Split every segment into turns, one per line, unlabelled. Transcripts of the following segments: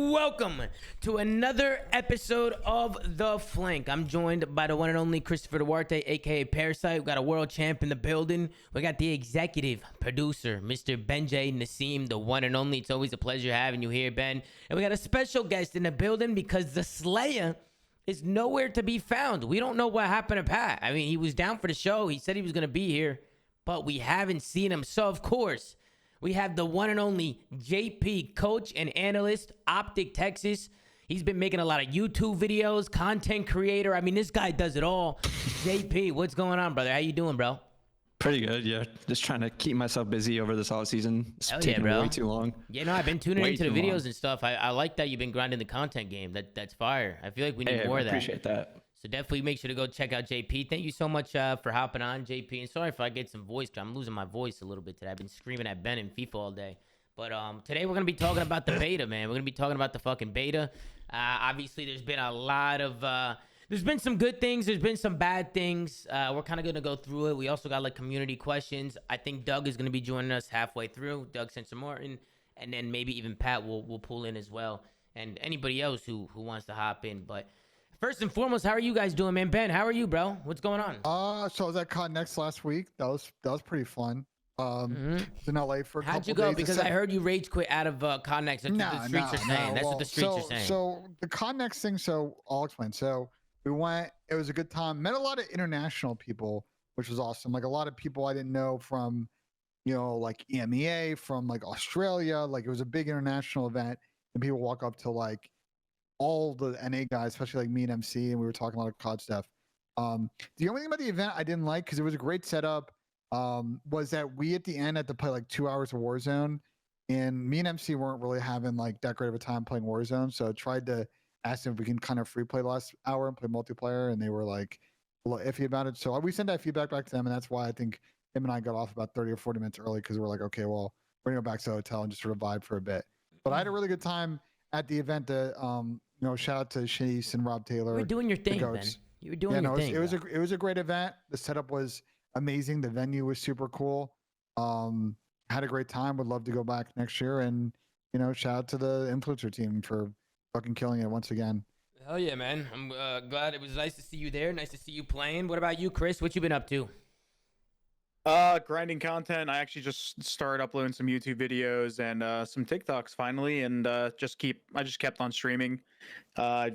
welcome to another episode of The Flank. I'm joined by the one and only Christopher Duarte, aka Parasite. We got a world champ in the building. We got the executive producer, Mr. Benjay Nassim, the one and only. It's always a pleasure having you here, Ben. And we got a special guest in the building because the Slayer is nowhere to be found. We don't know what happened to Pat. I mean, he was down for the show. He said he was going to be here, but we haven't seen him. So, of course, we have the one and only JP, coach and analyst, Optic Texas. He's been making a lot of YouTube videos, content creator. I mean, this guy does it all. JP, what's going on, brother? How you doing, bro?
Pretty good, yeah. Just trying to keep myself busy over this off season. It's taking way too long.
Yeah, no, I've been tuning into the videos and stuff. I like that you've been grinding the content game. That's fire. I feel like we need more of that.
I appreciate that.
So definitely make sure to go check out JP. Thank you so much for hopping on, JP. And sorry if I get some voice. I'm losing my voice a little bit today. I've been screaming at Ben and FIFA all day. But today we're going to be talking about the beta, man. We're going to be talking about the fucking beta. Obviously, there's been a lot of... there's been some good things. There's been some bad things. We're kind of going to go through it. We also got like community questions. I think Doug is going to be joining us halfway through. Doug Censor Martin. And then maybe even Pat will pull in as well. And anybody else who wants to hop in. But... first and foremost, how are you guys doing, man? Ben, how are you, bro? What's going on?
So I was at Con Next last week. That was pretty fun. In LA for a couple days.
How'd you go? Because I heard you rage quit out of Con Next. That's what the streets are saying. That's what the streets are saying.
So the Con Next thing. So I'll explain. So we went. It was a good time. Met a lot of international people, which was awesome. Like a lot of people I didn't know from, like EMEA, from like Australia. Like it was a big international event, and people walk up to like all the NA guys, especially like me and MC, and we were talking a lot of COD stuff. The only thing about the event I didn't like, because it was a great setup, was that we at the end had to play like 2 hours of Warzone, and me and MC weren't really having like that great of a time playing Warzone, so I tried to ask them if we can kind of free play the last hour and play multiplayer, and they were like a little iffy about it. So we sent that feedback back to them, and that's why I think him and I got off about 30 or 40 minutes early, because we're like, okay, well, we're gonna go back to the hotel and just sort of vibe for a bit. But I had a really good time at the event. Shout out to Shanice and Rob Taylor.
You were doing your thing, Ben. You were doing your thing.
It was a great event. The setup was amazing. The venue was super cool. Had a great time. Would love to go back next year. And shout out to the influencer team for fucking killing it once again.
Hell yeah, man. I'm glad. It was nice to see you there. Nice to see you playing. What about you, Chris? What you been up to?
Grinding content. I actually just started uploading some YouTube videos and some TikToks finally, and I just kept on streaming. I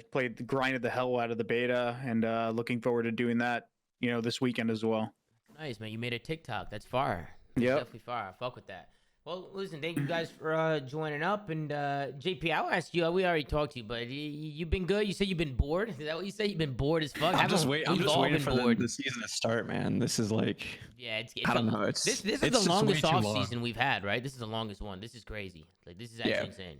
grinded the hell out of the beta, and looking forward to doing that, this weekend as well.
Nice, man. You made a TikTok. That's fire.
Yeah,
definitely fire. I fuck with that. Well, listen, thank you guys for joining up. And JP, I'll ask you. We already talked to you, but you've been good. You said you've been bored. Is that what you say? You've been bored as fuck.
I'm just waiting for the season to start, man. This is like, I don't know. This is
the longest off season we've had, right? This is the longest one. This is crazy. Like this is actually insane.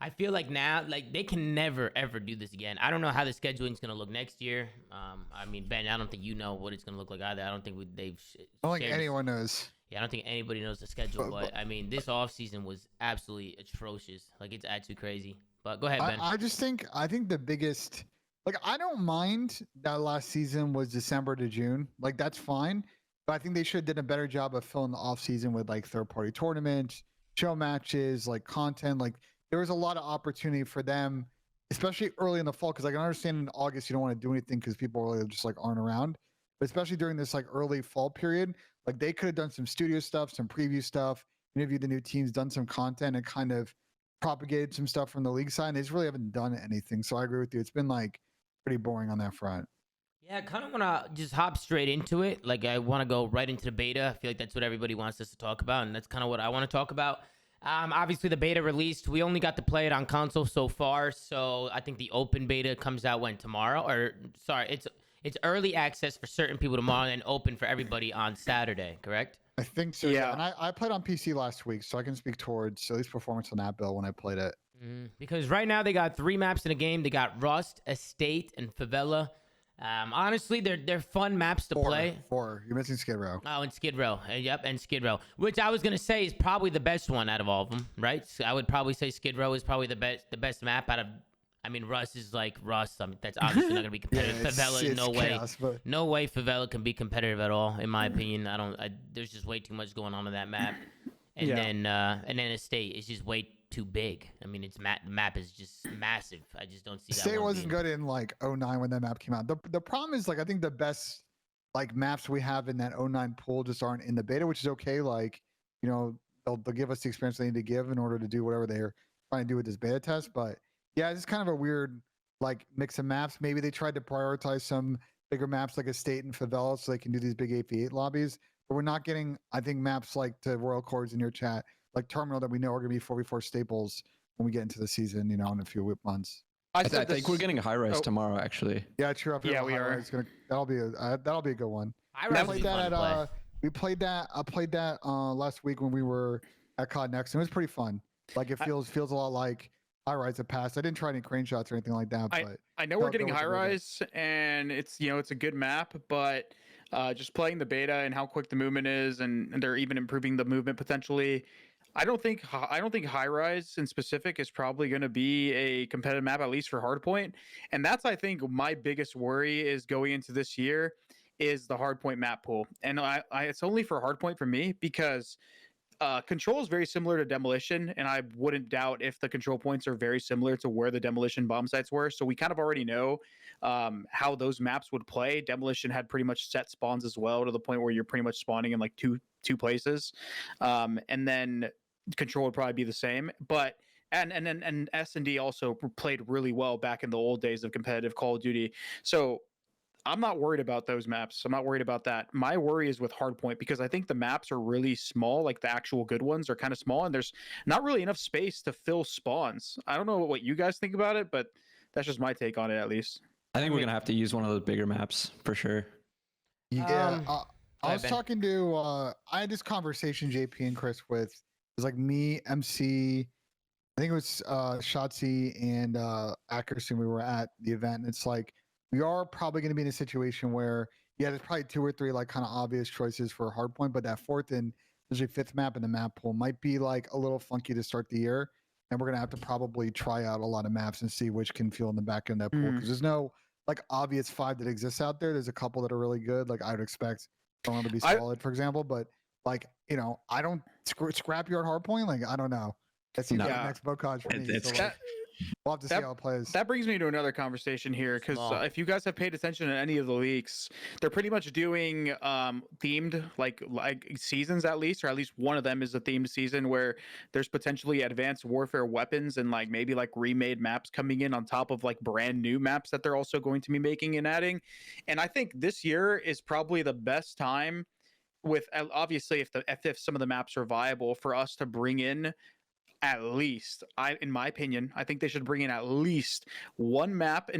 I feel like now, like they can never ever do this again. I don't know how the scheduling is gonna look next year. I mean, Ben, I don't think you know what it's gonna look like either. I don't think they've.
I don't think anyone knows.
Yeah, I don't think anybody knows the schedule, but I mean, this off season was absolutely atrocious. Like it's actually crazy. But go ahead, Ben.
I think the biggest, like, I don't mind that last season was December to June. Like that's fine, but I think they should have done a better job of filling the off season with like third-party tournaments, show matches, like content. Like there was a lot of opportunity for them, especially early in the fall. Because I can understand in August you don't want to do anything because people really just like aren't around. But especially during this like early fall period, like they could have done some studio stuff, some preview stuff, interviewed the new teams, done some content, and kind of propagated some stuff from the league side. And they just really haven't done anything. So I agree with you. It's been like pretty boring on that front.
Yeah, I kind of want to just hop straight into it. Like I want to go right into the beta. I feel like that's what everybody wants us to talk about, and that's kind of what I want to talk about. Obviously, the beta released. We only got to play it on console so far. So I think the open beta comes out tomorrow? Or sorry, it's early access for certain people tomorrow and open for everybody on Saturday, correct?
I think so, yeah. And I played on PC last week, so I can speak towards at least performance on that build when I played it.
Because right now they got 3 maps in the game. They got Rust, Estate, and Favela. Honestly, they're fun maps to play.
4. You're missing Skid Row.
Oh, and Skid Row. Yep, and Skid Row. Which I was going to say is probably the best one out of all of them, right? So I would probably say Skid Row is probably the best map out of... I mean, Rust is like Rust. I mean, that's obviously not gonna be competitive. Favela, no way, no way. Favela can be competitive at all, in my opinion. There's just way too much going on in that map. And then Estate is just way too big. I mean, the map is just massive. I just don't see that.
State wasn't good in like 09 when that map came out. The problem is like I think the best like maps we have in that 09 pool just aren't in the beta, which is okay. Like, you know, they'll give us the experience they need to give in order to do whatever they're trying to do with this beta test. But yeah, it's kind of a weird like mix of maps. Maybe they tried to prioritize some bigger maps like Estate and Favela so they can do these big 8v8 lobbies. But we're not getting, I think, maps like to Royal Chords in your chat, like Terminal that we know are going to be 4v4 staples when we get into the season, you know, in a few months.
I think we're getting high rise tomorrow, actually.
Yeah, true.
Yeah, we are.
That'll be a good one.
High rise would be fun to play.
We played that. I played that last week when we were at COD Next. It was pretty fun. Like it feels a lot like High Rise at past. I didn't try any crane shots or anything like that. But
I know we're getting High Rise, and it's it's a good map, but just playing the beta and how quick the movement is, and they're even improving the movement potentially. I don't think High Rise in specific is probably going to be a competitive map, at least for Hardpoint. And that's, I think, my biggest worry is going into this year is the Hardpoint map pool. And it's only for Hardpoint for me because Control is very similar to Demolition, and I wouldn't doubt if the control points are very similar to where the Demolition bomb sites were. So we kind of already know how those maps would play. Demolition had pretty much set spawns as well, to the point where you're pretty much spawning in like two places, and then Control would probably be the same. But and S&D also played really well back in the old days of competitive Call of Duty. So I'm not worried about those maps. I'm not worried about that. My worry is with Hardpoint, because I think the maps are really small. Like the actual good ones are kind of small, and there's not really enough space to fill spawns. I don't know what you guys think about it, but that's just my take on it, at least.
I think we're gonna have to use one of those bigger maps for sure.
Yeah, I was talking to I had this conversation, JP and Chris, with it was like me, MC, I think it was Shotzi and Ackerson. We were at the event, and it's like we are probably going to be in a situation where there's probably 2 or 3 like kind of obvious choices for Hardpoint, but that 4th and usually 5th map in the map pool might be like a little funky to start the year, and we're gonna have to probably try out a lot of maps and see which can feel in the back end of that pool, because there's no like obvious 5 that exists out there. There's a couple that are really good, like I would expect someone to be solid, for example, but like, you know, I don't scrapyard Hardpoint, like I don't know. That seems like the next Bocage for me. So, like, we'll have to see how it plays.
That brings me to another conversation here, because if you guys have paid attention to any of the leaks, they're pretty much doing themed like seasons, at least, or at least one of them is a themed season where there's potentially advanced warfare weapons and like maybe like remade maps coming in on top of like brand new maps that they're also going to be making and adding. And I think this year is probably the best time, with obviously if some of the maps are viable, for us to bring in at least, in my opinion, I think they should bring in at least one map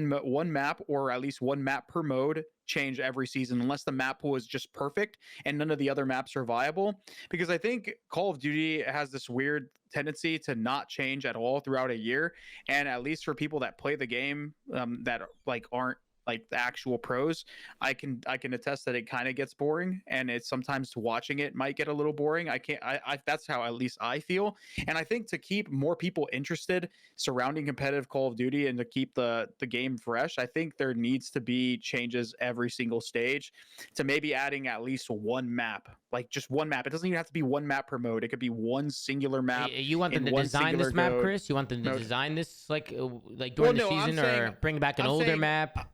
or at least one map per mode change every season, unless the map pool is just perfect and none of the other maps are viable. Because I think Call of Duty has this weird tendency to not change at all throughout a year, and at least for people that play the game that like aren't like the actual pros, I can attest that it kind of gets boring, and it's sometimes watching it might get a little boring. I that's how at least I feel. And I think to keep more people interested surrounding competitive Call of Duty and to keep the game fresh, I think there needs to be changes every single stage, to maybe adding at least one map, like just one map. It doesn't even have to be one map per mode. It could be one singular map.
You want them to design this map, Chris? You want them to design this like during the season, or bring back an older map?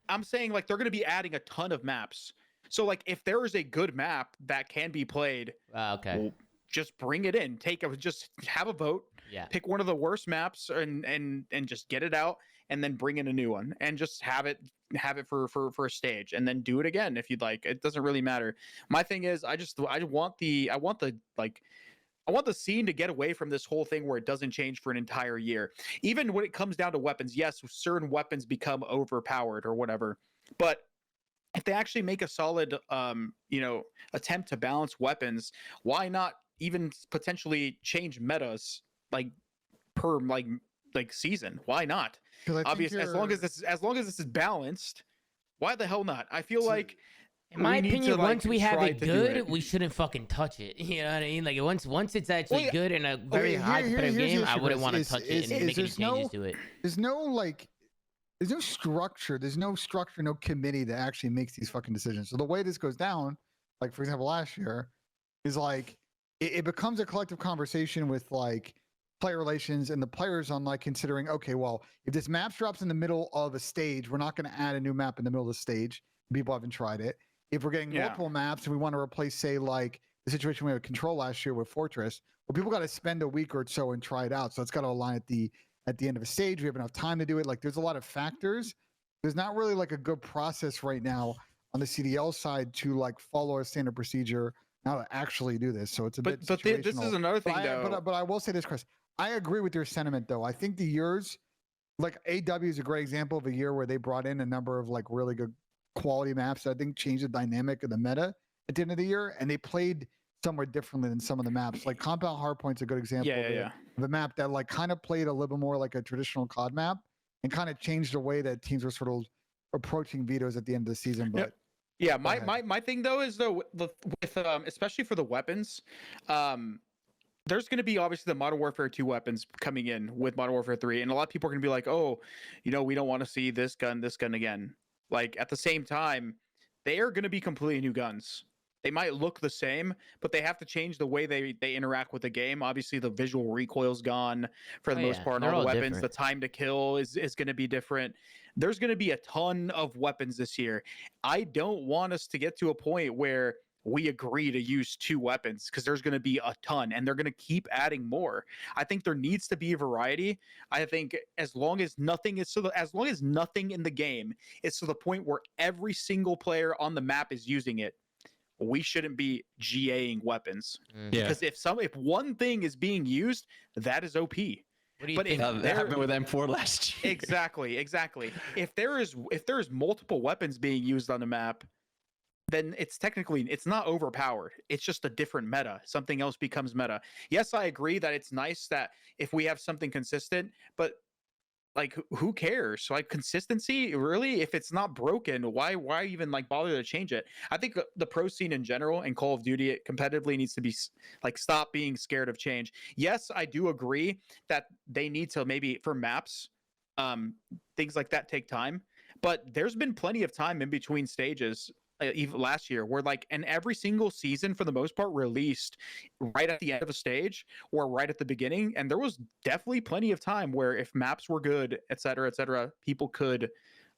I'm saying like they're going to be adding a ton of maps. So like if there is a good map that can be played, well, just bring it in. Just have a vote.
Yeah.
Pick one of the worst maps and just get it out, and then bring in a new one, and just have it for a stage, and then do it again if you'd like. It doesn't really matter. My thing is I want the scene to get away from this whole thing where it doesn't change for an entire year. Even when it comes down to weapons, yes, certain weapons become overpowered or whatever. But if they actually make a solid, attempt to balance weapons, why not even potentially change metas like per season? Why not? Obviously, as long as this is balanced, why the hell not? I feel like.
In my opinion, once we have it good, we shouldn't fucking touch it. You know what I mean? Like once it's actually good in a very high competitive game, I wouldn't want to touch it and make any changes to it.
There's no structure. There's no structure, no committee that actually makes these fucking decisions. So the way this goes down, like for example, last year, is like it becomes a collective conversation with like player relations and the players on like considering, okay, well, if this map drops in the middle of a stage, we're not going to add a new map in the middle of the stage. People haven't tried it. If we're getting multiple maps and we want to replace, say, like the situation we had with Control last year with Fortress, well, people got to spend a week or so and try it out. So it's got to align at the end of a stage. We have enough time to do it. Like there's a lot of factors. There's not really like a good process right now on the CDL side to like follow a standard procedure now to actually do this. So it's a bit situational.
This is another thing,
but I will say this, Chris. I agree with your sentiment, though. I think the years, like AW is a great example of a year where they brought in a number of like really good quality maps that I think changed the dynamic of the meta at the end of the year, and they played somewhat differently than some of the maps. Like Compound Hardpoint's a good example of a map that like kind of played a little bit more like a traditional COD map and kind of changed the way that teams were sort of approaching vetoes at the end of the season. But
yeah, my thing though is though with especially for the weapons, there's going to be obviously the Modern Warfare 2 weapons coming in with Modern Warfare 3, and a lot of people are going to be like, oh, you know, we don't want to see this gun again. Like at the same time, they are going to be completely new guns. They might look the same, but they have to change the way they interact with the game. Obviously, the visual recoil's gone for the most part. All the weapons, different. The time to kill is going to be different. There's going to be a ton of weapons this year. I don't want us to get to a point where we agree to use 2 weapons because there's going to be a ton and they're going to keep adding more. I think there needs to be a variety. I think as long as nothing in the game is to the point where every single player on the map is using it, we shouldn't be GAing weapons. Because if one thing is being used, that is OP.
But that happened with M4 last year.
Exactly. If there is multiple weapons being used on the map, then it's not overpowered. It's just a different meta. Something else becomes meta. Yes, I agree that it's nice that if we have something consistent, but like who cares? Like consistency, really? If it's not broken, why even like bother to change it? I think the pro scene in general and Call of Duty competitively needs to be like stop being scared of change. Yes, I do agree that they need to maybe for maps, things like that take time, but there's been plenty of time in between stages. Even last year where like and every single season for the most part released right at the end of a stage or right at the beginning, and there was definitely plenty of time where if maps were good, etc., people could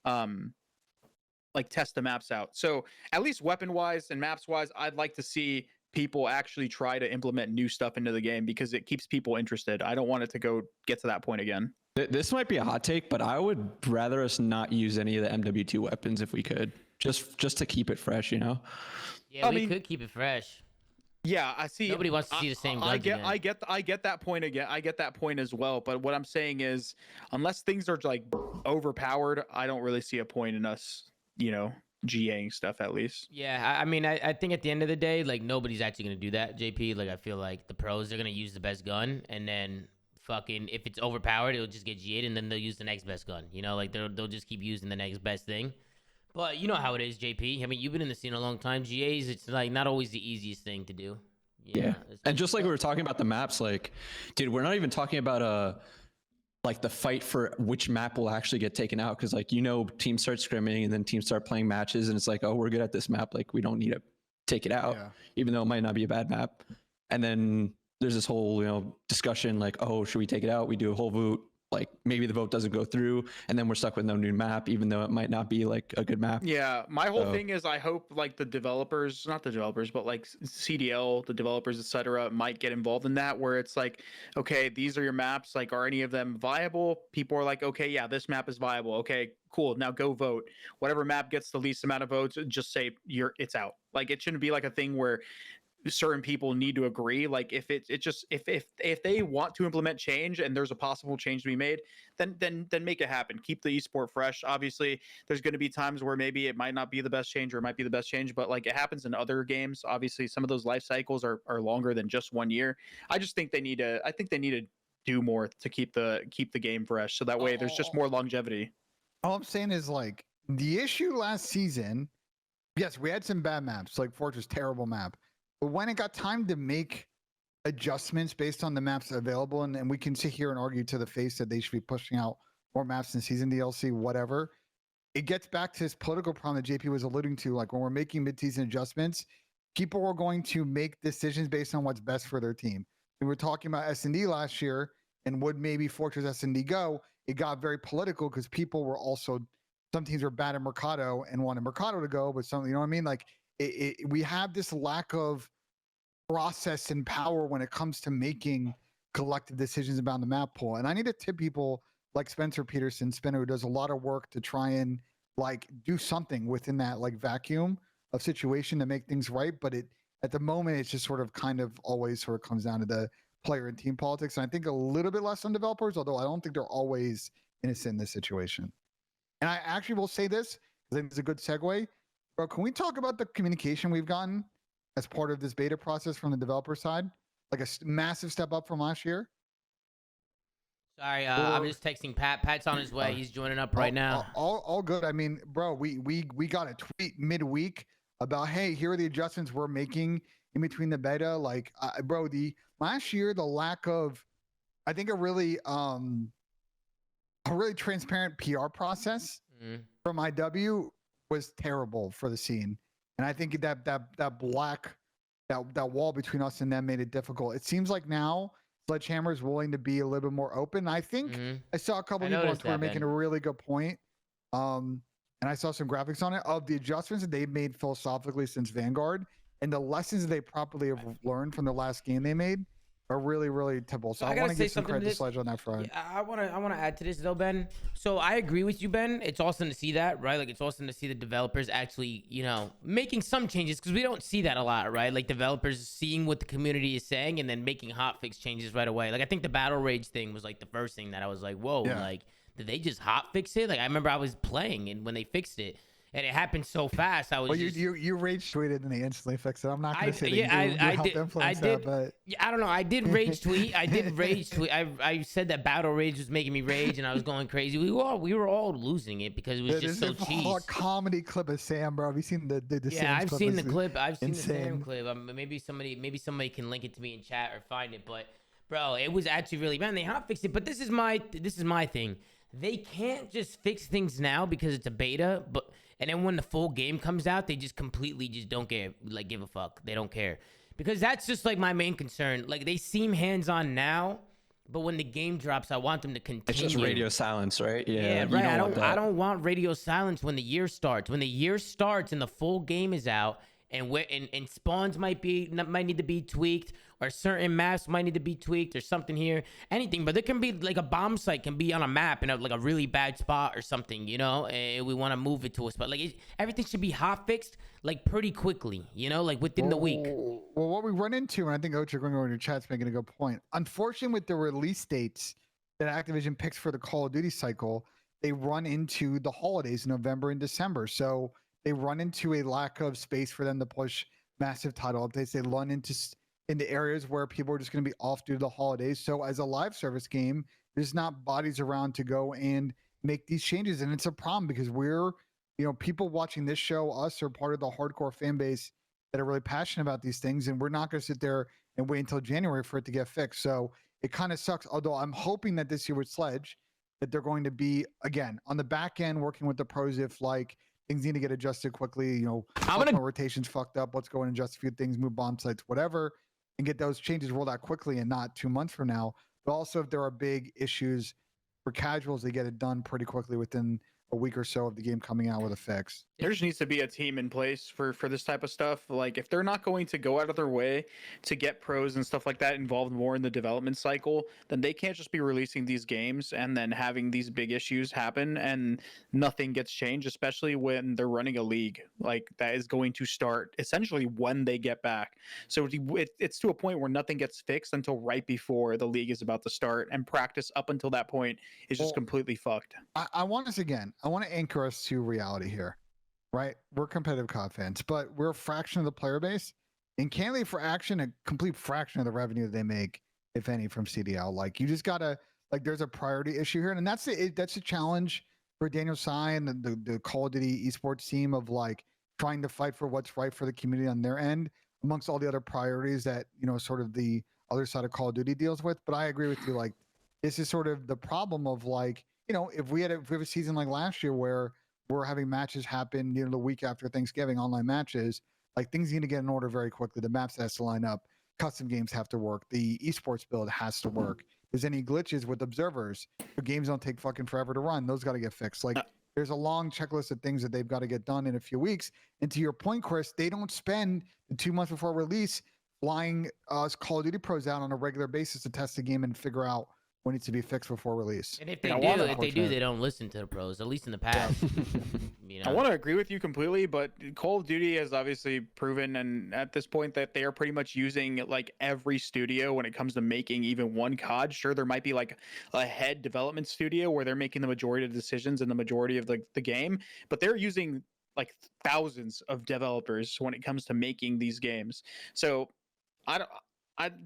like test the maps out. So at least weapon wise and maps wise, I'd like to see people actually try to implement new stuff into the game because it keeps people interested. I don't want it to get to that point again.
This might be a hot take, but I would rather us not use any of the MW2 weapons if we could. Just to keep it fresh, you know.
Yeah, we could keep it fresh.
Yeah, I see.
Nobody wants to see the same guns
again. I get that point again. I get that point as well. But what I'm saying is, unless things are like overpowered, I don't really see a point in us, you know, GAing stuff at least.
Yeah, I mean, I think at the end of the day, like nobody's actually gonna do that, JP. Like I feel like the pros are gonna use the best gun, and then fucking if it's overpowered, it'll just get GA'd, and then they'll use the next best gun. You know, like they'll just keep using the next best thing. But you know how it is, JP. I mean, you've been in the scene a long time. GAs, it's like not always the easiest thing to do.
Yeah. And just like we were talking about the maps, like, dude, we're not even talking about like the fight for which map will actually get taken out. Cause like, you know, teams start scrimming and then teams start playing matches and it's like, oh, we're good at this map. Like we don't need to take it out, even though it might not be a bad map. And then there's this whole, you know, discussion like, oh, should we take it out? We do a whole vote. Like maybe the vote doesn't go through and then we're stuck with no new map, even though it might not be like a good map.
Yeah. My whole thing is I hope like the developers, not the developers, but like CDL, the developers, etc., might get involved in that where it's like, okay, these are your maps. Like, are any of them viable? People are like, okay, yeah, this map is viable. Okay, cool. Now go vote. Whatever map gets the least amount of votes, just say it's out. Like it shouldn't be like a thing where certain people need to agree. Like if if they want to implement change and there's a possible change to be made, then make it happen. Keep the esport fresh. Obviously there's going to be times where maybe it might not be the best change or it might be the best change, but like it happens in other games. Obviously some of those life cycles are longer than just 1 year. I think they need to do more to keep the game fresh so that way there's just more longevity.
All I'm saying is like the issue last season, yes, we had some bad maps, like Fortress, terrible map. But when it got time to make adjustments based on the maps available, and we can sit here and argue to the face that they should be pushing out more maps in season DLC, whatever, it gets back to this political problem that JP was alluding to. Like when we're making mid-season adjustments, people are going to make decisions based on what's best for their team. We were talking about S&D last year. and would maybe Fortress S&D go, it got very political because people were also, some teams were bad at Mercado and wanted Mercado to go, but some, you know what I mean? Like we have this lack of process and power when it comes to making collective decisions about the map pool. And I need to tip people like Spencer Peterson, Spinner, who does a lot of work to try and like do something within that like vacuum of situation to make things right. But it, at the moment, it's just sort of kind of always sort of comes down to the player and team politics. And I think a little bit less on developers, although I don't think they're always innocent in this situation. And I actually will say this, I think it's a good segue. Bro, can we talk about the communication we've gotten as part of this beta process from the developer side? Like a massive step up from last year?
Sorry, I'm just texting Pat. Pat's on his way. He's joining up right now.
All good. I mean, bro, we got a tweet midweek about, hey, here are the adjustments we're making in between the beta. Like, bro, the last year, the lack of, I think a really transparent PR process from IW was terrible for the scene. And I think that wall between us and them made it difficult. It seems like now Sledgehammer is willing to be a little bit more open. I think I saw a couple people on Twitter making a really good point. And I saw some graphics on it of the adjustments that they've made philosophically since Vanguard and the lessons that they properly have learned from the last game they made are really, really typical. So I want to give some credit to Sledge on that front.
Yeah, I want to add to this though, Ben. So I agree with you, Ben. It's awesome to see that, right? Like it's awesome to see the developers actually, you know, making some changes because we don't see that a lot, right? Like developers seeing what the community is saying and then making hotfix changes right away. Like I think the battle rage thing was like the first thing that I was like, whoa, like did they just hotfix it? Like I remember I was playing and when they fixed it. And it happened so fast. I was. Well,
you rage tweeted and they instantly fixed it. I'm not going to say that
I did. But I don't know. I did rage tweet. I said that battle rage was making me rage, and I was going crazy. We were all losing it because it was just so cheese.
A comedy clip of Sam, bro. Have you seen the
yeah, I've seen the clip. I've seen the Sam clip. Maybe somebody can link it to me in chat or find it. But bro, it was actually really bad. They hotfixed it. But this is my thing. They can't just fix things now because it's a beta, and then when the full game comes out, they just completely just don't give a fuck. They don't care. Because that's just like my main concern. Like they seem hands-on now, but when the game drops, I want them to continue.
It's just radio silence, right? Yeah,
right. I don't want radio silence when the year starts. When the year starts and the full game is out, and spawns might need to be tweaked, or certain maps might need to be tweaked, or something here, anything. But there can be like a bomb site can be on a map in like a really bad spot or something, you know. And we want to move it to a spot. Like everything should be hot fixed like pretty quickly, you know, like within the week.
Well, what we run into, and I think Ocha going over in your chat's making a good point. Unfortunately, with the release dates that Activision picks for the Call of Duty cycle, they run into the holidays in November and December. So they run into a lack of space for them to push massive title updates. They run into areas where people are just going to be off due to the holidays. So as a live service game, there's not bodies around to go and make these changes. And it's a problem because we're, you know, people watching this show, us are part of the hardcore fan base that are really passionate about these things. And we're not going to sit there and wait until January for it to get fixed. So it kind of sucks. Although I'm hoping that this year with Sledge, that they're going to be, again, on the back end, working with the pros if like, things need to get adjusted quickly. You know, rotations fucked up. Let's go and adjust a few things, move bomb sites, whatever, and get those changes rolled out quickly and not 2 months from now. But also, if there are big issues for casuals, they get it done pretty quickly within a week or so of the game coming out with a fix.
There just needs to be a team in place for this type of stuff. Like if they're not going to go out of their way to get pros and stuff like that involved more in the development cycle, then they can't just be releasing these games and then having these big issues happen and nothing gets changed, especially when they're running a league like that is going to start essentially when they get back. So it's to a point where nothing gets fixed until right before the league is about to start, and practice up until that point is just completely fucked.
I want to anchor us to reality here. Right, we're competitive COD fans, but we're a fraction of the player base, and candidly, for Action, a complete fraction of the revenue that they make, if any, from CDL. Like, you just gotta, like, there's a priority issue here, and that's a challenge for Daniel Sai and the Call of Duty esports team of like trying to fight for what's right for the community on their end, amongst all the other priorities that, you know, sort of the other side of Call of Duty deals with. But I agree with you, like, this is sort of the problem of like, you know, if we have a season like last year where we're having matches happen, you know, the week after Thanksgiving, online matches, like things need to get in order very quickly. The maps has to line up. Custom games have to work. The esports build has to work. there's any glitches with observers. The games don't take fucking forever to run. Those got to get fixed. Like there's a long checklist of things that they've got to get done in a few weeks. And to your point, Chris, they don't spend the 2 months before release flying Call of Duty pros out on a regular basis to test the game and figure out what needs to be fixed before release.
And if they they don't listen to the pros, at least in the past. You know?
I want to agree with you completely, but Call of Duty has obviously proven, and at this point, that they are pretty much using like every studio when it comes to making even one COD. Sure, there might be like a head development studio where they're making the majority of the decisions and the majority of the game, but they're using like thousands of developers when it comes to making these games. So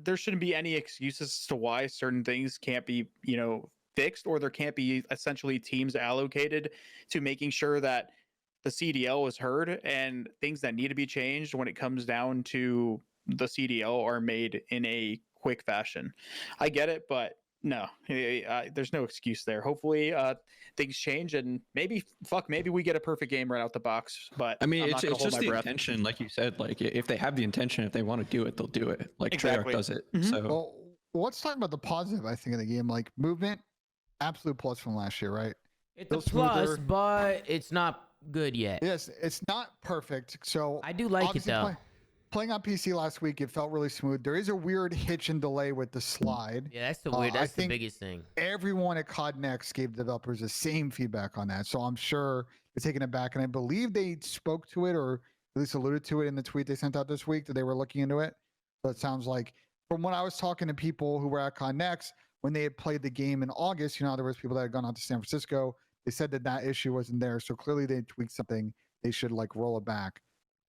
there shouldn't be any excuses as to why certain things can't be, fixed, or there can't be essentially teams allocated to making sure that the CDL is heard and things that need to be changed when it comes down to the CDL are made in a quick fashion. I get it, but no, there's no excuse there. Hopefully things change, and maybe we get a perfect game right out the box. But
I mean, it's just the intention, like you said. Like if they have the intention, if they want to do it, they'll do it. Like
exactly.
Treyarch does it.
Mm-hmm.
So
well, let's talk about the positive. I think of the game, like movement, absolute plus from last year, right?
It's a plus, but it's not good yet.
Yes, it's not perfect. So
I do like it though.
Playing on PC last week, it felt really smooth. There is a weird hitch and delay with the slide.
Yeah, that's the weird. That's the biggest thing.
Everyone at COD Next gave developers the same feedback on that, so I'm sure they're taking it back. And I believe they spoke to it, or at least alluded to it in the tweet they sent out this week, that they were looking into it. So it sounds like, from when I was talking to people who were at COD Next, when they had played the game in August, there was people that had gone out to San Francisco. They said that issue wasn't there, so clearly they tweaked something. They should like roll it back.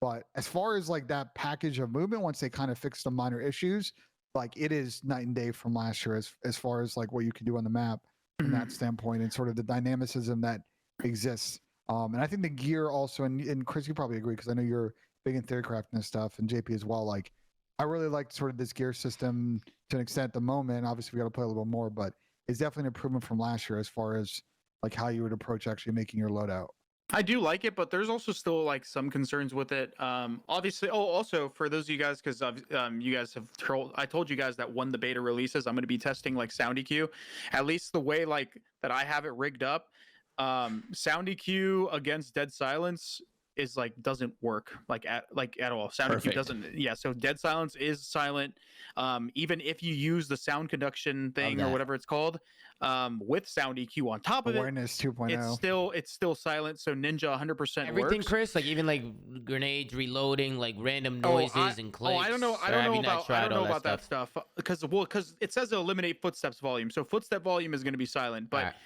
But as far as like that package of movement, once they kind of fixed the minor issues, like it is night and day from last year as far as like what you can do on the map from that standpoint, and sort of the dynamicism that exists. And I think the gear also, and Chris, you probably agree, because I know you're big in theorycraft and stuff, and JP as well. Like I really like sort of this gear system to an extent at the moment. Obviously we got to play a little bit more, but it's definitely an improvement from last year as far as like how you would approach actually making your loadout.
I do like it, but there's also still like some concerns with it. Obviously, also for those of you guys, because you guys have I told you guys that when the beta releases, I'm going to be testing like sound EQ. At least the way like that I have it rigged up, sound EQ against dead silence is like doesn't work at all. Sound EQ doesn't. Yeah, so dead silence is silent. Even if you use the sound conduction thing or whatever it's called, with sound EQ on top of
Awareness
2.0, it's still silent. So Ninja 100%
everything
works.
Chris, like even like grenades reloading, like random noises and clicks.
I don't know about that stuff because it says to eliminate footsteps volume. So footstep volume is going to be silent, but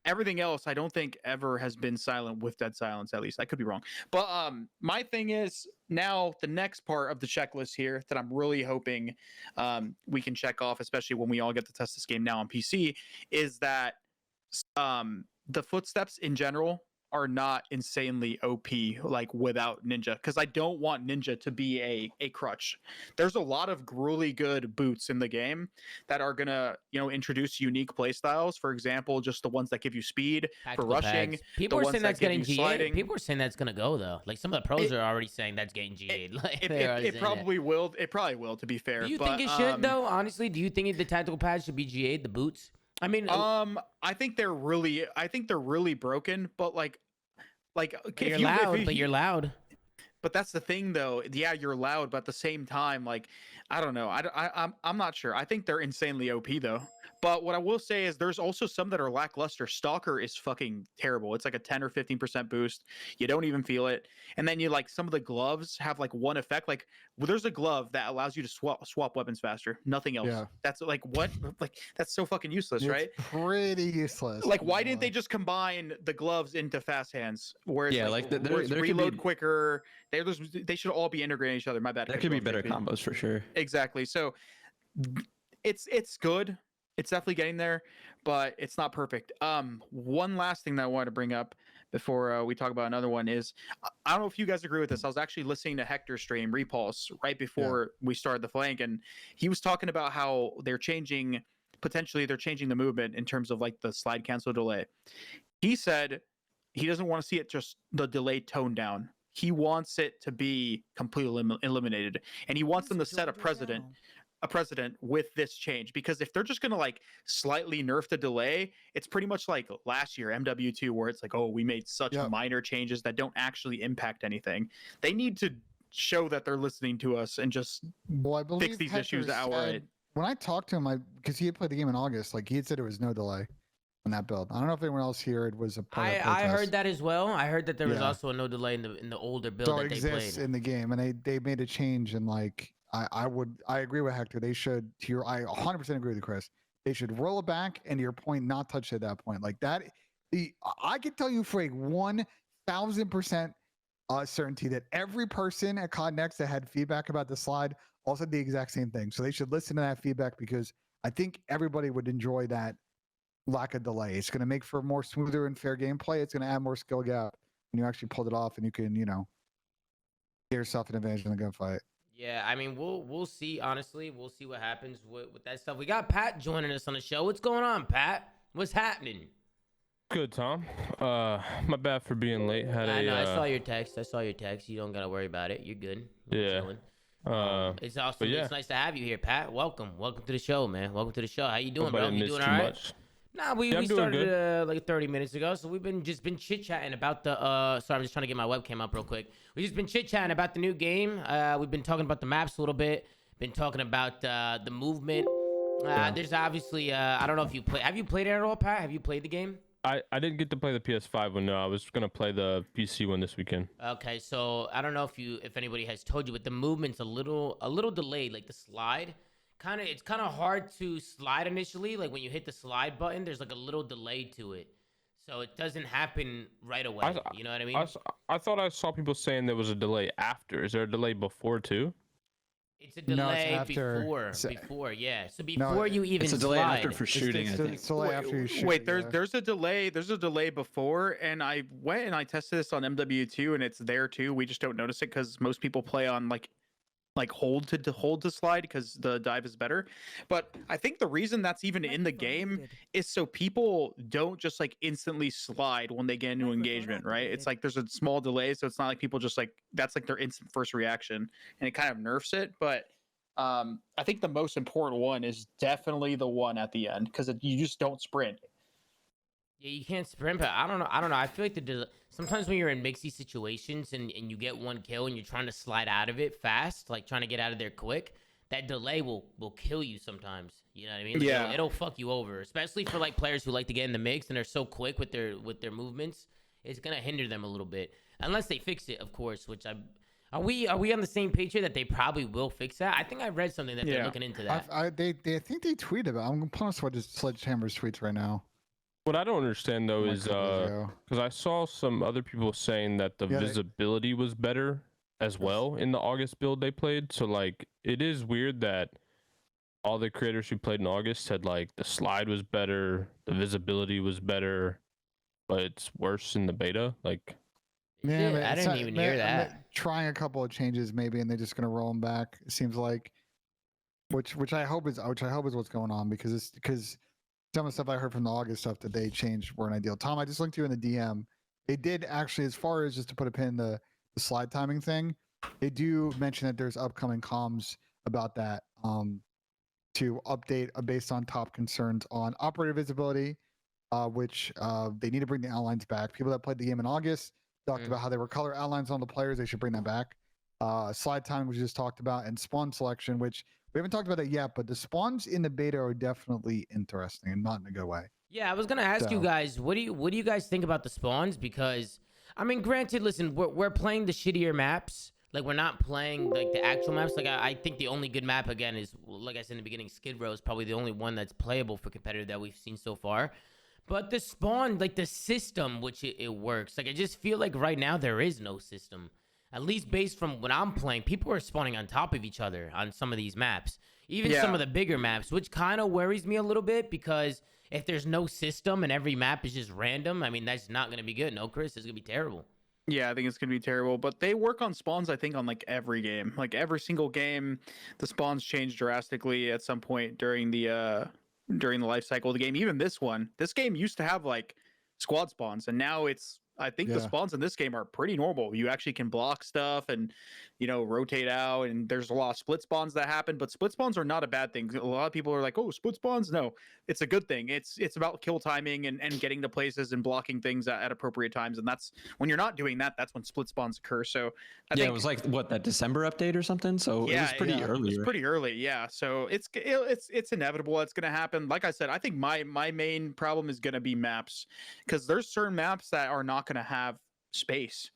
everything else I don't think ever has been silent with dead silence. At least I could be wrong. But my thing is now the next part of the checklist here that I'm really hoping we can check off, especially when we all get to test this game now on PC, is that the footsteps in general are not insanely OP like without Ninja, because I don't want Ninja to be a crutch. There's a lot of really good boots in the game that are gonna introduce unique play styles. For example, just the ones that give you speed for rushing.
Pads. People are saying that's getting GA'd. People are saying that's gonna go though. Like some of the pros are already saying that's getting GA'd. Like
it probably will. It probably will, to be fair.
Do you think it should though? Honestly, do you think the tactical pads should be GA'd? The boots? I mean,
I think they're really broken, but like
you're loud, but you're loud.
But that's the thing, though. Yeah, you're loud, but at the same time, like, I don't know. I'm not sure. I think they're insanely OP though. But what I will say is there's also some that are lackluster. Stalker is fucking terrible. It's like a 10 or 15% boost. You don't even feel it. And then you like some of the gloves have like one effect. Like there's a glove that allows you to swap weapons faster. Nothing else. Yeah. That's like what? Like that's so fucking useless, right?
Pretty useless.
Like why didn't they just combine the gloves into fast hands? Where it's there reload quicker. They should all be integrating each other. My bad.
There could be better combos for sure.
Exactly. So it's good. It's definitely getting there, but it's not perfect. One last thing that I wanted to bring up before we talk about another one is, I don't know if you guys agree with this. I was actually listening to Hector's stream, Repulse, right before we started the flank, and he was talking about how potentially they're changing the movement in terms of like the slide cancel delay. He said he doesn't want to see it just the delay toned down. He wants it to be completely eliminated, and he wants them to set a precedent. a precedent with this change, because if they're just going to like slightly nerf the delay, it's pretty much like last year MW2, where it's like, oh, we made such minor changes that don't actually impact anything. They need to show that they're listening to us and just fix these issues outright.
When I talked to him, because he had played the game in August, like he had said there was no delay on that build. I don't know if anyone else here was a part of the
I heard that as well. I heard that there was also a no delay in the older build
so
that
it
they
exists
played
in the game, and they made a change, and like I agree with Hector. They should I 100% agree with Chris. They should roll it back and to your point, not touch it at that point. Like that, I can tell you for a 1,000% certainty that every person at COD Next that had feedback about the slide also did the exact same thing. So they should listen to that feedback, because I think everybody would enjoy that lack of delay. It's going to make for more smoother and fair gameplay. It's going to add more skill gap when you actually pulled it off, and you can, get yourself an advantage in the gunfight.
Yeah, I mean, we'll see. Honestly, we'll see what happens with that stuff. We got Pat joining us on the show. What's going on, Pat? What's happening?
Good, Tom. My bad for being late.
I know. I saw your text. You don't gotta worry about it. You're good.
Yeah.
It's awesome.
yeah.
It's nice to have you here, Pat. Welcome to the show, man. Welcome to the show. How you doing,
Hope I
bro?
didn't
You
miss
doing
too
all right?
much.
Nah, we started like 30 minutes ago, so we've been chit chatting about the. Sorry, I'm just trying to get my webcam up real quick. We've just been chit chatting about the new game. We've been talking about the maps a little bit. Been talking about the movement. There's obviously I don't know if you play. Have you played it at all, Pat? Have you played the game?
I didn't get to play the PS5 one. No, I was gonna play the PC one this weekend.
Okay, so I don't know if anybody has told you, but the movement's a little delayed. Like the slide, it's kind of hard to slide initially. Like when you hit the slide button, there's like a little delay to it, so it doesn't happen right away. You know what I mean?
I thought I saw people saying there was a delay after. Is there a delay before too?
It's a delay before, yeah. So before you even
it's a delay
slide.
after for shooting. I think.
It's a delay after you shoot.
Wait, there's a delay. There's a delay before, and I went and I tested this on MW2, and it's there too. We just don't notice it because most people play on like hold to slide because the dive is better. But I think the reason that's even in the game is so people don't just like instantly slide when they get into engagement, right? It's like there's a small delay, so it's not like people just like that's like their instant first reaction, and it kind of nerfs it. But I think the most important one is definitely the one at the end, because you just don't sprint.
Yeah, you can't sprint, but I don't know. I feel like sometimes when you're in mixy situations and you get one kill and you're trying to slide out of it fast, like trying to get out of there quick, that delay will kill you sometimes. You know what I mean? Like,
yeah.
It'll fuck you over, especially for like players who like to get in the mix and they're so quick with their movements. It's gonna hinder them a little bit, unless they fix it, of course. Which are we on the same page here that they probably will fix that? I think I read something that they're looking into that.
I think they tweeted about. I'm pulling up Sledgehammer's tweets right now.
What I don't understand though is because I saw some other people saying that the visibility was better as well in the August build they played. So like it is weird that all the creators who played in August said like the slide was better, the visibility was better, but it's worse in the beta. Like
Yeah,
I didn't even hear that.
Trying a couple of changes maybe, and they're just gonna roll them back. It seems like, which I hope is what's going on, because some of the stuff I heard from the August stuff that they changed weren't ideal. Tom, I just linked you in the DM. They did actually, as far as just to put a pin in the slide timing thing, they do mention that there's upcoming comms about that to update based on top concerns on operator visibility, which they need to bring the outlines back. People that played the game in August talked about how there were color outlines on the players. They should bring that back. Slide timing, we just talked about, and spawn selection, which we haven't talked about that yet, but the spawns in the beta are definitely interesting and not in a good way.
Yeah, I was gonna ask you guys, what do you guys think about the spawns? Because I mean, granted, listen, we're playing the shittier maps. Like we're not playing like the actual maps. Like I think the only good map again is, like I said in the beginning, Skid Row is probably the only one that's playable for competitive that we've seen so far. But the spawn, like the system, which it works. Like I just feel like right now there is no system. At least based from when I'm playing, people are spawning on top of each other on some of these maps. Even some of the bigger maps, which kind of worries me a little bit, because if there's no system and every map is just random, I mean, that's not going to be good. No, Chris, it's going to be terrible.
Yeah, I think it's going to be terrible. But they work on spawns, I think, on like every game. Like every single game, the spawns change drastically at some point during the life cycle of the game. Even this game used to have like squad spawns, and now it's I think the spawns in this game are pretty normal. You actually can block stuff and, rotate out, and there's a lot of split spawns that happen, but split spawns are not a bad thing. A lot of people are like, oh, split spawns. No, it's a good thing. It's about kill timing and getting to places and blocking things at appropriate times. And that's when you're not doing that, that's when split spawns occur. So I think
it was like that December update or something. So it was pretty early.
It's pretty early. Yeah. So it's inevitable. It's going to happen. Like I said, I think my main problem is going to be maps, because there's certain maps that are not going to have space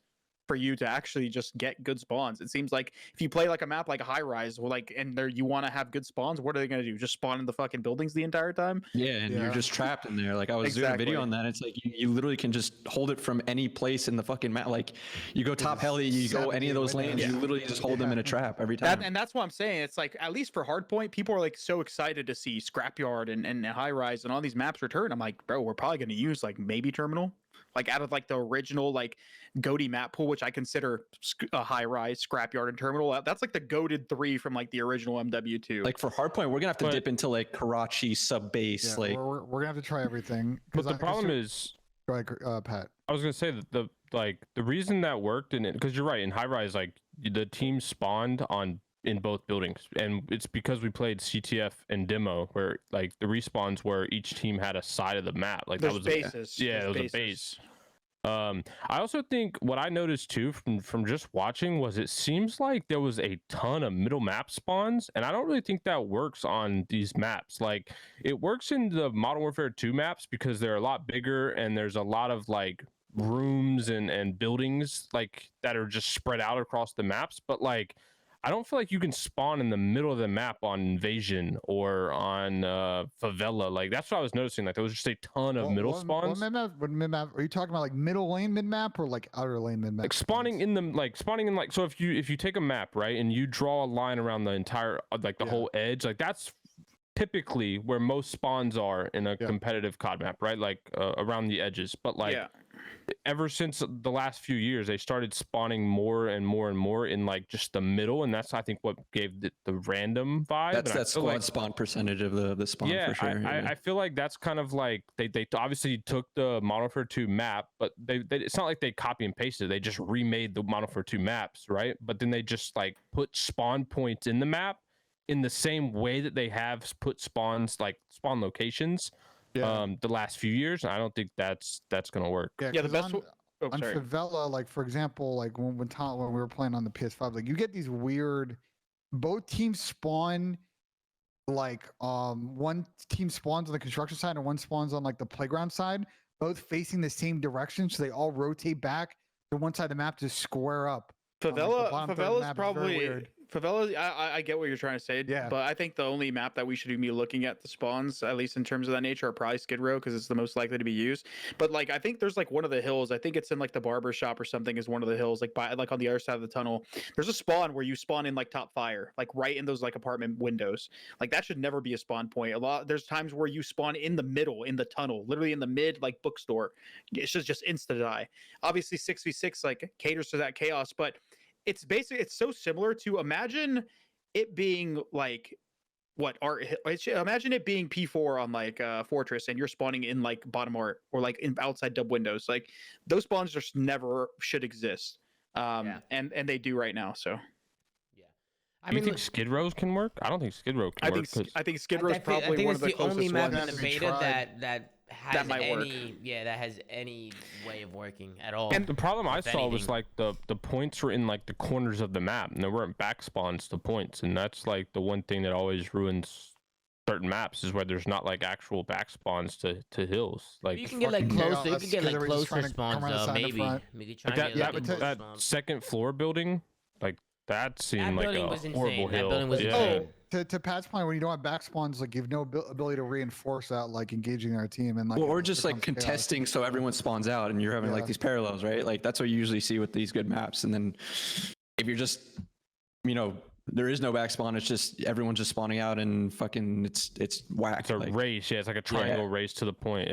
for you to actually just get good spawns. It seems like if you play like a map like a high rise, and there you want to have good spawns, what are they going to do? Just spawn in the fucking buildings the entire time?
Yeah, and you're just trapped in there. Like I was doing a video on that. It's like you literally can just hold it from any place in the fucking map. Like you go top heli, you go any of those lanes, you literally just hold them in a trap every time.
And that's what I'm saying. It's like, at least for hardpoint, people are like so excited to see scrapyard and high rise and all these maps return. I'm like, bro, we're probably going to use like maybe terminal. Like out of like the original like GOATY map pool, which I consider a high rise, scrapyard, and terminal. That's like the goated 3 from like the original MW2.
Like for hardpoint, we're gonna have to dip into like Karachi sub base.
Yeah, we're gonna have to try everything.
But the problem is,
go ahead, Pat.
I was gonna say that the reason that worked in it, because you're right, in high rise, like the team spawned in both buildings, and it's because we played CTF and demo, where like the respawns were each team had a side of the map. Like
there's
that was
bases.
It was a base. I also think what I noticed too from just watching was it seems like there was a ton of middle map spawns, and I don't really think that works on these maps. Like it works in the Modern Warfare 2 maps because they're a lot bigger and there's a lot of like rooms and buildings like that are just spread out across the maps, but like I don't feel like you can spawn in the middle of the map on Invasion or on Favela. Like that's what I was noticing. Like there was just a ton of middle spawns.
What mid-map? Are you talking about like middle lane mid-map or like outer lane mid-map?
Like spawning in so if you take a map, right, and you draw a line around the entire like the whole edge, like that's typically where most spawns are in a competitive COD map, right? Like around the edges. But like ever since the last few years, they started spawning more and more and more in like just the middle, and that's I think what gave the random vibe.
That's that squad spawn percentage of the spawn for sure.
I feel like that's kind of like they obviously took the Modern Warfare 2 map, but they it's not like they copy and pasted. They just remade the Modern Warfare 2 maps, right? But then they just like put spawn points in the map in the same way that they have put spawn locations the last few years, and I don't think that's gonna work.
The best
on Favela, like for example, like when we were playing on the PS5, like you get these weird, both teams spawn like one team spawns on the construction side and one spawns on like the playground side, both facing the same direction, so they all rotate back to one side of the map to square up.
Favela's probably Favela. I get what you're trying to say, but I think the only map that we should be looking at the spawns, at least in terms of that nature, are probably Skid Row, because it's the most likely to be used. But like I think there's like one of the hills, I think it's in like the barber shop or something, is one of the hills, like on the other side of the tunnel. There's a spawn where you spawn in like top fire, like right in those like apartment windows. Like that should never be a spawn point. There's times where you spawn in the middle, in the tunnel, literally in the mid like bookstore. It's just insta die. Obviously 6v6 like caters to that chaos, but it's so similar to, imagine it being like imagine it being P4 on like Fortress, and you're spawning in like bottom art or like in outside dub windows. Like those spawns just never should exist, and they do right now. So
I mean, think Skid Rows can work? I don't think Skid Row can work.
I think Skid Row is probably one of the closest
only map
ones.
in the beta that has
work.
that has any way of working at all.
And the problem I saw was like the points were in like the corners of the map, and there weren't back spawns to points, and that's like the one thing that always ruins certain maps, is where there's not like actual back spawns to hills. Like
you can get like closer, you can get like closer spawns though, maybe.
That second floor building, like that seemed like a horrible hill.
That building was insane.
To Pat's point, when you don't have back spawns, like you have no ability to reinforce that, like engaging our team, and like
or just like contesting so everyone spawns out, and you're having like these parallels, right? Like that's what you usually see with these good maps. And then if you're just, there is no back spawn, it's just everyone's just spawning out, and fucking it's whack.
It's a race, it's like a triangle race to the point,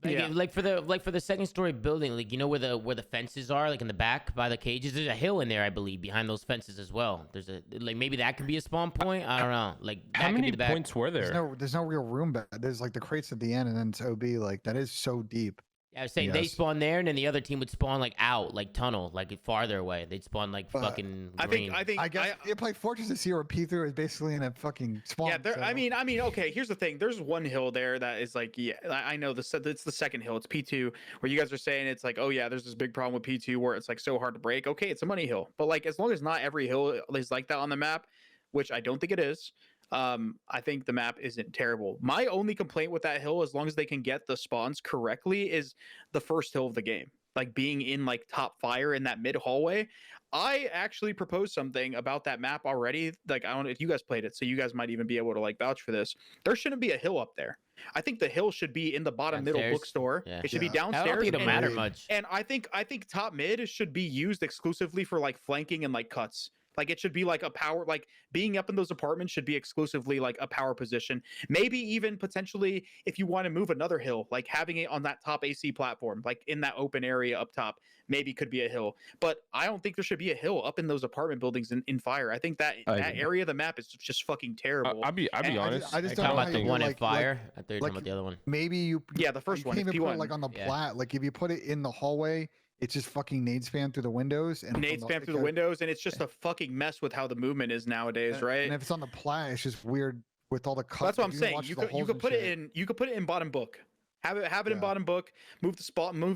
Like for the second story building, like where the fences are, like in the back by the cages, there's a hill in there, I believe, behind those fences as well. There's maybe that could be a spawn point. I don't know. Like that
how many
could be the
points were there?
There's no real room back. There's like the crates at the end, and then it's OB. Like that is so deep.
Yeah, I was saying they
Yes.
spawn there, and then the other team would spawn like out, like tunnel, like farther away. They'd spawn like
But
fucking
I
green.
think
I guess you play Fortress to see where P3 is basically in a fucking spawn.
yeah, there.
so-
I mean, okay. Here's the thing. There's one hill there that is like, yeah, I know it's the second hill. It's P2, where you guys are saying it's like, oh yeah, there's this big problem with P2 where it's like so hard to break. Okay, it's a money hill, but like as long as not every hill is like that on the map, which I don't think it is. I think the map isn't terrible. My only complaint with that hill, as long as they can get the spawns correctly, is the first hill of the game, like being in like top fire in that mid hallway. I actually proposed something about that map already. Like, I don't know if you guys played it, so you guys might even be able to like vouch for this. There shouldn't be a hill up there. I think the hill should be in the bottom middle
Downstairs?
bookstore.
Yeah.
It should be
Yeah.
I
downstairs.
don't think it'll
and-
matter
Agreed.
much.
And I think top mid should be used exclusively for like flanking and like cuts. Like it should be like a power, like being up in those apartments should be exclusively like a power position. Maybe even potentially if you want to move another hill, like having it on that top AC platform, like in that open area up top, maybe could be a hill. But I don't think there should be a hill up in those apartment buildings in fire. I think that that area of the map is just fucking terrible.
I'll be
And
honest.
I just
You're
don't
talking
know
about
how
the
you
one
do,
in
like-
fire. I thought you were
like-
talking about the other one.
Maybe you.
Yeah, the first
you
one
can't
is
even put it
P1.
like on the
Yeah.
plat. Like if you put it in the hallway, it's just fucking nade spam through the windows and
Nade
from the-
spam through the
because-
windows, and it's just a fucking mess with how the movement is nowadays,
and-
right?
And if it's on the plat, it's just weird with all the cuts.
That's what
like,
I'm
can
saying.
watch
You
the
could
holes and
put it
shit.
in. You could put it in bottom book. Have it in
Yeah.
bottom book. Move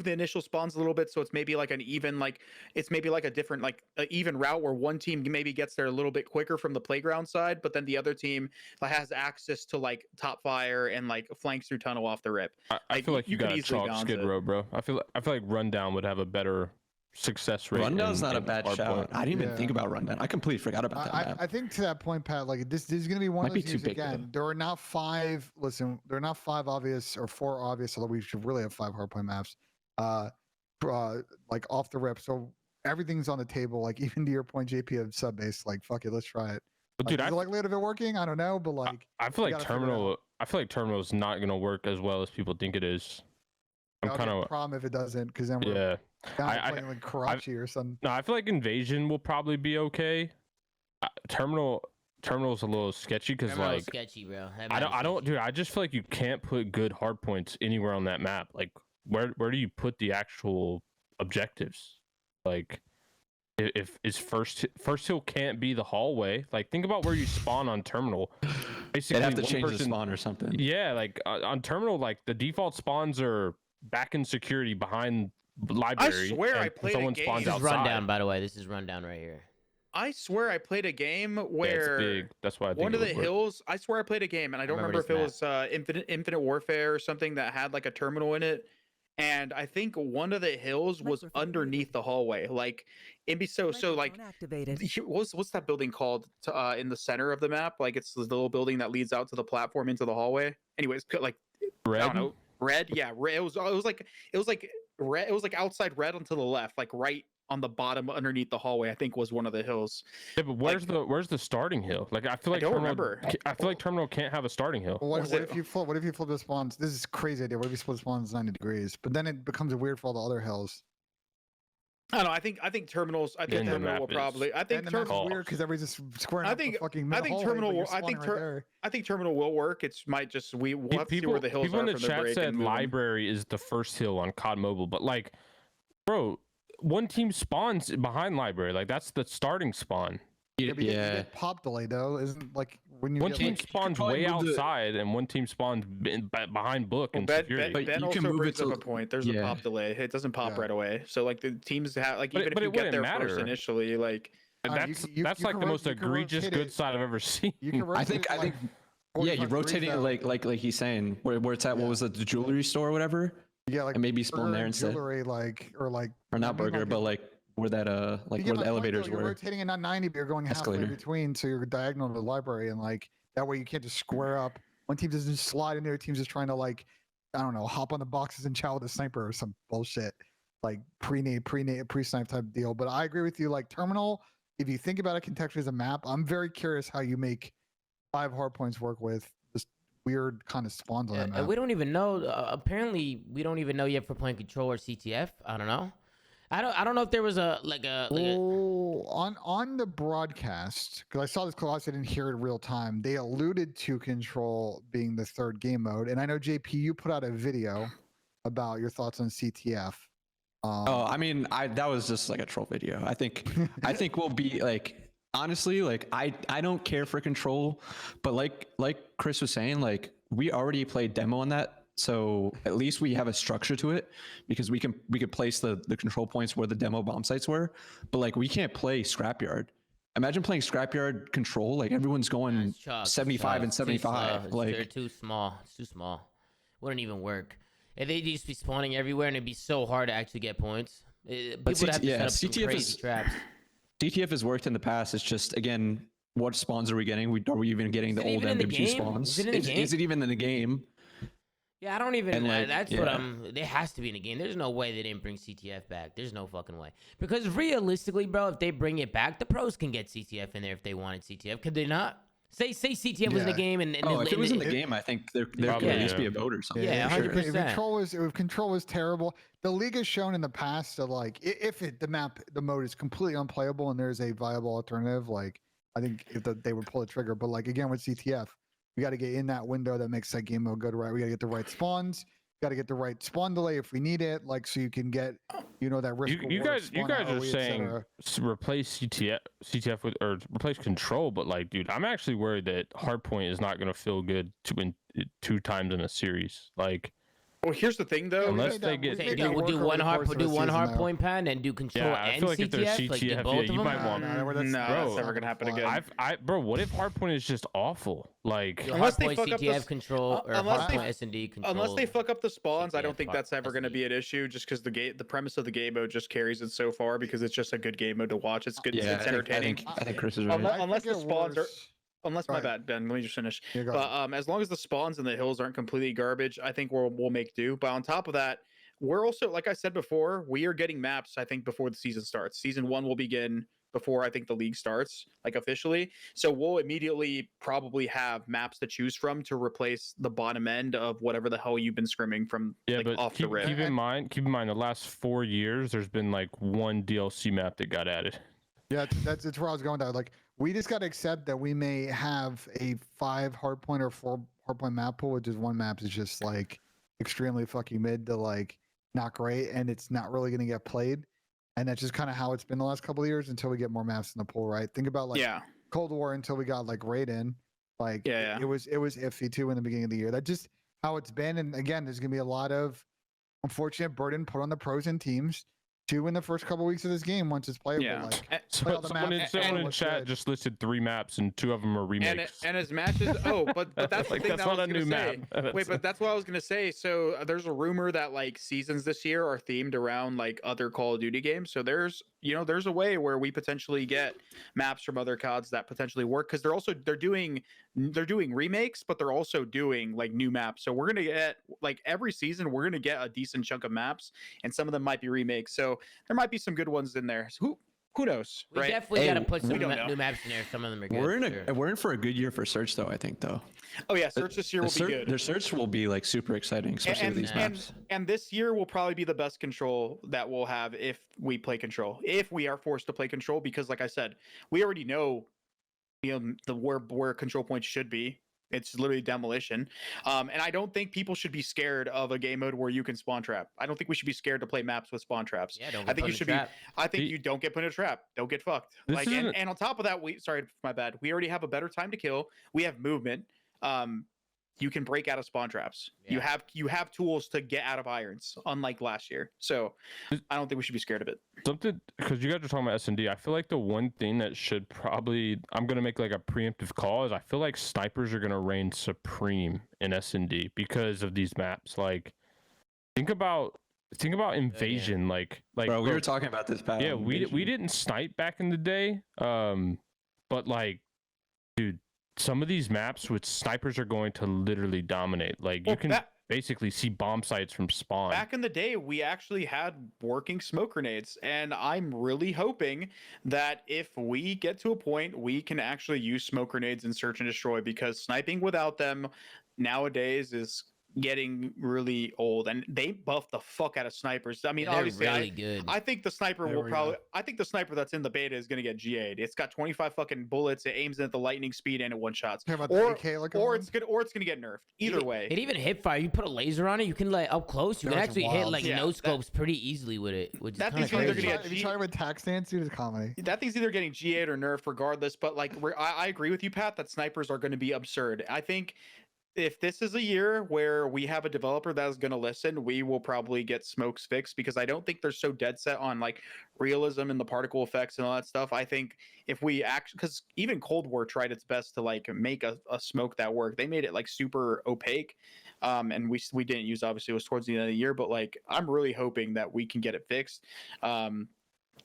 the initial spawns a little bit, so it's maybe like an even it's maybe like a different an even route where one team maybe gets there a little bit quicker from the playground side, but then the other team has access to like top fire and like flanks through tunnel off the rip.
I
like,
feel like
you
you
could
got to
easily
chalk
balance
Skid
it.
Row, bro. I feel like Rundown would have a better success rate.
Rundown's not a
in
bad
hardpoint.
shout. I didn't even
Yeah.
think about Rundown. I completely forgot about that map.
I think to that point, Pat, like this is going to be one
Might
of
be
those
too
things
big,
again.
though.
There are not five. Listen, there are not five obvious or four obvious, although we should really have five hardpoint maps. Like off the rip. So everything's on the table. Like even to your point, JP of sub base. Like fuck it, let's try it.
But
Like,
dude,
is the likelihood of it working? I don't know, but like
I feel
we
like
gotta figure it out.
Terminal is not gonna work as well as people think it is. I'm
that'll be
kind
a
of
problem if it doesn't, because then we're
yeah.
down
I-
playing like Karachi or something.
No, I feel like Invasion will probably be okay. Terminal's a little sketchy because
Terminal's
like
sketchy, bro. That
I
map is
don't,
sketchy.
dude. I just feel like you can't put good hard points anywhere on that map. Like where do you put the actual objectives? Like if is first hill can't be the hallway. Like think about where you spawn on Terminal. Basically,
They'd have to
one
change the
person-
spawn or something.
Yeah, like on Terminal, like the default spawns are back in security behind library.
swear I
and
played a
someone
game-
spawns
This is
outside.
rundown, by the way. This is rundown right here.
I swear I played a game
Yeah, it's
where
big. That's why I think
one of
it
the
would work.
hills. I swear I played a game, and I don't
remember
remember if
this
it was Infinite Warfare or something that had like a terminal in it. And I think one of the hills was
Microphone
underneath the hallway, like so like
Microphone activated.
what's that building called in the center of the map? Like it's the little building that leads out to the platform into the hallway. Anyways, like
Red?
I don't know, red. Yeah, red. It was like red. It was like outside red onto the left, like right on the bottom underneath the hallway. I think was one of the hills.
Yeah, but where's the starting hill? Like I feel like
don't
Terminal,
remember.
I feel like Terminal can't have a starting hill.
Well,
What
what
is
if
it?
you flip? What if you flip the spawns? This is a crazy idea. What if you split spawns 90 degrees? But then it becomes weird for all the other hills.
I don't know. I think terminals. I think
Then the
terminal will
map is-
probably. I think
And the map's
terminal.
weird because everybody's just squaring
I
up the
think-
fucking
I
middle
think
hallway, but
terminal
you're
will- I think
spawning right there.
I think terminal will work. It's might just we'll have to see where the hills
people
are
in the
from the
chat
break
said
and move 'em.
library is the first hill on COD Mobile, but like, bro, one team spawns behind library. Like that's the starting spawn.
Yeah, but you
Yeah.
get pop delay though. Isn't like when you
One
get,
team
like,
spawns
probably
way
move the-
outside, and one team spawns behind book
Well,
and
Ben,
security.
But
ben
you
also
can move
brings
it
up
to-
a point. There's a
yeah.
pop delay. It doesn't pop
Yeah.
right away. So like the teams have like
But
even
it
if you get
wouldn't
there first
matter.
initially, like
And
you
that's
can- you
that's like
can
the most
you can
egregious
rotate
good
it.
side I've ever seen.
You can
I
rotate
think
it,
I
like,
think yeah, you
45
rotate
degrees
it
though.
like he's saying where it's at. What was it, the jewelry store or whatever?
Yeah, like
And maybe spawn
burger
there
and
instead.
jewelry, like or like
Or
I
not
mean,
burger,
like,
but like where that
you
like
get
where
my
the
point,
elevators
though. You're
were.
rotating it not 90, but you're going halfway
Escalator.
between, so you're diagonal to the library, and like that way you can't just square up. One team doesn't just slide in there. Team's just trying to like I don't know, hop on the boxes and chow with a sniper or some bullshit like pre-snipe type deal. But I agree with you. Like terminal, if you think about it contextually as a map, I'm very curious how you make 5 hard points work with just weird kind of spawns on that map.
And we don't even know. Apparently, we don't even know yet for playing control or CTF. I don't know. I don't know if there was a
Oh, on the broadcast, because I saw this class, I didn't hear it in real time. They alluded to control being the third game mode, and I know JP, you put out a video about your thoughts on CTF.
Oh, I mean, that was just like a troll video. I think we'll be like, honestly, like I don't care for control, but like Chris was saying, like we already played demo on that, so at least we have a structure to it because we could place the control points where the demo bomb sites were, but like we can't play Scrapyard. Imagine playing Scrapyard control, like everyone's going 75 and 75. Like
they're too small. It's too small. Wouldn't even work. And they'd just be spawning everywhere, and it'd be so hard to actually get points. People would have to set up some crazy traps.
CTF has worked in the past. It's just, again, what spawns are we getting? Are we even getting the old MW spawns? Is it even in the game?
Yeah, I don't even.
Like,
that's what I'm. It has to be in the game. There's no way they didn't bring CTF back. There's no fucking way. Because realistically, bro, if they bring it back, the pros can get CTF in there if they wanted CTF. Could they not? Say CTF was in the game, and
if it was in the game, I think there could at least be a vote or something.
Yeah, 100%.
If control was terrible, the league has shown in the past that like if the mode is completely unplayable and there's a viable alternative, like I think they would pull the trigger. But like again with CTF, we got to get in that window that makes that game mode go to right. We got to get the right spawns. Got to get the right spawn delay if we need it, like so you can get, that risk.
You guys are saying replace CTF with or replace control, but like, dude, I'm actually worried that hardpoint is not going to feel good two times in a series. Like,
well, here's the thing though.
Unless they get
do one hard point pad and do control and
I feel like
CTF,
if there's CTF,
both of them.
you might want.
That's never gonna happen again.
Bro, what if hardpoint is just awful? Like,
unless they
fuck
CTF
up the control or hardpoint S&D control.
Unless they fuck up the spawns,
CTF
I don't think that's ever going to be an issue. Just because the premise of the game mode just carries it so far because it's just a good game mode to watch. It's good.
Yeah,
it's entertaining.
I think Chris is right.
Unless the spawns are. Unless my bad, Ben. Let me just finish. But as long as the spawns and the hills aren't completely garbage, I think we'll make do. But on top of that, we're also, like I said before, we are getting maps. I think before the season starts. Season 1 will begin before I think the league starts, like officially. So we'll immediately probably have maps to choose from to replace the bottom end of whatever the hell you've been scrimming from.
Yeah,
like,
but
off the rip.
Keep in mind, the last 4 years, there's been like one DLC map that got added.
Yeah, that's where I was going down. Like, we just got to accept that we may have a 5 hardpoint or 4 hardpoint map pool, which is one map is just like extremely fucking mid to like not great, and it's not really going to get played. And that's just kind of how it's been the last couple of years until we get more maps in the pool, right? Think about like Cold War until we got like Raid in. Like, it was iffy too in the beginning of the year. That's just how it's been. And again, there's going to be a lot of unfortunate burden put on the pros and teams to in the first couple of weeks of this game once it's playable.
Yeah.
Like,
someone in chat just listed 3 maps and 2 of them are remakes.
And as matches, but that's the thing
that's
that I was
not a new
say.
map.
Wait, but that's what I was gonna say. So there's a rumor that like seasons this year are themed around like other Call of Duty games. So there's a way where we potentially get maps from other CODs that potentially work because they're doing remakes, but they're also doing like new maps. So we're gonna get like every season we're gonna get a decent chunk of maps, and some of them might be remakes. So there might be some good ones in there. So who knows?
We definitely got to put some new maps in there. Some of them are good.
We're in for a good year for search though, I think though.
Oh yeah, search this year will be good.
The search will be like super exciting, especially with these maps.
And this year will probably be the best control that we'll have if we play control. If we are forced to play control, because like I said, we already know, where control points should be. It's literally demolition. And I don't think people should be scared of a game mode where you can spawn trap. I don't think we should be scared to play maps with spawn traps.
Yeah, don't
I think you should be. I think
The-
you don't get put in a trap. Don't get fucked.
This
Like,
isn't-
and on top of that, sorry, my bad. We already have a better time to kill. We have movement. You can break out of spawn traps.
Yeah.
You have tools to get out of irons, unlike last year. So I don't think we should be scared of it.
Something, because you guys are talking about S&D, I feel like the one thing that should probably, I'm going to make like a preemptive call, is I feel like snipers are going to reign supreme in S&D because of these maps. Like, think about invasion. Like
bro, we were talking about this past.
Yeah, we didn't snipe back in the day. But like, dude, some of these maps with snipers are going to literally dominate. Like, you can basically see bomb sites from spawn.
Back in the day, we actually had working smoke grenades, and I'm really hoping that if we get to a point, we can actually use smoke grenades in search and destroy, because sniping without them nowadays is getting really old, and they buffed the fuck out of snipers. I mean,
They're
obviously,
really good.
I think the sniper
There
will
we
probably.
go.
I think the sniper that's in the beta is going to get GA'd. It's got 25 fucking bullets. It aims at the lightning speed and it one shots.
Care about the AK looking
Or
one?
it's gonna get nerfed. Either way.
It even hip fire. You put a laser on it, you can like up close. You can
That's
actually hit
wild.
like
Yeah,
no scopes pretty easily with it, which is
That
kind of
thing's either
crazy.
gonna get
If you try with tax stance, dude, it's comedy.
That thing's either getting GA'd or nerfed regardless, but like I agree with you, Pat, that snipers are going to be absurd. I think if this is a year where we have a developer that is going to listen, we will probably get smokes fixed, because I don't think they're so dead set on like realism and the particle effects and all that stuff. I think if we because even Cold War tried its best to like make a smoke that worked. They made it like super opaque. And we didn't use, obviously it was towards the end of the year, but like I'm really hoping that we can get it fixed.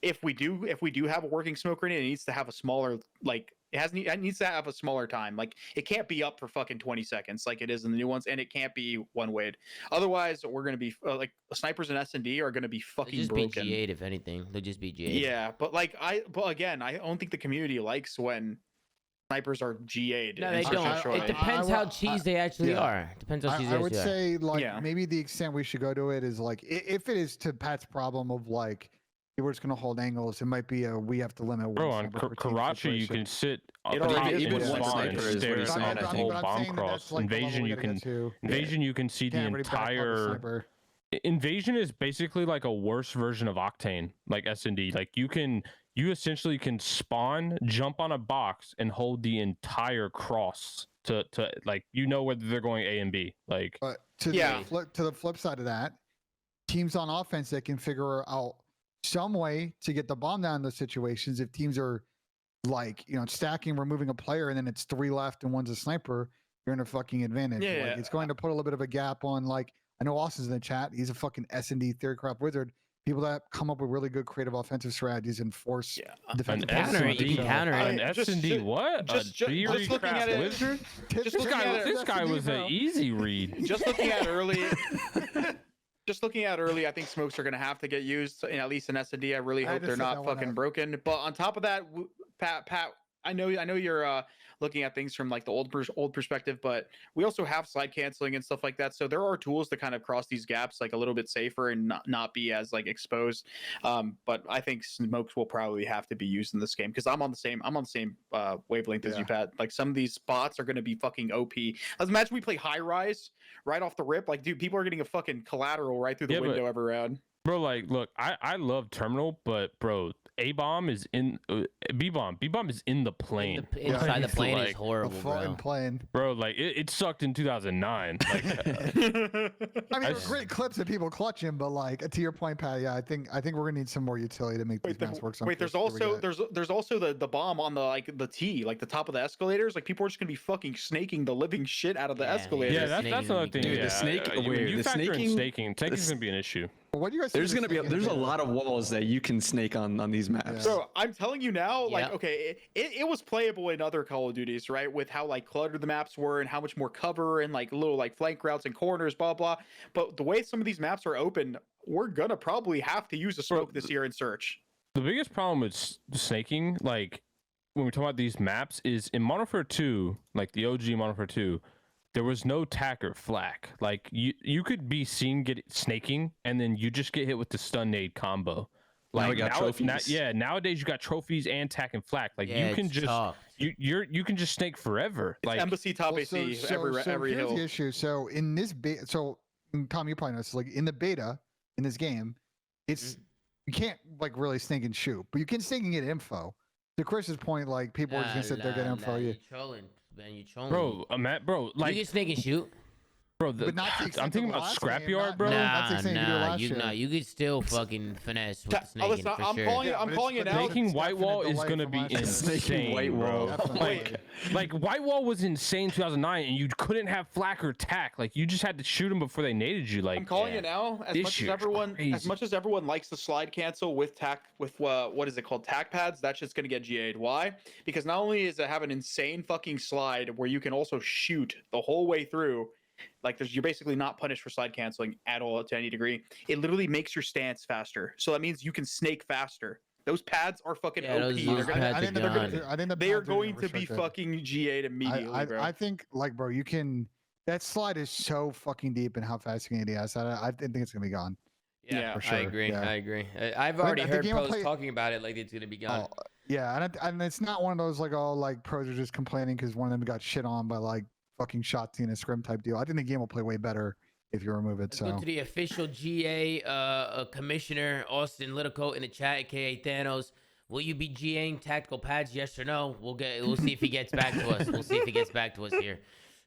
If we do have a working smoke grenade, it needs to have a smaller, like it needs to have a smaller time. Like it can't be up for fucking 20 seconds like it is in the new ones, and it can't be one wayed. Otherwise, we're gonna be like snipers and S&D are gonna be
They'll
fucking
just
broken.
be G8 if anything. They'll just be G8.
Yeah, but again, I don't think the community likes when snipers are GA'd.
No, they
in such a
don't.
short
It
way.
depends how cheese they actually
yeah.
are. Depends how cheese
I
they
would
actually are.
say like
Yeah.
maybe the extent we should go to it is like if it is to Pat's problem of like we're just gonna hold angles, it might be a we have to limit one.
Bro, on
sniper per team
Karachi, you
situation.
can sit
It
on
already
top
is
and
one
spawn
sniper
and
is
stare
very
down
small.
at the
But
whole
I'm
bomb
saying that
cross.
that's, like, the level
Invasion,
we
you
gotta
can
get to.
Invasion, you can see the
Can't really back up the
entire.
sniper.
Invasion is basically like a worse version of Octane, like S&D. Like you essentially can spawn, jump on a box, and hold the entire cross to like whether they're going A and B. Like
But to the flip side of that, teams on offense that can figure out some way to get the bomb down in those situations. If teams are like stacking, removing a player, and then it's 3 left and one's a sniper, you're in a fucking advantage.
Yeah,
Like,
yeah.
it's going to put a little bit of a gap on. Like I know Austin's in the chat. He's a fucking S&D theory crop wizard. People that come up with really good creative offensive strategies and force
an
defensive
counter it, you
S&D,
can counter it.
an S&D what?
Just
A G-Read
looking
craft
at it-
wizard?
just
This
looking at it-
this guy was an easy read.
Just looking at early, I think smokes are going to have to get used, at least in S&D. I really
I
hope
just
they're
said that
not
one
fucking
out.
broken. But on top of that, Pat, I know you're looking at things from like the old perspective, but we also have slide canceling and stuff like that. So there are tools to kind of cross these gaps like a little bit safer and not be as like exposed. But I think smokes will probably have to be used in this game, because I'm on the same wavelength as you, Pat. Like some of these spots are going to be fucking OP. Let's imagine we play high rise right off the rip. Like, dude, people are getting a fucking collateral right through the window every round.
Bro, like, look, I love terminal, but bro, A-bomb is in B-bomb is in the plane.
Inside the plane is
like,
horrible, bro.
Plane.
Bro, like it sucked in 2009. Like,
I mean, there's great clips of people clutching, but like to your point, Pat, yeah, I think we're gonna need some more utility to make these maps work.
Wait, there's also the bomb on the T, like the top of the escalators. Like people are just gonna be fucking snaking the living shit out of the escalators.
yeah,
snaking
that's another
would be
thing.
good.
Dude, the snake-
when
wait,
you
the
factor in
snaking-
snaking's gonna be an issue.
What do you guys?
There's a lot of walls that you can snake on these maps.
So I'm telling you now, like,
Yep.
okay, it was playable in other Call of Duties, right? With how like cluttered the maps were and how much more cover and like little like flank routes and corners, blah blah. But the way some of these maps are open, we're gonna probably have to use a smoke this year in search.
The biggest problem with snaking, like when we talk about these maps, is in Modern Warfare 2, like the OG Modern Warfare 2, there was no tack or flak. Like you could be seen snaking, and then you just get hit with the stun nade combo.
Now we
Like
got trophies.
nowadays you got trophies and tack and flak. Like
Yeah,
you can
it's
just
tough.
you can just snake forever.
It's
Like
Embassy top AC every
here's
hill.
the issue. So in this beta, Tom, you probably know this. Like in the beta in this game, it's you can't like really snake and shoot, but you can snake and get info. To Chris's point, like people are just gonna sit there get info.
You're trolling, man. You're trolling.
bro, Matt, bro, like
you can snake and shoot.
bro,
But not to the extent
I'm thinking
of the
about
last game,
Scrapyard,
not-
bro.
no, that's the extent you do last year.
You could still fucking finesse with
Ta-
the snaking
listen,
for
I'm
sure.
calling it.
Yeah,
I'm
but
calling
it's-
it
but
out.
it's-
Snaking white wall
definite
is
delay
gonna
from
be
last year.
insane,
Snaking white wall.
bro.
Definitely.
Like white wall was insane in 2009, and you couldn't have flak or tack. Like you just had to shoot them before they naded you. Like
I'm calling
Yeah.
it now. As
This
much as
year's
everyone,
crazy.
likes to slide cancel with what is it called, tack pads, that's just gonna get GA'd. Why? Because not only does it have an insane fucking slide where you can also shoot the whole way through, like you're basically not punished for slide canceling at all to any degree. It literally makes your stance faster, so that means you can snake faster. Those pads are fucking
Yeah,
OP.
those
They're gonna-
pads
I
are
think they're
gone.
gonna. I think
they are
pads
going
gonna
to be
restrict it.
fucking GA'd immediately, bro.
I think like bro, you can That slide is so fucking deep in how fast you can ADS. I think it's gonna be gone.
Yeah,
for sure.
I agree.
Yeah.
I agree. I've
But
already
the
heard
game will
pros
play-
talking about it like it's gonna be gone.
Oh, yeah, and it's not one of those like pros are just complaining because one of them got shit on by like fucking Shotzi in a scrim type deal. I think the game will play way better if you remove it.
Let's go to the official GA commissioner, Austin Littlecoat in the chat, aka Thanos. Will you be GAing tactical pads? Yes or no? We'll see if he gets back to us. We'll see if he gets back to us here.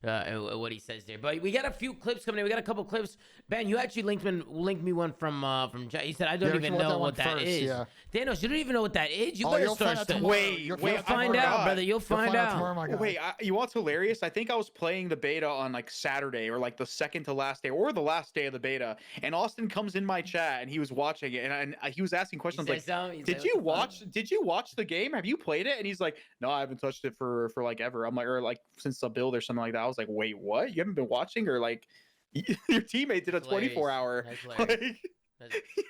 What he says there. But we got a few clips coming in. We got a couple clips. Ben, you actually linked me one from Jack. He said, I don't even know what that is.
Yeah.
Thanos, you don't even know what that is? You better
you'll
start
find out
studying.
tomorrow.
Wait,
You'll
Find out, brother. You'll find out.
tomorrow, my guy.
Wait, you know what's hilarious? I think I was playing the beta on like Saturday or like the second to last day or the last day of the beta, and Austin comes in my chat and he was watching it, and he was asking questions like, "Did you watch the game? Have you played it?" And he's like, "No, I haven't touched it for like ever." I'm like, or like since the build or something like that. I was like, "Wait, what? You haven't been watching?" Or like, your teammate did a 24-hour.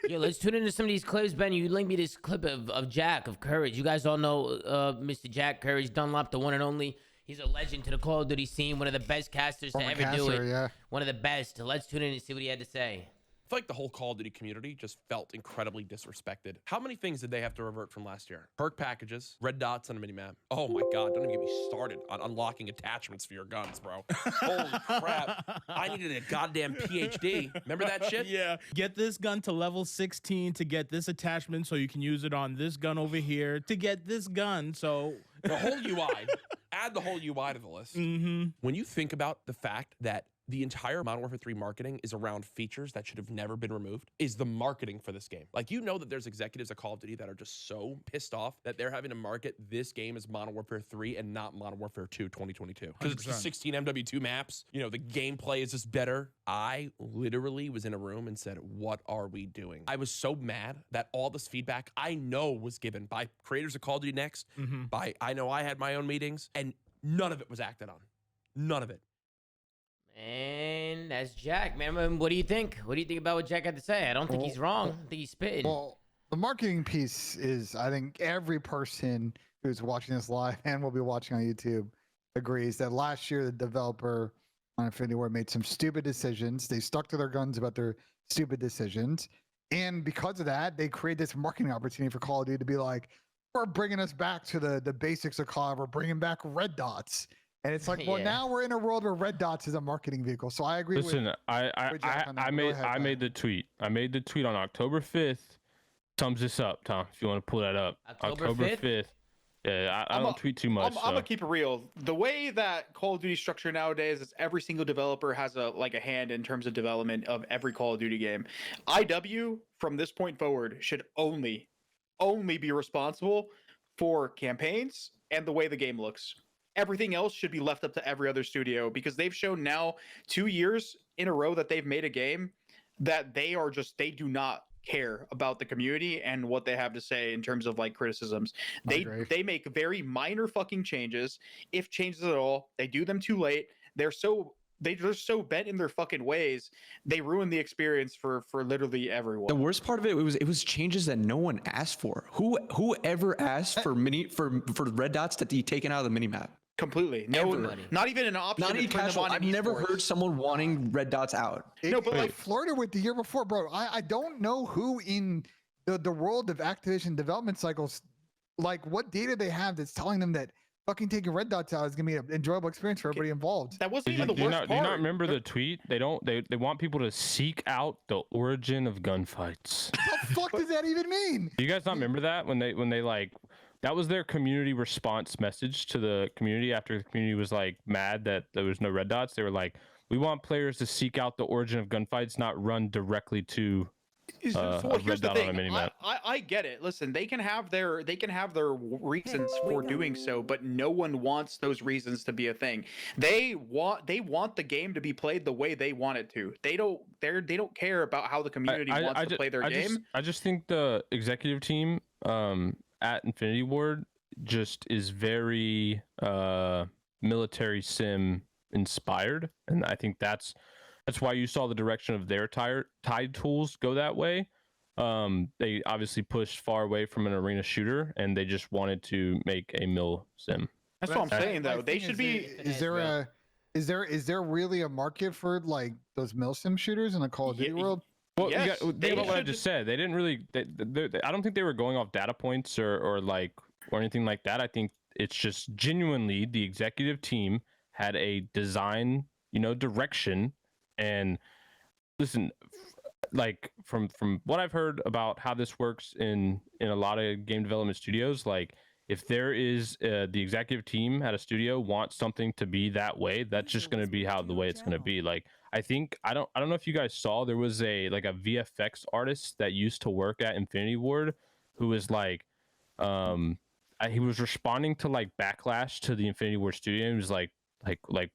Yo, let's tune into some of these clips. Ben, you linked me this clip of Jack of Courage. You guys all know Mr. Jack Courage Dunlop, the one and only. He's a legend to the Call of Duty scene, one of the best casters to ever do it.
Yeah.
One of the best. Let's tune in and see what he had to say.
I feel like the whole Call of Duty community just felt incredibly disrespected. How many things did they have to revert from last year? Perk packages, red dots on a minimap. Oh my God, don't even get me started on unlocking attachments for your guns, bro. Holy crap. I needed a goddamn PhD. Remember that shit?
Yeah. Get this gun to level 16 to get this attachment so you can use it on this gun over here to get this gun. So
The whole UI. Add the whole UI to the list. When you think about the fact that the entire Modern Warfare 3 marketing is around features that should have never been removed, is the marketing for this game. Like, you know that there's executives at Call of Duty that are just so pissed off that they're having to market this game as Modern Warfare 3 and not Modern Warfare 2 2022. Because it's just 16 MW2 maps. You know, the gameplay is just better. I literally was in a room and said, what are we doing? I was so mad that all this feedback I know was given by creators of Call of Duty Next, I know I had my own meetings, and none of it was acted on. None of it.
And that's Jack, man. I mean, what do you think? What do you think about what Jack had to say? I don't think he's wrong. I think he's spitting.
Well, the marketing piece is, I think every person who's watching this live and will be watching on YouTube agrees that last year the developer on Infinity Ward made some stupid decisions. They stuck to their guns about their stupid decisions. And because of that, they created this marketing opportunity for Call of Duty to be like, we're bringing us back to the basics of Call of Duty. We're bringing back red dots. And it's like, well, now we're in a world where red dots is a marketing vehicle. So I agree.
Listen,
with Jack on that.
I made the tweet. I made the tweet on October 5th. Sums this up, Tom, if you want to pull that up.
October 5th?
Yeah, I don't tweet too much.
I'm gonna keep it real. The way that Call of Duty is structured nowadays is every single developer has a hand in terms of development of every Call of Duty game. IW from this point forward should only be responsible for campaigns and the way the game looks. Everything else should be left up to every other studio, because they've shown now 2 years in a row that they've made a game that they do not care about the community and what they have to say in terms of like criticisms. They make very minor fucking changes, if changes at all. They do them too late. They're just so bent in their fucking ways. They ruin the experience for literally everyone.
The worst part of it was changes that no one asked for. Who ever asked for red dots to be taken out of the minimap?
Completely. No, not even an option.
Not even casual. I've never heard someone wanting red dots out.
No, but like Florida with the year before, bro. I don't know who in the world of Activision development cycles, like what data they have that's telling them that fucking taking red dots out is gonna be an enjoyable experience for everybody involved.
That wasn't even the worst part.
Do you not remember the tweet? They want people to seek out the origin of gunfights.
What the fuck does that even mean?
Do you guys not remember that when they like? That was their community response message to the community after the community was like mad that there was no red dots. They were like, we want players to seek out the origin of gunfights, not run directly to a red dot on a minimap.
I get it. Listen, they can have their reasons for doing so, but no one wants those reasons to be a thing. They want the game to be played the way they want it to. They don't care about how the community wants to play their game.
I just think the executive team at Infinity Ward just is very military sim inspired, and I think that's why you saw the direction of their tide tools go that way. They obviously pushed far away from an arena shooter, and they just wanted to make a mil sim.
That's what I'm saying, though. They should be.
Is there Is there really a market for like those milsim shooters in the Call of Duty world?
Well,
Yes,
think
they
about what I
should-
just said. They didn't really. I don't think they were going off data points or anything like that. I think it's just genuinely the executive team had a design, direction. And listen, like from what I've heard about how this works in a lot of game development studios, like if there is the executive team at a studio wants something to be that way, that's just going to be the way it's going to be. Like I think I don't know if you guys saw, there was a VFX artist that used to work at Infinity Ward who was like he was responding to like backlash to the Infinity Ward studio. He was like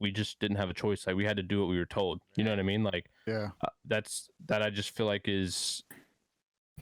we just didn't have a choice. Like we had to do what we were told. You know what I mean? Like
Yeah.
that I just feel like is.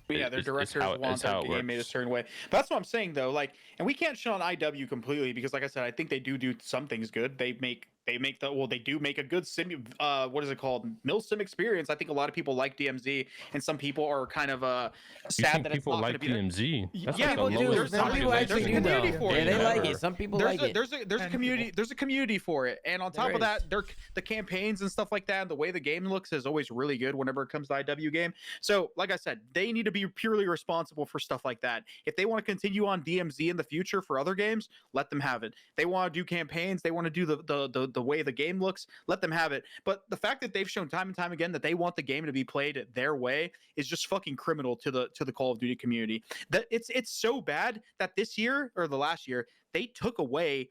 But yeah, their directors want
how
the
it
game made a
works.
certain way. But that's what I'm saying though. Like, and we can't shit on IW completely because, like I said, I think they do some things good. They do make a good sim. What is it called? Milsim experience. I think a lot of people like DMZ, and some people are kind of
You
sad
think
that it's
people
not going
like
to be.
DMZ? That's
Yeah,
like the
people do.
lowest
Some people
population
actually
There's a
do though.
community for
Yeah,
it.
they like
ever.
it. Some people
There's
like it.
there's a community. There's a community for it, and on top of
There
that, the campaigns and stuff like that, the way the game looks is always really good whenever it comes to IW game. So, like I said, they need to be purely responsible for stuff like that. If they want to continue on DMZ in the future for other games, let them have it. They want to do campaigns, they want to do the way the game looks, let them have it. But the fact that they've shown time and time again that they want the game to be played their way is just fucking criminal to the Call of Duty community. That it's so bad that this year or the last year they took away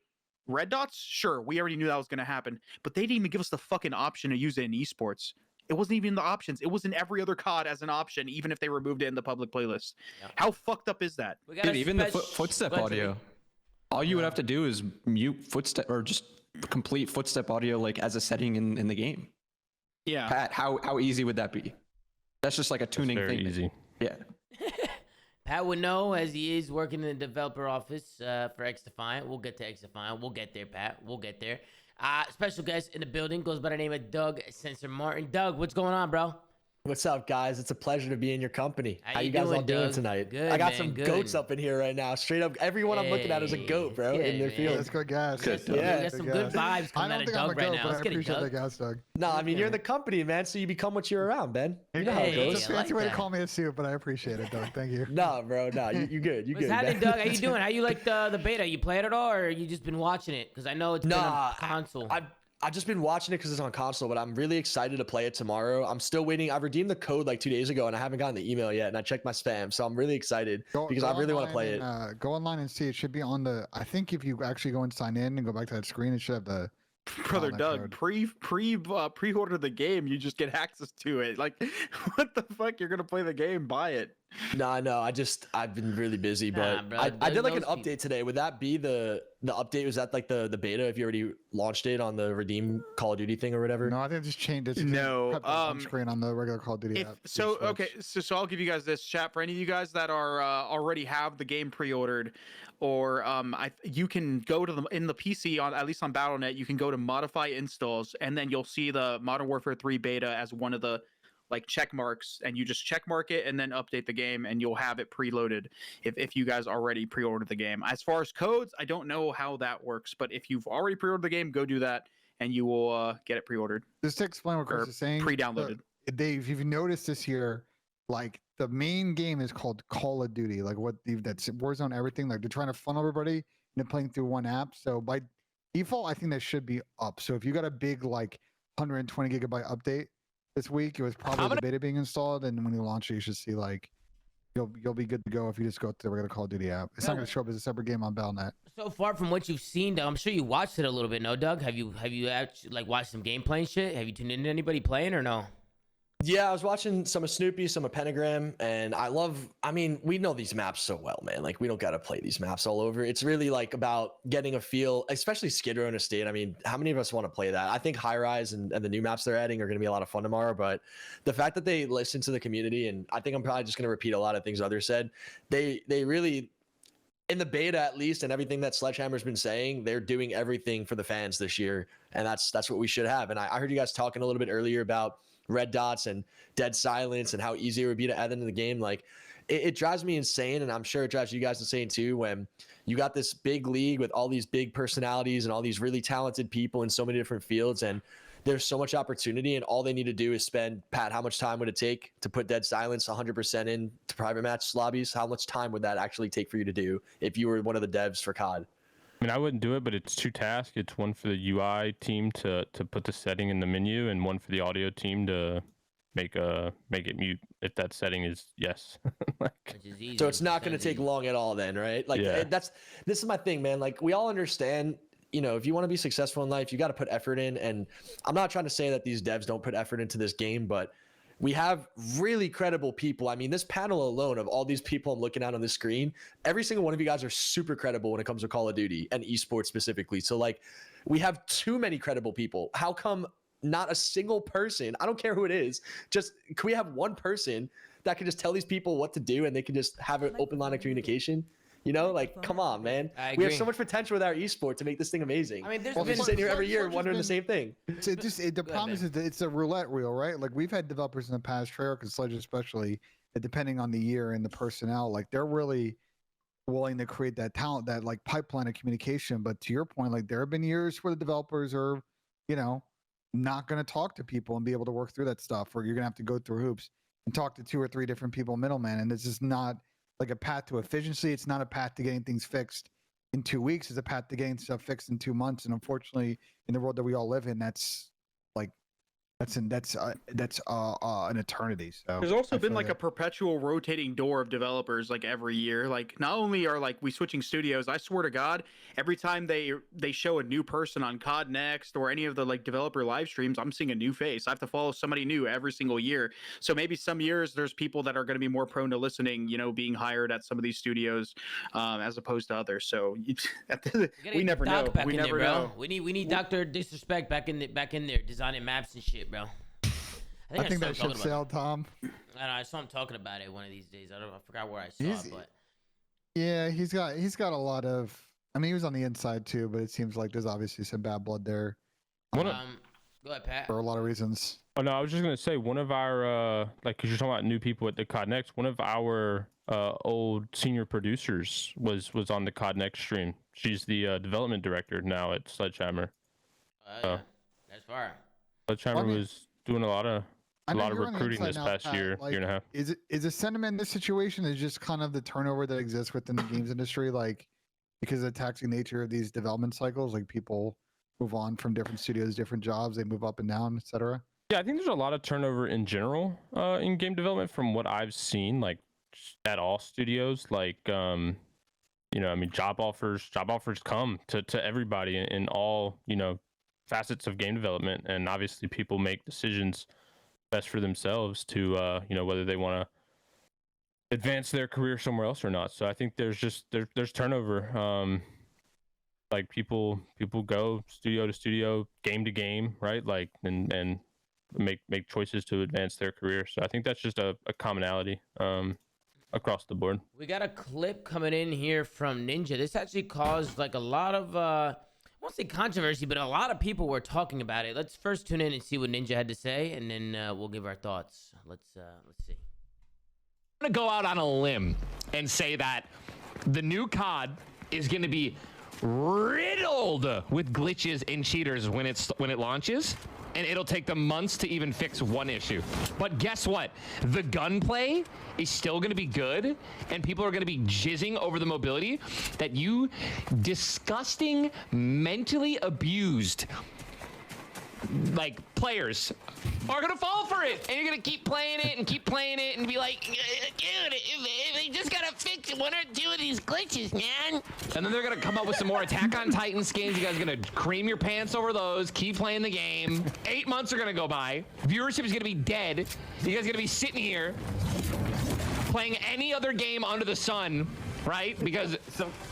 red dots. Sure, we already knew that was going to happen, but they didn't even give us the fucking option to use it in esports. It wasn't even the options. It was in every other COD as an option, even if they removed it in the public playlist.
Yeah.
How fucked up is that?
We got
Dude,
a
even the
spec-
footstep
Go ahead, Jimmy.
audio. All you would have to do is mute footstep or just complete footstep audio like as a setting in the game.
Yeah.
Pat, how easy would that be? That's just like a tuning
Very
thing.
easy.
Yeah.
Pat would know, as he is working in the developer office for X Defiant. We'll get to X Defiant. We'll get there, Pat. We'll get there. Special guest in the building goes by the name of Doug Censor Martin. Doug, what's going on, bro?
What's up, guys? It's a pleasure to be in your company.
How
How
you
you guys
doing,
all doing
Doug?
tonight?
Good,
I got
man,
some
good.
goats up in here right now. Straight up, everyone I'm looking at is a goat, bro,
Hey,
in their
man.
field.
Let's go, guys.
Good.
We
Yeah.
got some good vibes
I
coming out
don't
of
think I'm a
Doug right
goat,
now.
but
Let's
I
get it,
appreciate
Doug.
that, gas, Doug.
No, I mean, you're in the company, man, so you become what you're around, Ben. You know how it
Hey,
goes.
It's a
I like
fancy way to
that.
call me a suit, but I appreciate it, Doug. Thank you.
Nah, bro, nah, you good. You
What's
good.
happening,
man.
Doug? How you doing? How you like the beta? You play it at all, or you just been watching it? Because I know it's been
Nah,
on console.
I've just been watching it because it's on console, but I'm really excited to play it tomorrow. I'm still waiting. I redeemed the code like 2 days ago, and I haven't gotten the email yet, and I checked my spam, so I'm really excited because I really want to play it.
Go online and see. It should be on the. I think if you actually go and sign in and go back to that screen, it should have the.
Brother
that
Doug,
code.
pre-order the game, you just get access to it. Like, what the fuck? You're gonna play the game, buy it.
No, I've been really busy,
Nah,
but
bro,
I did like an
those
update
people-
today. Would that be the update? Was that like the beta if you already launched it on the Redeem Call of Duty thing or whatever?
No, I think it just changed it.
No,
on screen on the regular Call of Duty
If
app.
so,
Switch.
okay, so I'll give you guys this chat for any of you guys that are already have the game pre-ordered, or you can go to the in the PC on at least on BattleNet, you can go to modify installs, and then you'll see the Modern Warfare 3 beta as one of the like check marks, and you just check mark it and then update the game, and you'll have it preloaded if you guys already pre-ordered the game. As far as codes, I don't know how that works, but if you've already pre-ordered the game, go do that, and you will get it pre-ordered
Just to explain what Chris
or
is saying,
pre-downloaded.
Dave, if you've noticed this year, like the main game is called Call of Duty, like that's Warzone, everything. Like they're trying to funnel everybody into playing through one app. So by default, I think that should be up. So if you got a big like 120 gigabyte update this week, it was probably the beta being installed, and when you launch it, you should see like you'll be good to go if you just go to the regular Call of Duty app. It's not going to show up as a separate game on BattleNet.
So far from what you've seen, though, I'm sure you watched it a little bit. No, Doug, have you actually like watched some gameplay and shit? Have you tuned into anybody playing or no?
Yeah, I was watching some of Snoopy, some of Pentagram, and I mean, we know these maps so well, man. Like, we don't got to play these maps all over. It's really like about getting a feel, especially Skid Row and Estate. I mean, how many of us want to play that? I think High Rise and the new maps they're adding are going to be a lot of fun tomorrow, but the fact that they listen to the community, and I think I'm probably just going to repeat a lot of things others said, they really, in the beta at least, and everything that Sledgehammer's been saying, they're doing everything for the fans this year, and that's what we should have. And I heard you guys talking a little bit earlier about red dots and dead silence and how easy it would be to add them to the game. Like, it drives me insane, and I'm sure it drives you guys insane too, when you got this big league with all these big personalities and all these really talented people in so many different fields, and there's so much opportunity, and all they need to do is spend, Pat, how much time would it take to put Dead Silence 100% in to private match lobbies? How much time would that actually take for you to do if you were one of the devs for COD?
I mean, I wouldn't do it, but it's 2 tasks. It's one for the UI team to put the setting in the menu, and one for the audio team to make it mute if that setting is yes.
So it's not going to take long at all then, right? Like this is my thing, man. Like we all understand, you know, if you want to be successful in life, you got to put effort in. And I'm not trying to say that these devs don't put effort into this game, but we have really credible people. I mean, this panel alone of all these people I'm looking at on the screen, every single one of you guys are super credible when it comes to Call of Duty and esports specifically. So like we have too many credible people. How come not a single person, I don't care who it is, just can we have one person that can just tell these people what to do and they can just have an open line of communication? You know, like, come on, man. We have so much potential with our esport to make this thing amazing.
I mean, there's
been sitting here every year wondering the same thing.
The problem is that it's a roulette wheel, right? Like we've had developers in the past, Treyarch and Sledge especially, that depending on the year and the personnel, like they're really willing to create that talent, that like pipeline of communication. But to your point, like there have been years where the developers are, you know, not going to talk to people and be able to work through that stuff, or you're going to have to go through hoops and talk to 2 or 3 different people, middlemen. And this is not like a path to efficiency. It's not a path to getting things fixed in 2 weeks. It's a path to getting stuff fixed in 2 months. And unfortunately, in the world that we all live in, that's an eternity. So
there's also been like a perpetual rotating door of developers like every year. Like not only are like we switching studios, I swear to God, every time they show a new person on COD Next or any of the like developer live streams, I'm seeing a new face. I have to follow somebody new every single year. So maybe some years there's people that are going to be more prone to listening, you know, being hired at some of these studios as opposed to others. So we never know. We never know.
We need Dr. Disrespect back in there designing maps and shit, bro.
I think that ship sailed, Tom.
I know. I saw him talking about it one of these days. I forgot where I saw it, but
yeah, he's got a lot of. I mean, he was on the inside too, but it seems like there's obviously some bad blood there.
Go ahead, Pat.
For a lot of reasons.
Oh no, I was just gonna say one of our like, cause you're talking about new people at the COD Next. One of our old senior producers was on the COD Next stream. She's the development director now at Sledgehammer.
Yeah. That's fire.
Sledgehammer was doing a lot of recruiting this past year and a half.
Is the sentiment in this situation is just kind of the turnover that exists within the games industry, like because of the taxing nature of these development cycles, like people move on from different studios, different jobs, they move up and down, etc.
Yeah, I think there's a lot of turnover in general in game development from what I've seen, like at all studios. Like, you know, I mean, job offers come to everybody in all, you know, facets of game development, and obviously people make decisions best for themselves to you know, whether they want to advance their career somewhere else or not. So I think there's turnover. Like people go studio to studio, game to game, right? Like and make choices to advance their career. So I think that's just a commonality across the board.
We got a clip coming in here from Ninja. This actually caused like a lot of I won't say controversy, but a lot of people were talking about it. Let's first tune in and see what Ninja had to say, and then we'll give our thoughts. Let's see.
I'm gonna go out on a limb and say that the new COD is gonna be riddled with glitches and cheaters when it launches, and it'll take them months to even fix one issue. But guess what? The gunplay is still gonna be good, and people are gonna be jizzing over the mobility that you disgusting, mentally abused like players are gonna fall for it, and you're gonna keep playing it and be like, dude, they just gotta fix 1 or 2 of these glitches, man. And then they're gonna come up with some more Attack on Titan skins. You guys are gonna cream your pants over those, keep playing the game. 8 months are gonna go by, viewership is gonna be dead. You guys are gonna be sitting here playing any other game under the sun, right? Because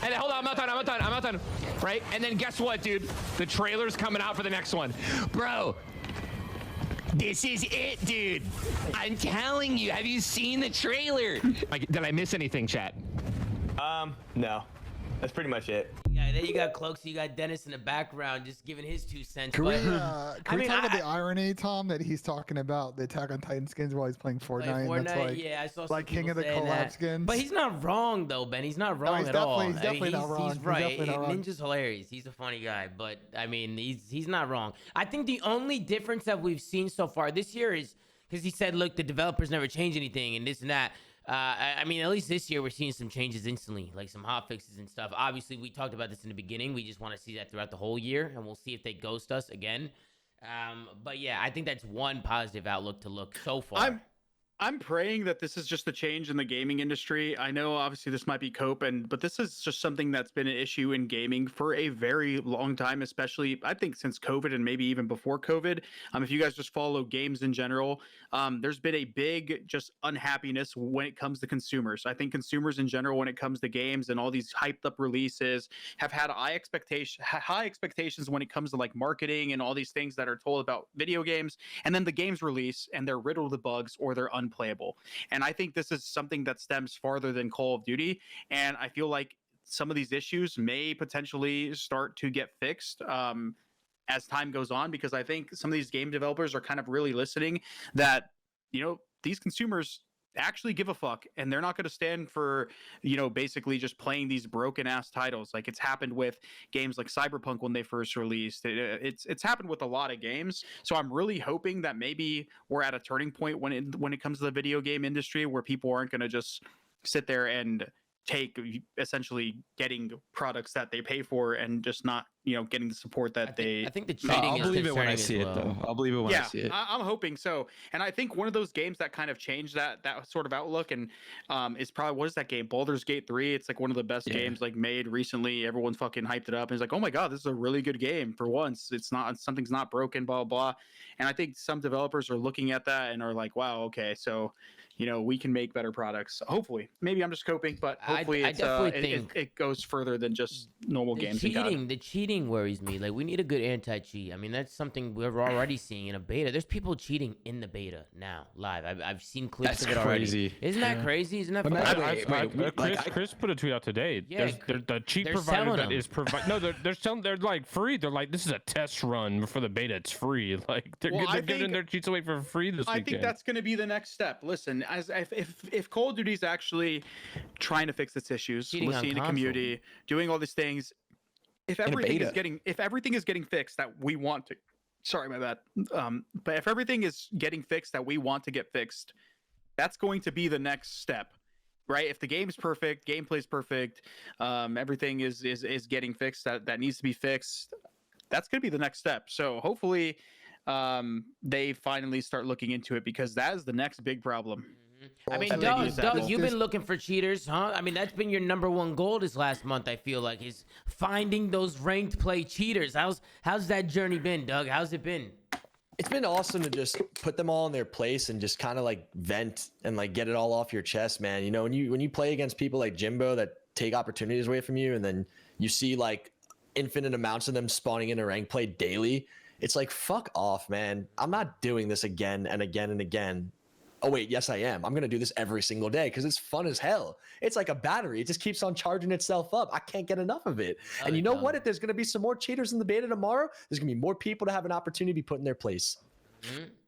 and hold on, I'm not done. Right? And then guess what, dude? The trailer's coming out for the next one. Bro, this is it, dude. I'm telling you. Have you seen the trailer? Like, did I miss anything, chat?
No. That's pretty much it.
Yeah, then you got Cloaksy, you got Dennis in the background just giving his 2 cents.
Can we,
But,
can we talk about the irony, Tom, that he's talking about the Attack on Titan skins while he's playing Fortnite?
Fortnite,
and that's like,
yeah, I saw some
like King
people
of the
saying
collab
that.
skins.
But he's not wrong though, Ben. He's not wrong at all.
He's definitely not wrong.
He's
He's
right.
definitely not wrong.
Ninja's hilarious. He's a funny guy, but I mean, he's not wrong. I think the only difference that we've seen so far this year is because he said, look, the developers never change anything and this and that. I mean, at least this year we're seeing some changes instantly, like some hot fixes and stuff. Obviously, we talked about this in the beginning. We just want to see that throughout the whole year, and we'll see if they ghost us again. But yeah, I think that's one positive outlook to look so far.
I'm praying that this is just a change in the gaming industry. I know obviously this might be cope, but this is just something that's been an issue in gaming for a very long time, especially I think since COVID and maybe even before COVID. If you guys just follow games in general, there's been a big just unhappiness when it comes to consumers. I think consumers in general, when it comes to games and all these hyped up releases, have had high expectations when it comes to like marketing and all these things that are told about video games, and then the games release and they're riddled with bugs or they're unplayable. And I think this is something that stems farther than Call of Duty. And I feel like some of these issues may potentially start to get fixed as time goes on, because I think some of these game developers are kind of really listening that, these consumers actually give a fuck and they're not going to stand for basically just playing these broken ass titles. Like it's happened with games like Cyberpunk when they first released. It's happened with a lot of games. So I'm really hoping that maybe we're at a turning point when it comes to the video game industry where people aren't going to just sit there and take essentially getting products that they pay for and just not getting the support that
I think the cheating
I'll
is
believe it when I
concerning
see
as
it,
well.
though. I'll believe it when I see it.
I'm hoping so. And I think one of those games that kind of changed that sort of outlook and is probably, what is that game? Baldur's Gate 3. It's like one of the best games like made recently. Everyone fucking hyped it up and it's like, oh my god, this is a really good game for once. Something's not broken, blah blah. And I think some developers are looking at that and are like, wow, okay, so we can make better products. Hopefully, maybe I'm just coping, but hopefully it goes further than just normal games.
The cheating worries me. Like, we need a good anti-cheat. I mean, that's something we're already seeing in a beta. There's people cheating in the beta now, live. I've seen clips of it already.
Crazy.
Isn't that crazy? Isn't that
Chris put a tweet out today.
Yeah,
the cheat provider that is providing. No, they're selling. They're like free. They're like, this is a test run for the beta. It's free. Like they're giving their cheats away for free this weekend.
I think that's going to be the next step. Listen, as if Call of Duty is actually trying to fix its issues, listening to the community, doing all these things, if everything is getting fixed that we want to, sorry, my bad. But if everything is getting fixed that we want to get fixed, that's going to be the next step, right? If the game's perfect, gameplay's perfect, everything is getting fixed that needs to be fixed, that's going to be the next step. So hopefully they finally start looking into it, because that is the next big problem.
I mean, Doug, you've been looking for cheaters, huh? I mean, that's been your #1 goal this last month, I feel like, is finding those ranked play cheaters. How's that journey been, Doug? How's it been?
It's been awesome to just put them all in their place and just kind of like vent and like get it all off your chest, man. When you play against people like Jimbo that take opportunities away from you, and then you see like infinite amounts of them spawning in a rank play daily, it's like, fuck off, man. I'm not doing this again and again and again. Oh wait, yes I am. I'm gonna do this every single day because it's fun as hell. It's like a battery. It just keeps on charging itself up. I can't get enough of it. And you know what? If there's gonna be some more cheaters in the beta tomorrow, there's gonna be more people to have an opportunity to be put in their place.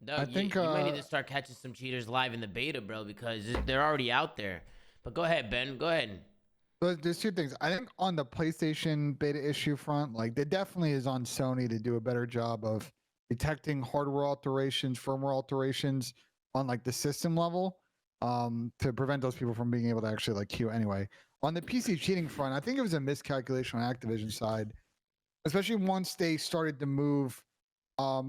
Doug,
I think
you might need to start catching some cheaters live in the beta, bro, because they're already out there. But go ahead, Ben. Go ahead.
But there's two things. I think on the PlayStation beta issue front, like, it definitely is on Sony to do a better job of detecting hardware alterations, firmware alterations on like the system level, to prevent those people from being able to actually like queue anyway. On the PC cheating front, I think it was a miscalculation on Activision's side, especially once they started to move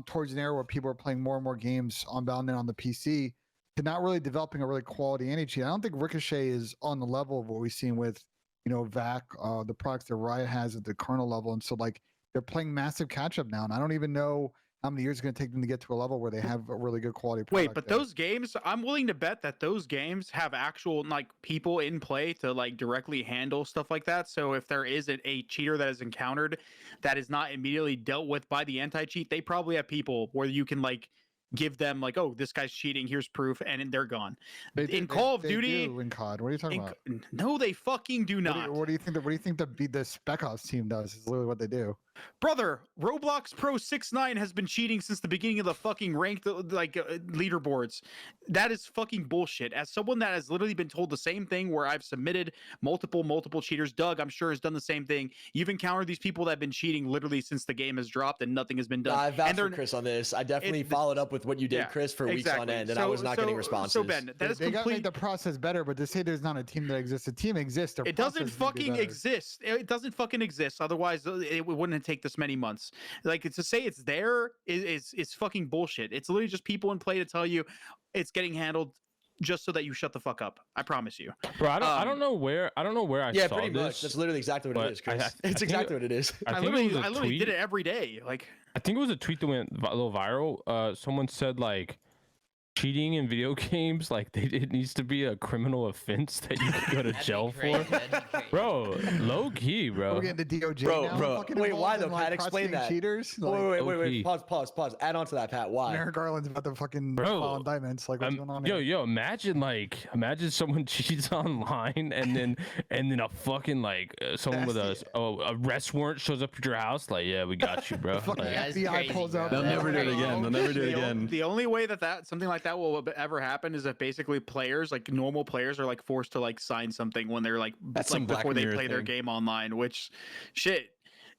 towards an era where people are playing more and more games on Bound on the PC, to not really developing a really quality anti-cheat. I don't think Ricochet is on the level of what we've seen with, VAC, the products that Riot has at the kernel level. And so like they're playing massive catch up now. And I don't even know how many years it's going to take them to get to a level where they have a really good quality product.
Wait, but those games, I'm willing to bet that those games have actual like people in play to like directly handle stuff like that. So if there is a cheater that is encountered that is not immediately dealt with by the anti-cheat, they probably have people where you can like give them like, oh, this guy's cheating, here's proof, and they're gone.
In
Call of Duty,
in COD. What are you talking about?
No, they fucking do not.
What do you think? What do you think the Spec Ops team does? Is literally what they do.
Brother, Roblox Pro 69 has been cheating since the beginning of the fucking ranked leaderboards. That is fucking bullshit. As someone that has literally been told the same thing, where I've submitted multiple cheaters, Doug, I'm sure, has done the same thing. You've encountered these people that have been cheating literally since the game has dropped and nothing has been done.
I vouched for Chris on this. I definitely followed up with what you did, Chris, for weeks on end, and I was not getting responses.
So Ben, that is
they got to make the process better, but to say there's not a team that exists, a team exists.
It doesn't fucking exist. It doesn't fucking exist. Otherwise, it wouldn't take this many months. Like, to say it's there is fucking bullshit. It's literally just people in play to tell you it's getting handled just so that you shut the fuck up. I promise you.
Bro, I don't know where I
yeah,
saw
pretty
this.
much. That's literally exactly what it is, Chris.
It's
exactly what it is.
I literally did it every day. Like,
I think it was a tweet that went a little viral. Someone said like, cheating in video games, like it needs to be a criminal offense that you can go to jail for. Bro, low key, bro.
We're getting the DOJ now.
Bro. Wait, why though? Pat, explain that.
Cheaters.
Wait. Pause. Add on to that, Pat. Why?
Merrick Garland's about to fucking file indictments. Like, what's going on here?
Yo, imagine someone cheats online and then a fucking someone with a arrest warrant shows up at your house. Like, yeah, we got you, bro.
Fucking
Like,
FBI pulls up.
They'll never do it again. They'll never do it again.
The only way that something like that will ever happen is if basically players, like normal players, are like forced to like sign something when they're like before they play their game online. Which, shit,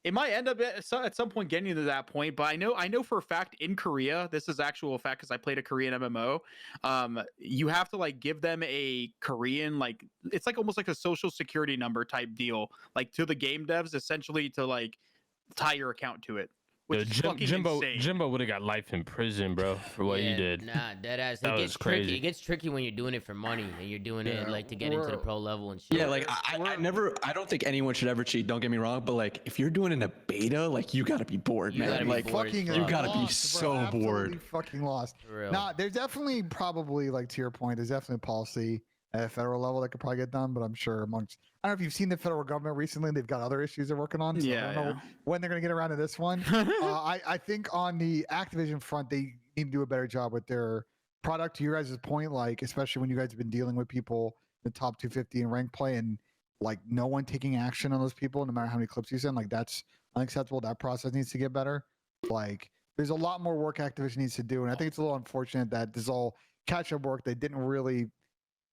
it might end up at some point getting to that point. But I know for a fact in Korea, this is actual fact because I played a Korean MMO. You have to like give them a Korean, like, it's like almost like a social security number type deal, like to the game devs, essentially, to like tie your account to it.
Jimbo would have got life in prison, bro, for what he did.
Nah, deadass.
That was crazy.
Tricky. It gets tricky when you're doing it for money and you're doing it like to get into the pro level and shit.
Yeah, like I don't think anyone should ever cheat. Don't get me wrong, but like if you're doing it in a beta, like you gotta be bored, man. Like you gotta be so bored.
Fucking lost. Nah, there's definitely probably, like, to your point, there's definitely a policy at a federal level that could probably get done, but I'm sure I don't know if you've seen the federal government recently. They've got other issues they're working on. So I don't know when they're going to get around to this one. I think on the Activision front, they need to do a better job with their product. To your guys' point, like, especially when you guys have been dealing with people in the top 250 in rank play and like no one taking action on those people, no matter how many clips you send, like that's unacceptable. That process needs to get better. Like, there's a lot more work Activision needs to do. And I think it's a little unfortunate that this is all catch-up work. They didn't really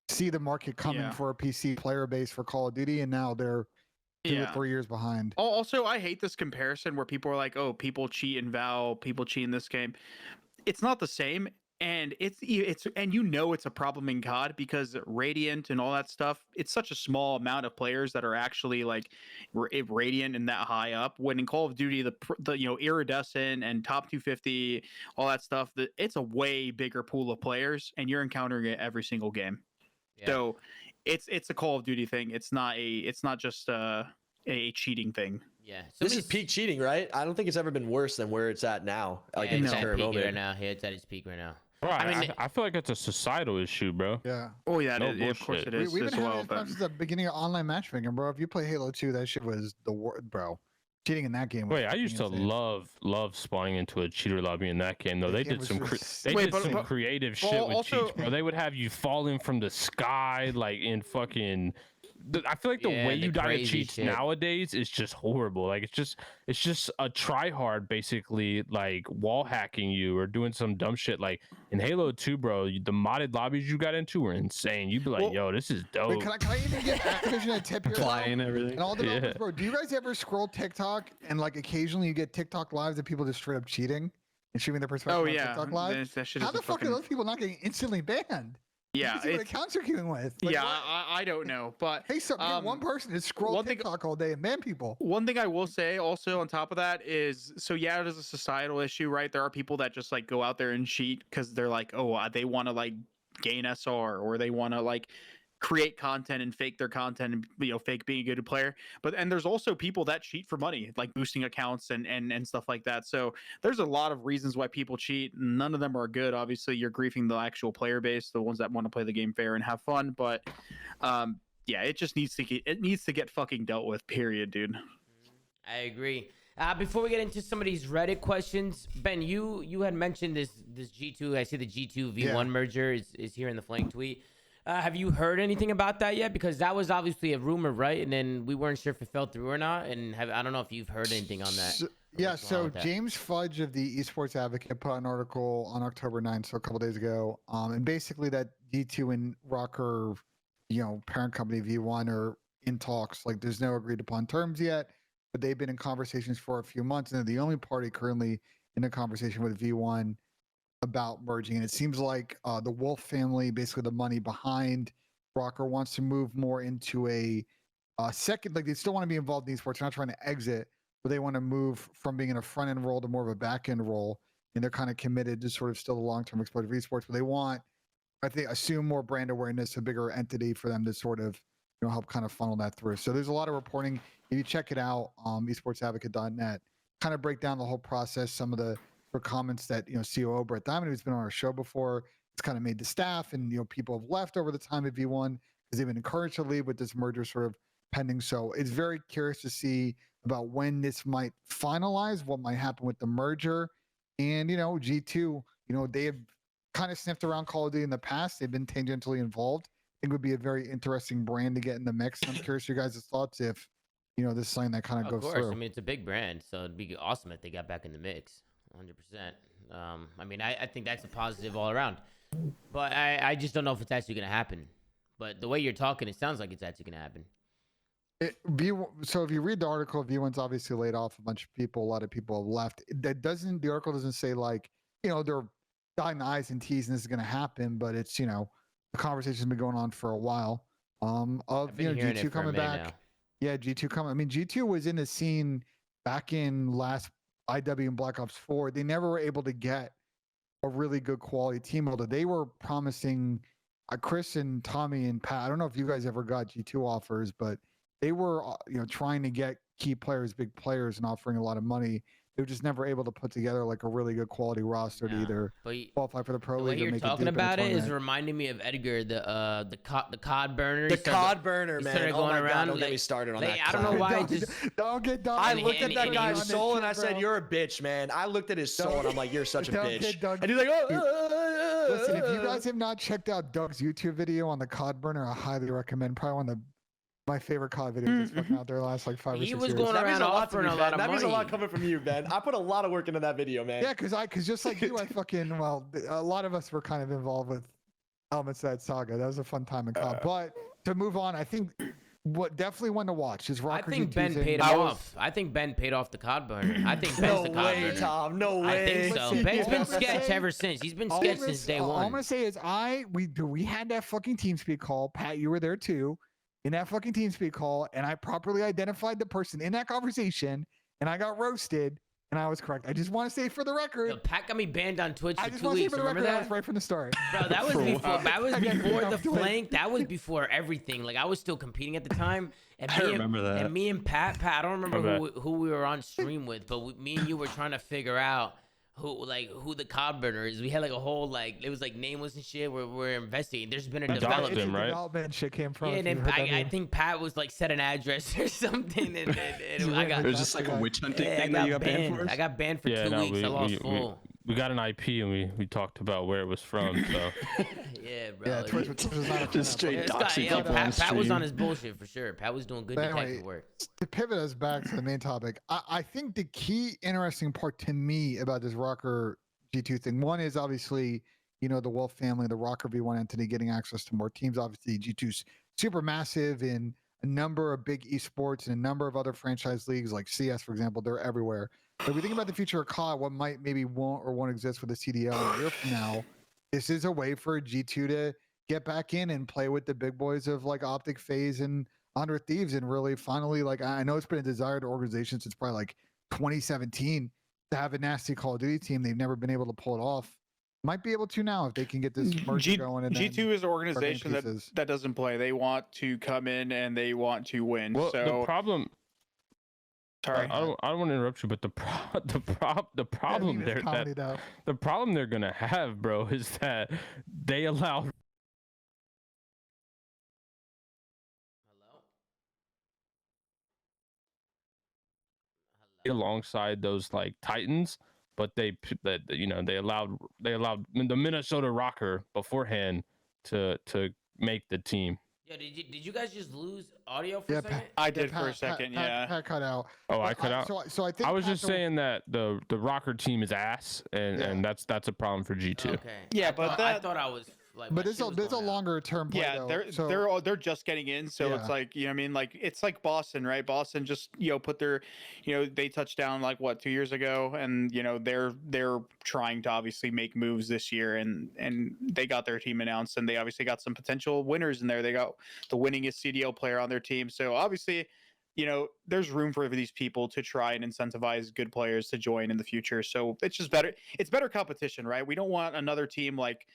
see the market coming for a PC player base for Call of Duty, and now they're 2 or 3 years behind.
Also, I hate this comparison where people are like, "Oh, people cheat in Val, people cheat in this game." It's not the same, and it's it's a problem in COD because Radiant and all that stuff. It's such a small amount of players that are actually like Radiant and that high up. When in Call of Duty, the iridescent and top 250, all that stuff, it's a way bigger pool of players, and you're encountering it every single game. Yeah. So it's a Call of Duty thing. It's not just a cheating thing.
Yeah.
This is peak cheating, right? I don't think it's ever been worse than where it's at now. Like in
it's
this current moment.
Right now. Yeah, it's at its peak right now.
Bro, I feel like it's a societal issue, bro.
Yeah.
Oh yeah, of course it is.
We've been having this since the beginning of online matchmaking, bro. If you play Halo 2, that shit was the word, bro. Cheating in that game.
Wait, I used to love spawning into a cheater lobby in that game though. They did some creative shit with cheats, bro. They would have you falling from the sky like in fucking. I feel like the way you die to cheats nowadays is just horrible. Like it's just a try hard basically, like wall hacking you or doing some dumb shit. Like in Halo 2, bro, the modded lobbies you got into were insane. You'd be like, yo, this is dope.
Wait, can I even get Activision a tip here?
Flying everything.
And all the bro, do you guys ever scroll TikTok and like occasionally you get TikTok lives of people just straight up cheating and shooting their perspective on TikTok live? How the fuck are those people not getting instantly banned?
Yeah,
what accounts you're queuing with. Like,
I don't know, but
hey, one person is scroll TikTok all day and ban people.
One thing I will say also on top of that is, it is a societal issue, right? There are people that just like go out there and cheat because they're like, oh, they want to like gain SR or they want to like create content and fake their content and fake being a good player. And there's also people that cheat for money, like boosting accounts and stuff like that. So there's a lot of reasons why people cheat. None of them are good. Obviously, you're griefing the actual player base, the ones that want to play the game fair and have fun. But it just needs to get fucking dealt with. Period, dude.
I agree. Before we get into some of these Reddit questions, Ben, you had mentioned this G2. I see the G2 V1 merger is here in the flank tweet. Have you heard anything about that yet? Because that was obviously a rumor, right? And then we weren't sure if it fell through or not. And I don't know if you've heard anything on that.
So James Fudge of the Esports Advocate put out an article on October 9th, so a couple days ago. And basically that G2 and Rocker, parent company V1 are in talks. Like there's no agreed upon terms yet, but they've been in conversations for a few months, and they're the only party currently in a conversation with V1 about merging. And it seems like the Wolf family, basically the money behind Rocker, wants to move more into a second. Like they still want to be involved in esports. They're not trying to exit, but they want to move from being in a front end role to more of a back end role. And they're kind of committed to sort of still the long term exposure of esports. But they want, I think, assume more brand awareness, a bigger entity for them to sort of help kind of funnel that through. So there's a lot of reporting. If you check it out, esportsadvocate.net, kind of break down the whole process. Some of the comments that COO Brett Diamond, who's been on our show before, it's kind of made the staff and people have left over the time at V1 because they've been encouraged to leave with this merger sort of pending. So it's very curious to see about when this might finalize, what might happen with the merger. And G2, they have kind of sniffed around Call of Duty in the past. They've been tangentially involved. I think it would be a very interesting brand to get in the mix. I'm curious your guys' thoughts if this is something that kind of goes through.
I mean, it's a big brand, so it'd be awesome if they got back in the mix. 100%. I mean, I think that's a positive all around, but I just don't know if it's actually going to happen. But the way you're talking, it sounds like it's actually going to happen.
So if you read the article, V1's obviously laid off a bunch of people. A lot of people have left. The article doesn't say like, they're dotting the I's and T's and this is going to happen, but it's, the conversation's been going on for a while. G2 coming back. Now. Yeah, G2 coming. I mean, G2 was in the scene back in last IW and Black Ops 4. They never were able to get a really good quality team. Although they were promising Chris and Tommy and Pat. I don't know if you guys ever got G2 offers, but they were trying to get key players, big players, and offering a lot of money. They were just never able to put together like a really good quality roster to either qualify for the pro league.
The way you're talking about it is reminding me of Edgar, the cod burner.
The cod burner, man. Oh my God, don't get me started on that.
I don't know why.
Don't get done.
I looked at that guy's soul and I said, "You're a bitch, man." I looked at his soul and I'm like, "You're such a bitch." And he's like, "Oh."
Listen, if you guys have not checked out Doug's YouTube video on the cod burner, I highly recommend. Probably one of my favorite COD videos that's fucking out there the last like 5 or 6 years.
He was going around offering a lot of money.
That means a lot coming from you, Ben. I put a lot of work into that video, man.
Yeah, because just like you, a lot of us were kind of involved with elements of that saga. That was a fun time in COD. But to move on, I think what definitely one to watch is Rocker.
I think Ben paid him off. I think Ben paid off the COD burner. I think Ben's the COD burner.
Tom, no way.
I think so. Ben's been sketch ever since. He's been sketch since day one.
All I'm gonna say is we had that fucking TeamSpeak call. Pat, you were there too. In that fucking TeamSpeak call, and I properly identified the person in that conversation, and I got roasted, and I was correct. I just want to say for the record,
Yo, Pat got me banned on Twitch for 2 weeks.
I just want to say for the
Remember
record,
that?
I was right from the start.
Bro, that was before. That was before the flank. That was before everything. Like I was still competing at the time. And
I remember that.
And me and Pat, I don't remember who we were on stream with, but me and you were trying to figure out who the COD burner is. We had like a whole it was like nameless and shit. We're investigating. There's been a development.
Him, right?
Development shit came from.
Yeah, and then I think Pat was like set an address or something, and I got.
It was just like a witch hunting thing that you got banned for.
I got banned for 2 weeks. I lost full.
We got an IP and we talked about where it was from. So
yeah, bro.
Yeah, Twitch was not
just straight doxing people on
Pat was
stream.
on his bullshit for sure. Pat was doing good detective work.
To pivot us back to the main topic, I think the key interesting part to me about this Rocker G2 thing, one is obviously, the Wolf family, the Rocker V1 entity getting access to more teams. Obviously, G2's super massive in a number of big esports and a number of other franchise leagues like CS, for example. They're everywhere. But if we think about the future of COD, what might maybe won't exist with the CDL a year from now, this is a way for G2 to get back in and play with the big boys of like Optic, FaZe, and 100 Thieves, and really finally, I know it's been a desired organization since probably like 2017 to have a nasty Call of Duty team. They've never been able to pull it off. Might be able to now if they can get this merge going. And
G2 is an organization that doesn't play. They want to come in and they want to win.
Well,
so
the problem.
Sorry,
I don't want to interrupt you, but the problem the problem they're gonna have, bro, is that they allow. alongside those like Titans, but they allowed the Minnesota Rocker beforehand to make the team.
Yeah, did you guys just lose audio for
Yeah,
a second?
I did for a second. Yeah.
Pat cut out.
Oh, I
But
cut out.
So I think
I was
Pat
just
the-
saying that the Rocker team is ass, and that's a problem for G2.
Okay.
Yeah,
I
but
thought, I thought I was like.
But
my
it's
shit
a
was
it's a
going out.
longer term play.
Yeah,
though.
they're just getting in, so it's
Yeah.
like, you know what I mean, like it's like Boston, right? Boston just, you know, put their, you know, they touched down like what 2 years ago, and you know they're trying to obviously make moves this year, and they got their team announced, and they obviously got some potential winners in there. They got the winningest CDL player on their team, so obviously, you know, there's room for these people to try and incentivize good players to join in the future. So it's just better. It's better competition, right? We don't want another team like,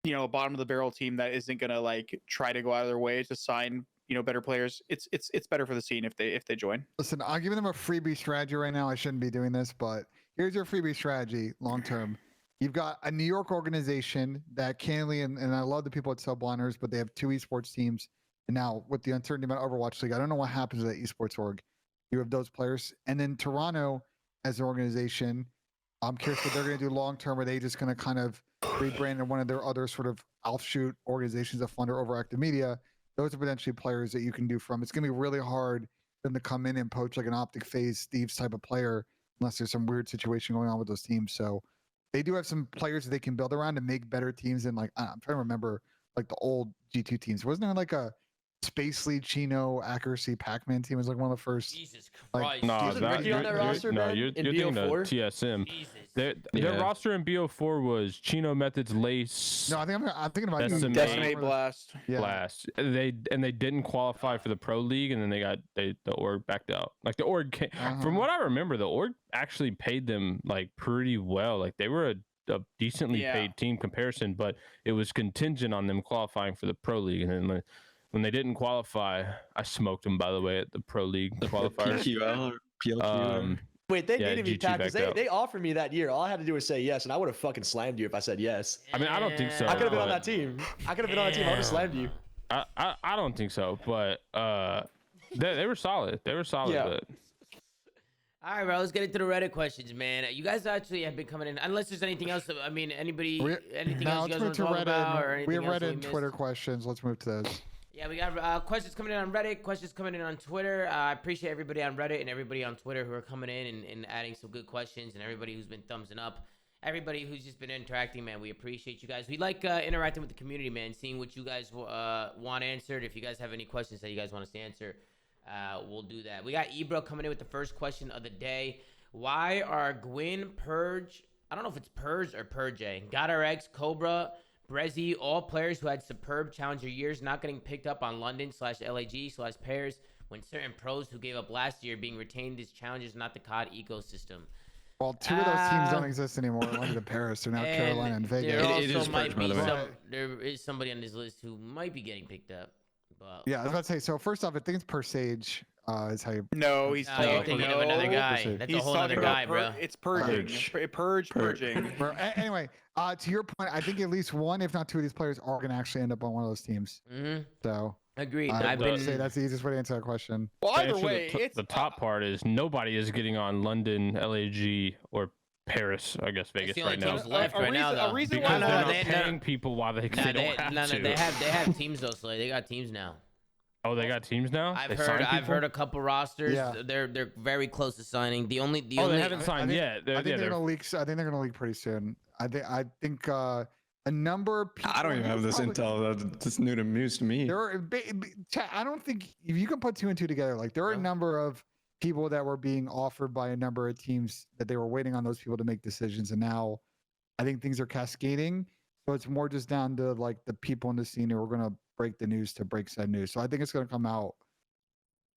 you know, a bottom of the barrel team that isn't gonna like try to go out of their way to sign, you know, better players. It's better for the scene if they join.
Listen, I'm giving them a freebie strategy right now. I shouldn't be doing this, but here's your freebie strategy long term. You've got a New York organization that candidly, and I love the people at Subliners, but they have 2 esports teams. And now with the uncertainty about Overwatch League, I don't know what happens with that esports org. You have those players. And then Toronto as an organization, I'm curious what they're going to do long term. Are they just going to kind of rebrand in one of their other sort of offshoot organizations that fund or overactive media? Those are potentially players that you can do from. It's going to be really hard for them to come in and poach like an Optic FaZe Steve's type of player unless there's some weird situation going on with those teams. So they do have some players that they can build around to make better teams. And like, I'm trying to remember like the old G2 teams. Wasn't there like a Space League Chino accuracy Pac-Man team was like one of the first?
Jesus
like,
Christ.
No,
Wasn't
that,
Ricky on that roster,
no,
man,
you're
in
thinking of
BO4?
TSM.
Jesus.
Their
Yeah.
roster in BO4 was Chino Methods, Lace,
No, I think I'm thinking about
Decimate.
Decimate Blast.
Yeah.
Blast. They didn't qualify for the Pro League, and then the org backed out. Like the org came, from what I remember, the org actually paid them like pretty well. Like they were a decently
Yeah.
paid team comparison, but it was contingent on them qualifying for the Pro League. And then when they didn't qualify, I smoked them, by the way, at the Pro League qualifiers.
PQL or PLQ.
Wait, they
Yeah,
needed me,
G2
Pat, because
backed out.
they offered me that year. All I had to do was say yes, and I would have fucking slammed you if I said yes.
I mean, I don't think so.
I could have been on
but-
that team. I could have been on that team. I would have slammed you.
I don't think so, but they were solid. They were solid,
Yeah.
but
All right, bro. Let's get into the Reddit questions, man. You guys actually have been coming in. Unless there's anything else. I mean, anything
Now
else you guys
let's move
want
to
to talk
Reddit.
about, or
We
anything
have
else
Reddit
we
and
missed?
Twitter questions. Let's move to those.
Yeah, we got questions coming in on Reddit, questions coming in on Twitter. I appreciate everybody on Reddit and everybody on Twitter who are coming in and adding some good questions, and everybody who's been thumbsing up. Everybody who's just been interacting, man, we appreciate you guys. We like interacting with the community, man, seeing what you guys want answered. If you guys have any questions that you guys want us to answer, we'll do that. We got Ebro coming in with the first question of the day. Why are Gwyn, Purge, I don't know if it's Purge or Purge, GodRX, Cobra, Brezzy, all players who had superb challenger years not getting picked up on London/LAG/pairs when certain pros who gave up last year being retained as challengers, not the COD ecosystem?
Well, 2 of those teams don't exist anymore. London and Paris. They're now Carolina and Vegas.
There
It
also
is
might
Purge, by
be
the way.
some, there is somebody on this list who might be getting picked up. But
Yeah, I was about to say. So first off, I think it's Persage. Is how you.
No, he's
no, you're thinking of another guy.
Proceed.
That's
He's
a whole
talking
other
about
guy, bro.
It's purging. Purging.
Bro, anyway, to your point, I think at least 1, if not 2, of these players are going to actually end up on one of those teams.
Mm-hmm.
So
Agreed.
I
I've
would
been.
say that's the easiest way to answer that question.
Well,
to
either
answer
way, it's
the top part is nobody is getting on London, LAG, or Paris. I guess Vegas
the only
right now.
teams left
A
right now,
reason- a
though.
reason
Because
why
they're
no,
not
they-
paying people while they don't have to.
They have teams though, so they got teams now.
Oh, they got teams now.
I've
They
heard
signed
I've
people?
heard a couple rosters.
Yeah.
They're very close to signing. The
Oh,
only
they haven't signed yet.
I think they're going to leak. I think they're going to leak pretty soon. I think a number of people.
I don't even have this intel. That's new to me.
There are. I don't think if you can put 2 and 2 together. Like there are a number of people that were being offered by a number of teams that they were waiting on those people to make decisions, and now I think things are cascading. So it's more just down to like the people in the scene who are going to break the news to break said news. So I think it's going to come out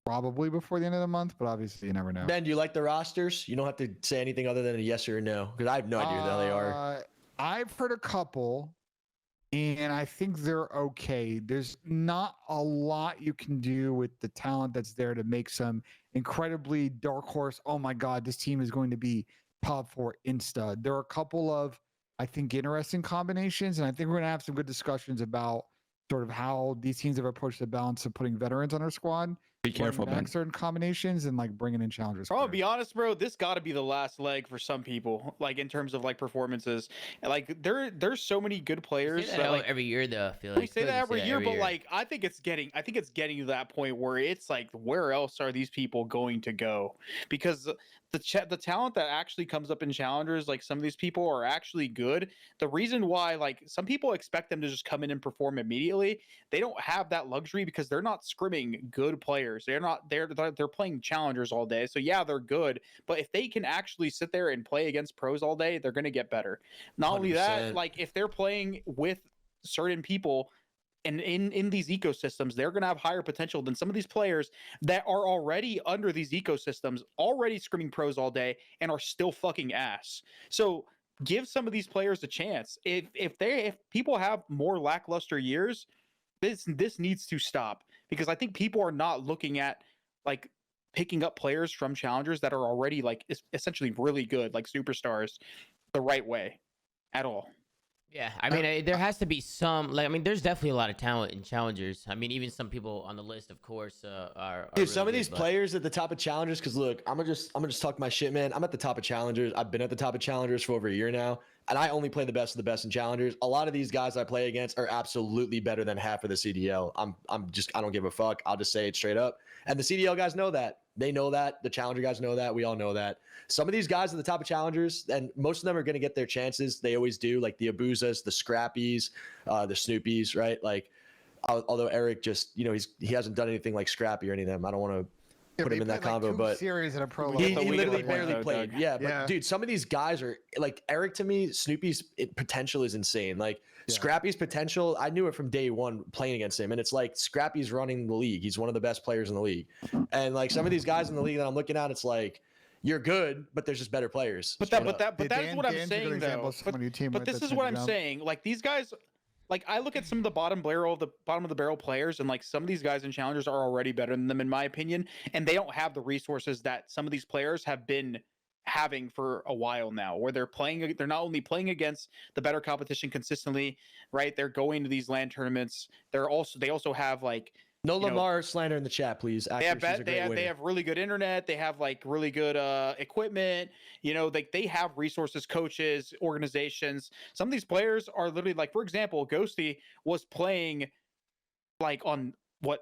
probably before the end of the month, but obviously you never know.
Ben, do you like the rosters? You don't have to say anything other than a yes or a no, because I have no idea who the hell they are.
I've heard a couple, and I think they're okay. There's not a lot you can do with the talent that's there to make some incredibly dark horse. Oh my God, this team is going to be top 4 insta. There are a couple of, I think, interesting combinations, and I think we're going to have some good discussions about sort of how these teams have approached the balance of putting veterans on our squad
Be careful,
back
Ben.
certain combinations and like bringing in challengers.
I'll be honest, bro. This got to be the last leg for some people, like in terms of like performances. Like there's so many good
We
players.
say that
That, like,
every year, though. I feel
we
like
say that
Philly
every year, but like I think it's getting to that point where it's like, where else are these people going to go? Because the talent that actually comes up in challengers, like some of these people are actually good. The reason why like some people expect them to just come in and perform immediately, they don't have that luxury because they're not scrimming good players. They're playing challengers all day. So yeah, they're good, but if they can actually sit there and play against pros all day, they're going to get better. Not only that,
100%.
like if they're playing with certain people and in these ecosystems, they're going to have higher potential than some of these players that are already under these ecosystems, already screaming pros all day and are still fucking ass. So give some of these players a chance. If people have more lackluster years, this needs to stop, because I think people are not looking at like picking up players from challengers that are already like essentially really good, like superstars, the right way at all.
Yeah, I mean, there has to be some. Like, I mean, there's definitely a lot of talent in challengers. I mean, even some people on the list, of course, are
Dude,
really
some of
good,
these
but-
players at the top of challengers, because look, I'm gonna just talk my shit, man. I'm at the top of challengers. I've been at the top of challengers for over a year now, and I only play the best of the best in challengers. A lot of these guys I play against are absolutely better than half of the CDL. I don't give a fuck. I'll just say it straight up. And the CDL guys know that. They know that. The challenger guys know that. We all know that. Some of these guys at the top of challengers, and most of them are going to get their chances. They always do, like the Abuzas, the Scrappies, the Snoopies, right? Like, although Eric just, he hasn't done anything like Scrappy or any of them. I don't want to put him in that combo, but
series at a pro
he
level.
literally
Doug.
barely played. Yeah, but
Yeah.
dude, some of these guys are like Eric. To me, Snoopy's potential is insane. Like Scrappy's potential, I knew it from day one playing against him, and it's like Scrappy's running the league. He's one of the best players in the league, and like some of these guys in the league that I'm looking at, it's like you're good, but there's just better players.
But
straight
that
up.
but that's what I'm saying though. But this is what I'm saying. Like these guys, like I look at some of the bottom of the barrel players, and like some of these guys in challengers are already better than them in my opinion, and they don't have the resources that some of these players have been having for a while now, where they're not only playing against the better competition consistently, right? They're going to these LAN tournaments. They also have like
No Lamar slander in the chat, please.
they have really good internet. They have like really good equipment. Like they have resources, coaches, organizations. Some of these players are literally like, for example, Ghosty was playing like on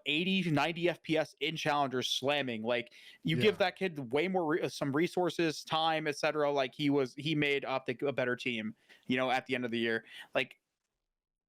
80 90 FPS in challengers slamming. Like you give that kid way more some resources, time, etc. Like he made Optic a better team, at the end of the year. Like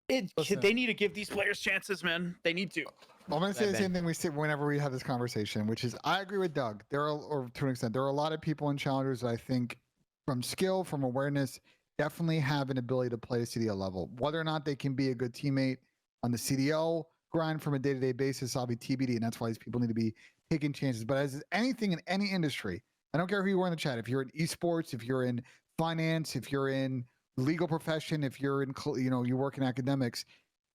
they need to give these players chances, man. They need to.
I'm going to say the same thing we say whenever we have this conversation, which is I agree with Doug. Or to an extent, there are a lot of people in challengers that I think from skill, from awareness, definitely have an ability to play at CDL level. Whether or not they can be a good teammate on the CDL grind from a day-to-day basis, I'll be TBD, and that's why these people need to be taking chances. But as anything in any industry, I don't care who you are in the chat, if you're in esports, if you're in finance, if you're in legal profession, if you're in, you work in academics,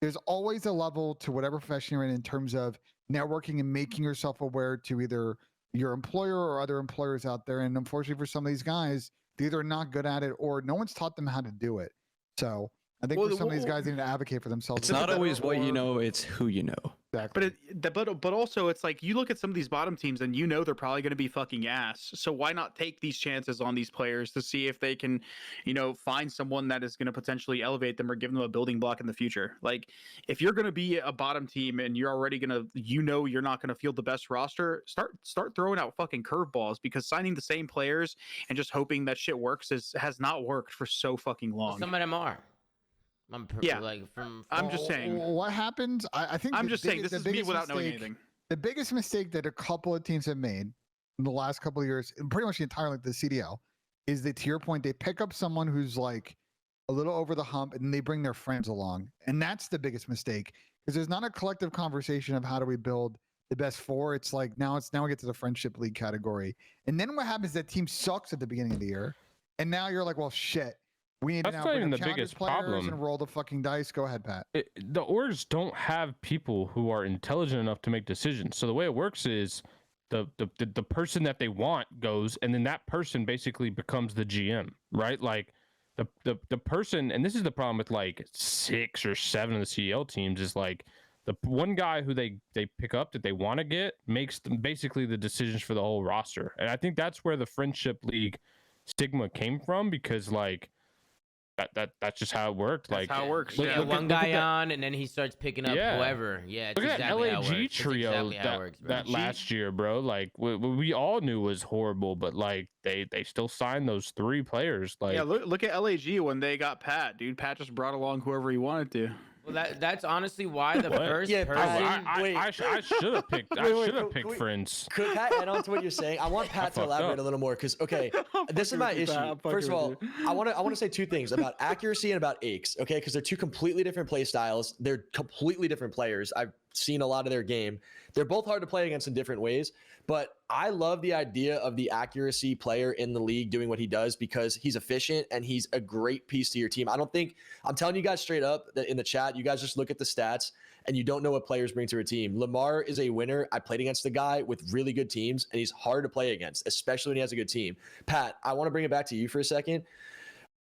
there's always a level to whatever profession you're in terms of networking and making yourself aware to either your employer or other employers out there. And unfortunately for some of these guys, they're either not good at it or no one's taught them how to do it. So I think for some of these guys, they need to advocate for themselves.
It's not always what you know, it's who you know.
Exactly.
But also it's like you look at some of these bottom teams and they're probably going to be fucking ass. So why not take these chances on these players to see if they can, find someone that is going to potentially elevate them or give them a building block in the future. Like if you're going to be a bottom team and you're already going to, you're not going to field the best roster, start throwing out fucking curveballs, because signing the same players and just hoping that shit works has not worked for so fucking long.
Some of them are.
I'm just saying.
What happens? I think
I'm just saying this is me without knowing anything.
The biggest mistake that a couple of teams have made in the last couple of years, and pretty much the entire like the CDL, is that, to your point, they pick up someone who's like a little over the hump and they bring their friends along, and that's the biggest mistake, because there's not a collective conversation of how do we build the best four. It's like now we get to the friendship league category, and then what happens is that team sucks at the beginning of the year, and now you're like, well, shit. We need to now bring up challengers players and roll the fucking dice. Go ahead, Pat.
The orgs don't have people who are intelligent enough to make decisions. So the way it works is the person that they want goes, and then that person basically becomes the GM, right? Like the person, and this is the problem with like 6 or 7 of the CDL teams, is like the one guy who they pick up that they want to get makes them basically the decisions for the whole roster. And I think that's where the friendship league stigma came from, because like that's just how it worked.
That's
like
how it works.
Look
Yeah.
at one guy on, and then he starts picking up
Yeah.
whoever. Yeah, it's
Look at
exactly
that
how it
LAG
works. It's
trio
exactly how it works, bro.
that last year, bro. Like we all knew was horrible, but like they still signed those 3 players. Like
Yeah, look at LAG when they got Pat, dude. Pat just brought along whoever he wanted to.
Well, that's honestly why the first
Yeah,
person.
I should have picked. I
Wait,
should have
can
picked
we-
Friends.
Could Pat add on to what you're saying? I want Pat to
fucked
elaborate
up.
a little more because okay, this is my
with you, Pat.
issue.
I'm fucking
First of all,
with you.
I want to say 2 things about accuracy and about aches. Okay, because they're 2 completely different play styles. They're completely different players. I've seen a lot of their game. They're both hard to play against in different ways. But I love the idea of the accuracy player in the league doing what he does because he's efficient and he's a great piece to your team. I'm telling you guys straight up that in the chat, you guys just look at the stats and you don't know what players bring to a team. Lamar is a winner. I played against a guy with really good teams and he's hard to play against, especially when he has a good team. Pat, I want to bring it back to you for a second.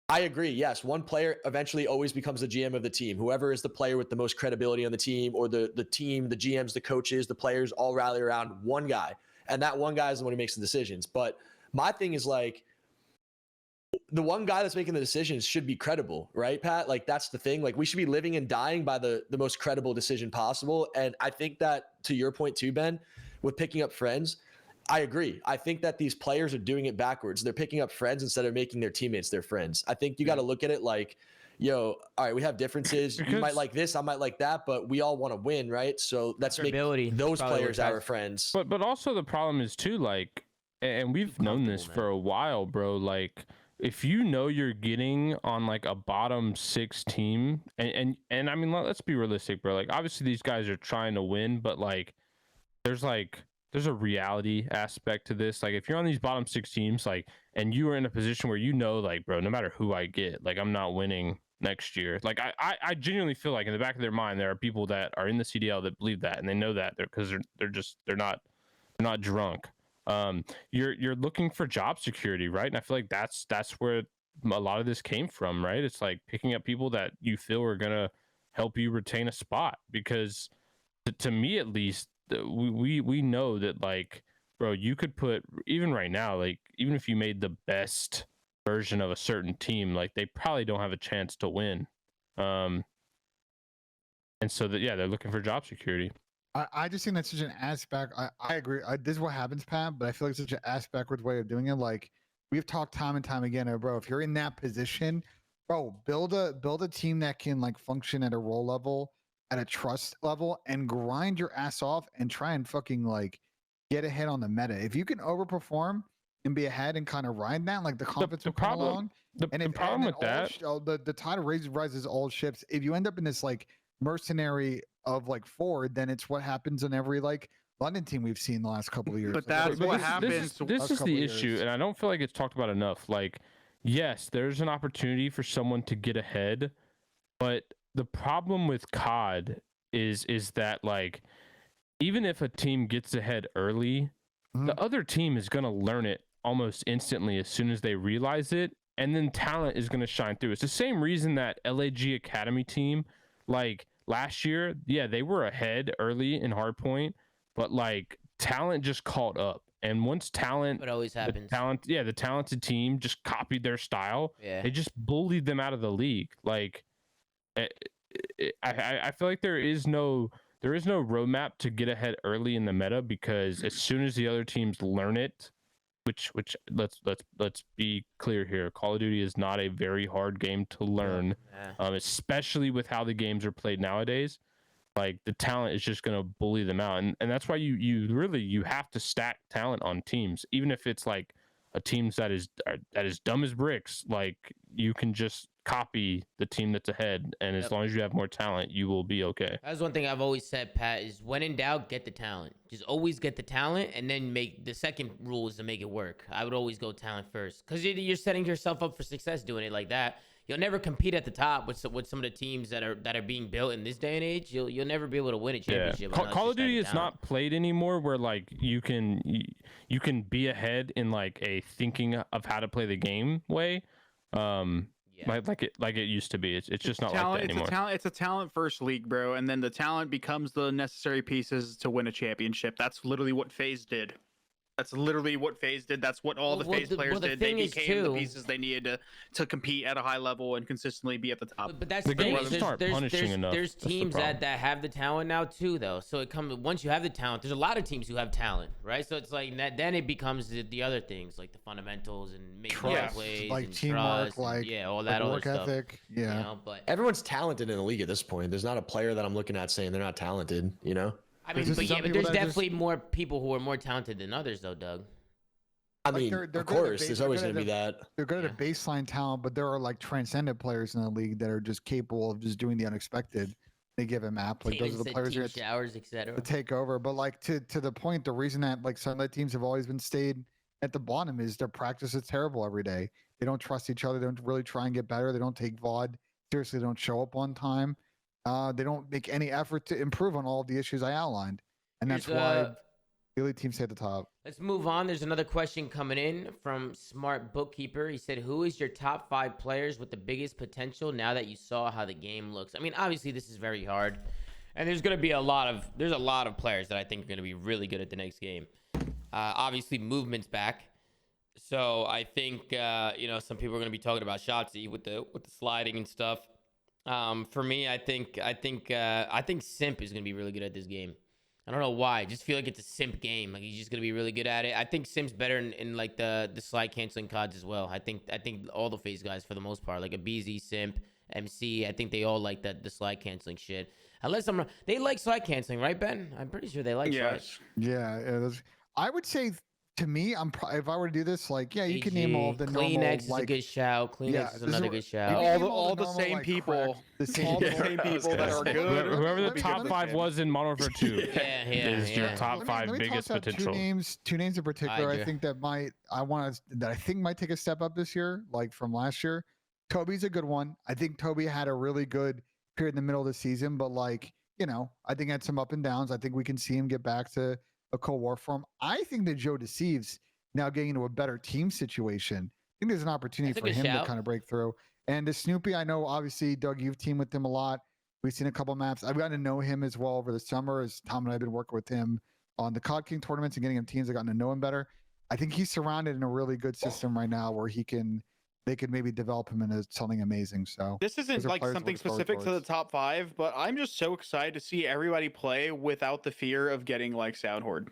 I agree. Yes, one player eventually always becomes the GM of the team. Whoever is the player with the most credibility on the team, or the team, the GMs, the coaches, the players all rally around one guy. And that one guy is the one who makes the decisions. But my thing is like, the one guy that's making the decisions should be credible, right, Pat? Like that's the thing. Like we should be living and dying by the most credible decision possible. And I think that to your point too, Ben, with picking up friends, I agree. I think that these players are doing it backwards. They're picking up friends instead of making their teammates their friends. I think you got to look at it like, yo, all right, we have differences. You might like this, I might like that, but we all want to win, right? So let's make those players our friends.
But also the problem is too, like, and we've known this for a while, bro. Like, if you know you're getting on like a bottom 6 team, and I mean, let's be realistic, bro. Like, obviously these guys are trying to win, but like, there's a reality aspect to this. Like if you're on these bottom 6 teams, like, and you are in a position where you know, like, bro, no matter who I get, like, I'm not winning next year. Like I genuinely feel like in the back of their mind, there are people that are in the CDL that believe that, and they know that because they're not drunk. You're looking for job security, right? And I feel like that's where a lot of this came from, right? It's like picking up people that you feel are gonna help you retain a spot, because to me at least, we know that, like, bro, you could put, even right now, like, even if you made the best version of a certain team, like, they probably don't have a chance to win. And so that, yeah, they're looking for job security.
I just think that's such an ass back. I agree. This is what happens, Pat, but I feel like it's such an ass backwards way of doing it. Like we've talked time and time again, bro. If you're in that position, bro, build a team that can like function at a role level, at a trust level, and grind your ass off and try and fucking like get ahead on the meta. If you can overperform and be ahead and kind of ride that, like the confidence will come along.
The problem with that,
the tide rises all ships. If you end up in this like mercenary of like Ford, then it's what happens in every like London team we've seen the last couple of years.
But that's what happens.
This is the issue, and I don't feel like it's talked about enough. Like, yes, there's an opportunity for someone to get ahead, but the problem with COD is that, like, even if a team gets ahead early, the other team is going to learn it almost instantly as soon as they realize it, and then talent is going to shine through. It's the same reason that LAG Academy team, like, last year, yeah, they were ahead early in Hardpoint, but like talent just caught up. And once talent,
It always happens.
the talented team just copied their style.
Yeah.
They just bullied them out of the league. Like, I feel like there is no roadmap to get ahead early in the meta, because as soon as the other teams learn it, which let's be clear here, Call of Duty is not a very hard game to learn, especially with how the games are played nowadays. Like, the talent is just going to bully them out, and that's why you have to stack talent on teams, even if it's like a team that is dumb as bricks. Like, you can just copy the team that's ahead, and as long as you have more talent, you will be okay.
That's one thing I've always said, Pat, is when in doubt, get the talent. Just always get the talent, and then make the second rule is to make it work. I would always go talent first, because you're setting yourself up for success doing it like that. You'll never compete at the top with some of the teams that are being built in this day and age. You'll never be able to win a championship.
Call of Duty is not played anymore where like you can be ahead in like a thinking of how to play the game way. like it used to be. It's just not
talent,
like that anymore.
It's a talent first league, bro, and then the talent becomes the necessary pieces to win a championship. That's literally what FaZe did. That's literally what FaZe did. That's what all the FaZe players did. They became the pieces they needed to compete at a high level and consistently be at the top.
But that's the thing. There's
That's
teams
the
that have the talent now too, though. So it comes once you have the talent. There's a lot of teams who have talent, right? So it's like that. Then it becomes the other things like the fundamentals and making plays,
like
and
teamwork,
trust, and, all that
like
other
work
stuff.
ethic. Yeah,
You know, but
Everyone's talented in the league at this point. There's not a player that I'm looking at saying they're not talented. You know.
I mean,
There's
but
some
but
people
there's
that
definitely more people who are more talented than others, though, Doug.
I
Like,
mean,
they're
of
good at
course,
the
there's
they're
always
good
going to
at
be that.
they're good at a baseline talent, but there are like transcendent players in the league that are just capable of just doing the unexpected. They give a map like those are the players
team
who
showers, etc.
to take over. But like to the point, the reason that like some of the teams have always been stayed at the bottom is their practice is terrible every day. They don't trust each other. They don't really try and get better. They don't take VOD seriously. They don't show up on time. They don't make any effort to improve on all of the issues I outlined, and that's why the elite teams stay at the top.
Let's move on. There's another question coming in from Smart Bookkeeper. He said, "Who is your top 5 players with the biggest potential now that you saw how the game looks?" I mean, obviously this is very hard, and there's going to be a lot of players that I think are going to be really good at the next game. Obviously, movement's back, so I think some people are going to be talking about Shotzi with the sliding and stuff. For me, I think Simp is going to be really good at this game. I don't know why. I just feel like it's a Simp game. Like he's just gonna be really good at it. I think Simp's better in like the slide canceling CODs as well. I think all the FaZe guys for the most part, like a BZ, Simp, MC, I think they all like the slide canceling shit. Unless they like slide canceling, right, Ben? I'm pretty sure they like slide.
Yeah. I would say to me, if I were to do this, like, yeah, you can name all of the
Kleenex
normal,
is
like,
a good shout. Kleenex is another good shout.
All the same people.
the same
All the same people that are good.
Whoever the top 5 was in Modern Warfare 2 is your top
Let
5
me
biggest
toss out
potential.
two names in particular.
Hydra.
I think I think might take a step up this year, like from last year. Toby's a good one. I think Toby had a really good period in the middle of the season, but like, I think had some up and downs. I think we can see him get back to a Cold War form. I think that Joe Deceives now getting into a better team situation. I think there's an opportunity for him to kind of break through. And the Snoopy, I know obviously, Doug, you've teamed with him a lot. We've seen a couple maps. I've gotten to know him as well over the summer as Tom and I have been working with him on the COD King tournaments and getting him teams. I've gotten to know him better. I think he's surrounded in a really good system right now where they could maybe develop him into something amazing. So
this isn't like something specific to the top 5, but I'm just so excited to see everybody play without the fear of getting like Sound Horde.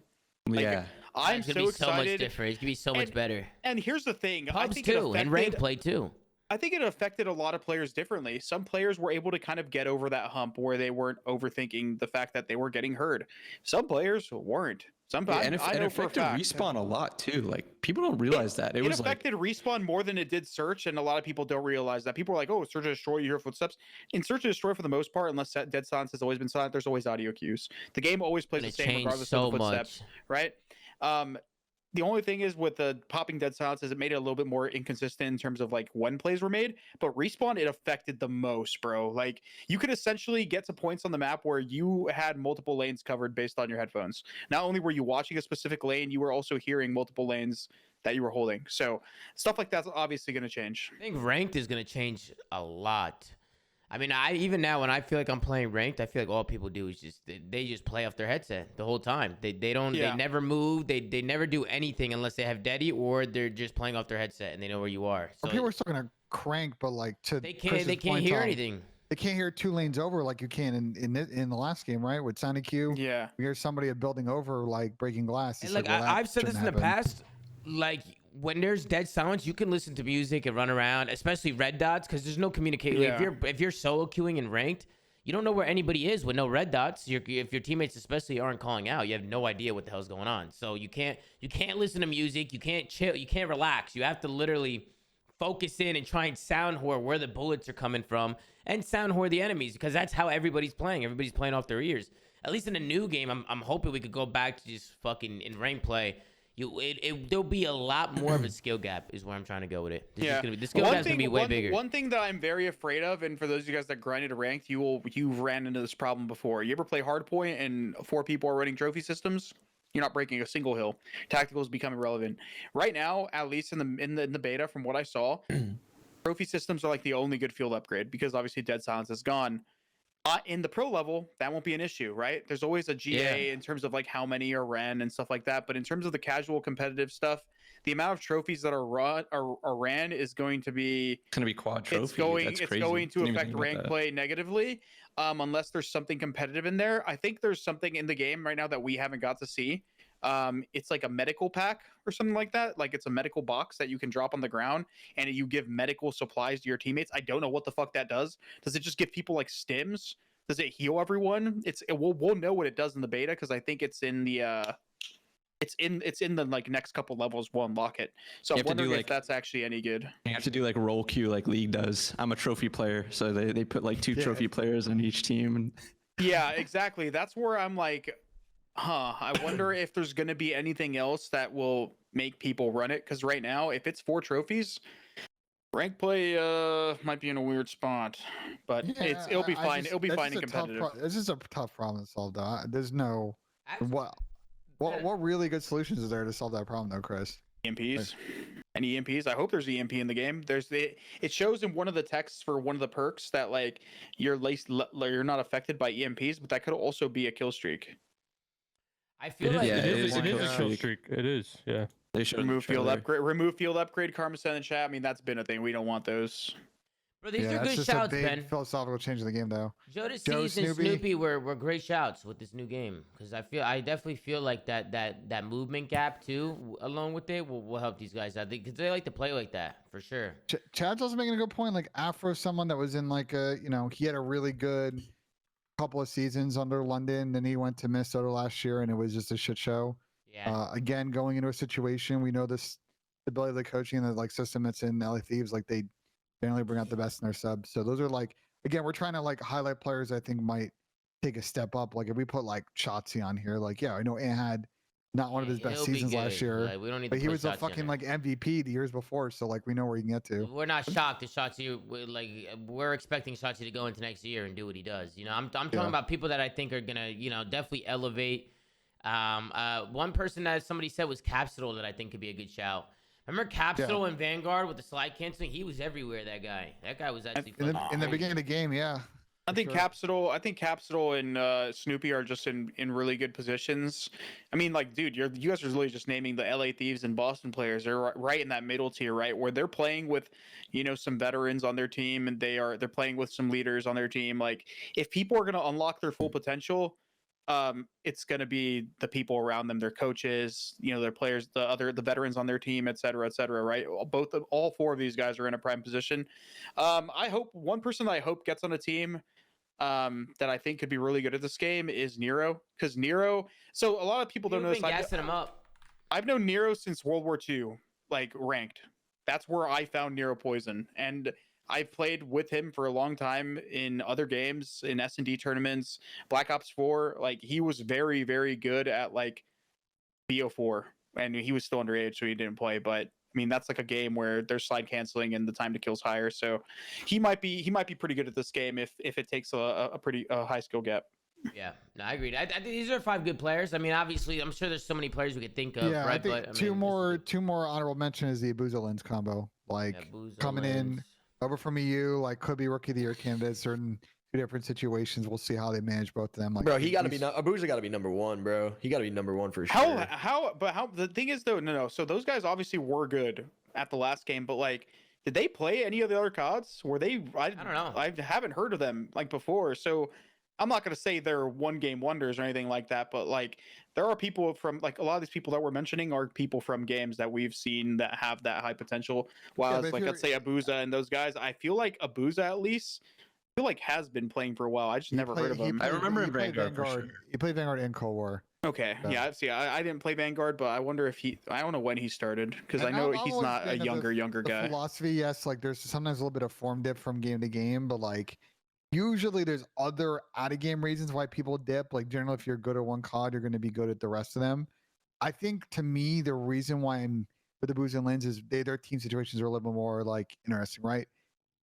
Yeah.
I'm
It's
so
gonna be so much
excited.
different. It's gonna be so much better.
And here's the thing. I
Pubs
think
too, and rank play too.
I think it affected a lot of players differently. Some players were able to kind of get over that hump where they weren't overthinking the fact that they were getting hurt. Some players weren't. Sometimes
and it affected Respawn a lot too. Like people don't realize that it was
affected Respawn more than it did Search, and a lot of people don't realize that. People are like, "Oh, Search and Destroy, you hear footsteps." In Search and Destroy, for the most part, unless Dead Silence has always been silent, there's always audio cues. The game always plays the same regardless of the footsteps, right? The only thing is with the popping Dead Silence is it made it a little bit more inconsistent in terms of like when plays were made, but Respawn, it affected the most, bro. Like you could essentially get to points on the map where you had multiple lanes covered based on your headphones. Not only were you watching a specific lane, you were also hearing multiple lanes that you were holding. So stuff like that's obviously going to change.
I think ranked is going to change a lot. I mean, even now when I feel like I'm playing ranked, I feel like all people do is they just play off their headset the whole time. They never move. They never do anything unless they have Daddy or they're just playing off their headset and they know where you are. So
people are still gonna crank, but like
they can't hear anything.
They can't hear 2 lanes over like you can in the last game, right? With Sonic Q.
Yeah.
We hear somebody building over like breaking glass.
And like I've said this in the past, like when there's dead silence, you can listen to music and run around, especially red dots, because there's no communication.
Yeah.
If you're solo queuing and ranked, you don't know where anybody is with no red dots. If your teammates especially aren't calling out, you have no idea what the hell's going on. So you can't listen to music. You can't chill. You can't relax. You have to literally focus in and try and sound where the bullets are coming from and sound the enemies, because that's how everybody's playing. Everybody's playing off their ears. At least in a new game, I'm hoping we could go back to just fucking in rank play. There'll be a lot more of a skill gap is where I'm trying to go with it. The skill gap's gonna be way bigger.
One thing that I'm very afraid of, and for those of you guys that grinded ranked, you've ran into this problem before. You ever play hardpoint and 4 people are running trophy systems? You're not breaking a single hill. Tactical is becoming irrelevant right now, at least in the beta. From what I saw, trophy systems are like the only good field upgrade because obviously Dead Silence is gone. In the pro level, that won't be an issue, right? There's always a GA in terms of like how many are ran and stuff like that. But in terms of the casual competitive stuff, the amount of trophies that are ran is going to be
quad trophy.
It's going to affect rank play negatively, unless there's something competitive in there. I think there's something in the game right now that we haven't got to see. It's like a medical pack or something like that. Like it's a medical box that you can drop on the ground and you give medical supplies to your teammates. I don't know what the fuck that does. Does it just give people like stims? Does it heal everyone? We'll know what it does in the beta because I think it's in the it's in the like next couple levels we'll unlock it. So I'm wondering if that's actually any good.
You have to do like roll queue like League does. I'm a trophy player, so they put like 2 trophy players on each team. And
yeah, exactly. That's where I'm like, I wonder if there's going to be anything else that will make people run it. Because right now, if it's 4 trophies, rank play might be in a weird spot. But it'll be fine. It'll be fine and competitive.
This is a tough problem to solve, though. There's no what really good solutions is there to solve that problem, though, Chris?
EMPs. And EMPs. I hope there's EMP in the game. It shows in one of the texts for one of the perks that like you're not affected by EMPs, but that could also be a kill streak.
I feel like
it is a kill streak. It is, yeah.
They should
remove field upgrade. Remove field upgrade. Karma said in chat. I mean, that's been a thing. We don't want those.
Bro, these are good shouts, Ben.
Philosophical change in the game, though.
Jodeci and Snoopy were great shouts with this new game because I definitely feel like that movement gap too, along with it, will help these guys out because they like to play like that for sure.
Chad's also making a good point. Like Afro, someone that was in like he had a really good couple of seasons under London, then he went to Minnesota last year, and it was just a shit show.
Yeah.
Again, going into a situation, we know this ability of the coaching and the like system that's in LA Thieves, like they generally bring out the best in their subs. So those are like, again, we're trying to like highlight players I think might take a step up. Like if we put like Shotzi on here, like I know Ant had not one of his best seasons last year,
like, we don't need
but
to
he was a
Shotzi
fucking like MVP the years before. So like we know where he can get to.
We're not shocked that Shotzi, we're expecting Shotzi to go into next year and do what he does. I'm talking about people that I think are gonna definitely elevate. One person that somebody said was Capsule that I think could be a good shout. Remember Capsule and Vanguard with the slide canceling? He was everywhere. That guy was actually
in the beginning of the game. Yeah,
I think Capsule and Snoopy are just in really good positions. I mean, like, dude, you guys are really just naming the LA Thieves and Boston players. They're right in that middle tier, right, where they're playing with some veterans on their team, and they're playing with some leaders on their team. Like, if people are going to unlock their full potential, it's going to be the people around them, their coaches, their players, the veterans on their team, et cetera, right? All 4 of these guys are in a prime position. I hope one person that I hope gets on a team that I think could be really good at this game is Nero, because Nero. So a lot of people don't know this.
Gassing him up.
I've known Nero since World War II, like ranked. That's where I found Nero Poison, and I've played with him for a long time in other games, in S&D tournaments, Black Ops 4. Like, he was very, very good at, like, BO4. And he was still underage, so he didn't play. But, I mean, that's like a game where there's slide canceling and the time to kill's higher. So he might be pretty good at this game if it takes a pretty high skill gap.
Yeah, no, I agree. I think these are 5 good players. I mean, obviously, I'm sure there's so many players we could think of, right?
I think two more honorable mention is the Abuza Lens combo. Like, coming in over from EU, like could be rookie of the year candidates. Certain 2 different situations. We'll see how they manage both of them. Like,
bro, he got to be Abuza got to be number 1, bro. He got to be number 1 for sure.
How the thing is though, no. So those guys obviously were good at the last game, but like, did they play any of the other CODs? Were they? I don't know. I haven't heard of them like before, so I'm not gonna say they're one game wonders or anything like that. But like, there are people from like a lot of these people that we're mentioning are people from games that we've seen that have that high potential. While like let's say Abuza and those guys, I feel like Abuza at least has been playing for a while. I just never heard of him.
I remember in Vanguard for sure.
He played Vanguard and Cold War.
Okay, yeah. See, I didn't play Vanguard, but I wonder if I don't know when he started because I know he's not a younger guy.
Philosophy, yes. Like, there's sometimes a little bit of form dip from game to game, but like, usually there's other out of game reasons why people dip. Like, generally, if you're good at one COD, you're going to be good at the rest of them. I think to me, the reason why I'm with the Abuza and Lens is their team situations are a little bit more like interesting, right?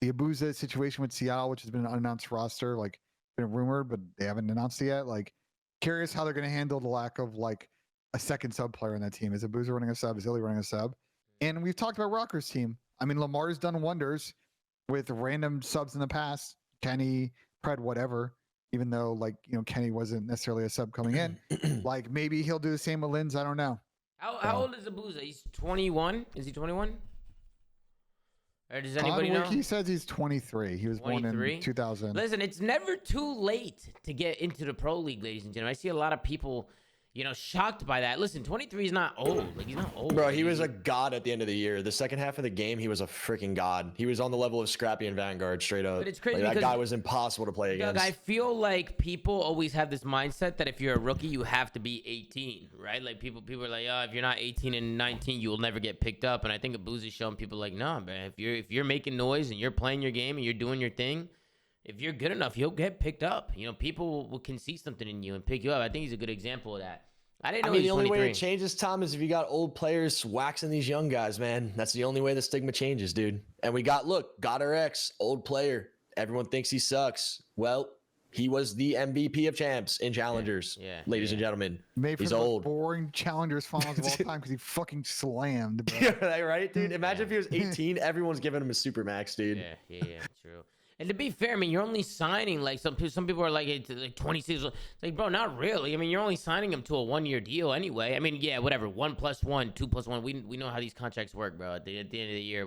The Abuza situation with Seattle, which has been an unannounced roster, like been rumored, but they haven't announced it yet. Like, curious how they're going to handle the lack of like a second sub player in that team. Is Abuza running a sub? Is Illy running a sub? And we've talked about Rocker's team. I mean, Lamar's done wonders. with random subs in the past, Kenny, Pred, whatever. Even though like Kenny wasn't necessarily a sub coming in, like maybe he'll do the same with Lins. I don't know.
How old is Abuza? He's 21. Is he 21? Or does anybody know?
He says he's 23. He was 23? Born in 2000.
Listen, it's never too late to get into the pro league, ladies and gentlemen. I see a lot of people, shocked by that. Listen, 23 is not old. Like, he's not old.
Bro, he was a god at the end of the year. The second half of the game, he was a freaking god. He was on the level of Scrappy and Vanguard, straight up.
But it's crazy
that guy was impossible to play
Doug,
against.
I feel like people always have this mindset that if you're a rookie, you have to be 18, right? Like people are like, oh, if you're not 18 and 19, you will never get picked up. And I think Abuza's showing people like, no, man, if you're making noise and you're playing your game and you're doing your thing, if you're good enough, you'll get picked up. People can see something in you and pick you up. I think he's a good example of that. I didn't know
the
he's
only
23.
way it changes, Tom, is if you got old players waxing these young guys, man. That's the only way the stigma changes, dude. And we got our ex, old player. Everyone thinks he sucks. Well, he was the MVP of champs in challengers, ladies and gentlemen.
Made for
He's
the
old.
boring challengers finals of all time because he fucking slammed. Bro.
Yeah, right, dude? Imagine if he was 18. Everyone's giving him a super max, dude.
Yeah, true. And to be fair, I mean, you're only signing like some people are like 26. It's like, bro, not really. I mean, you're only signing him to a 1-year deal anyway. I mean, yeah, whatever. 1 + 1, 2 + 1. We know how these contracts work, bro. At the end of the year,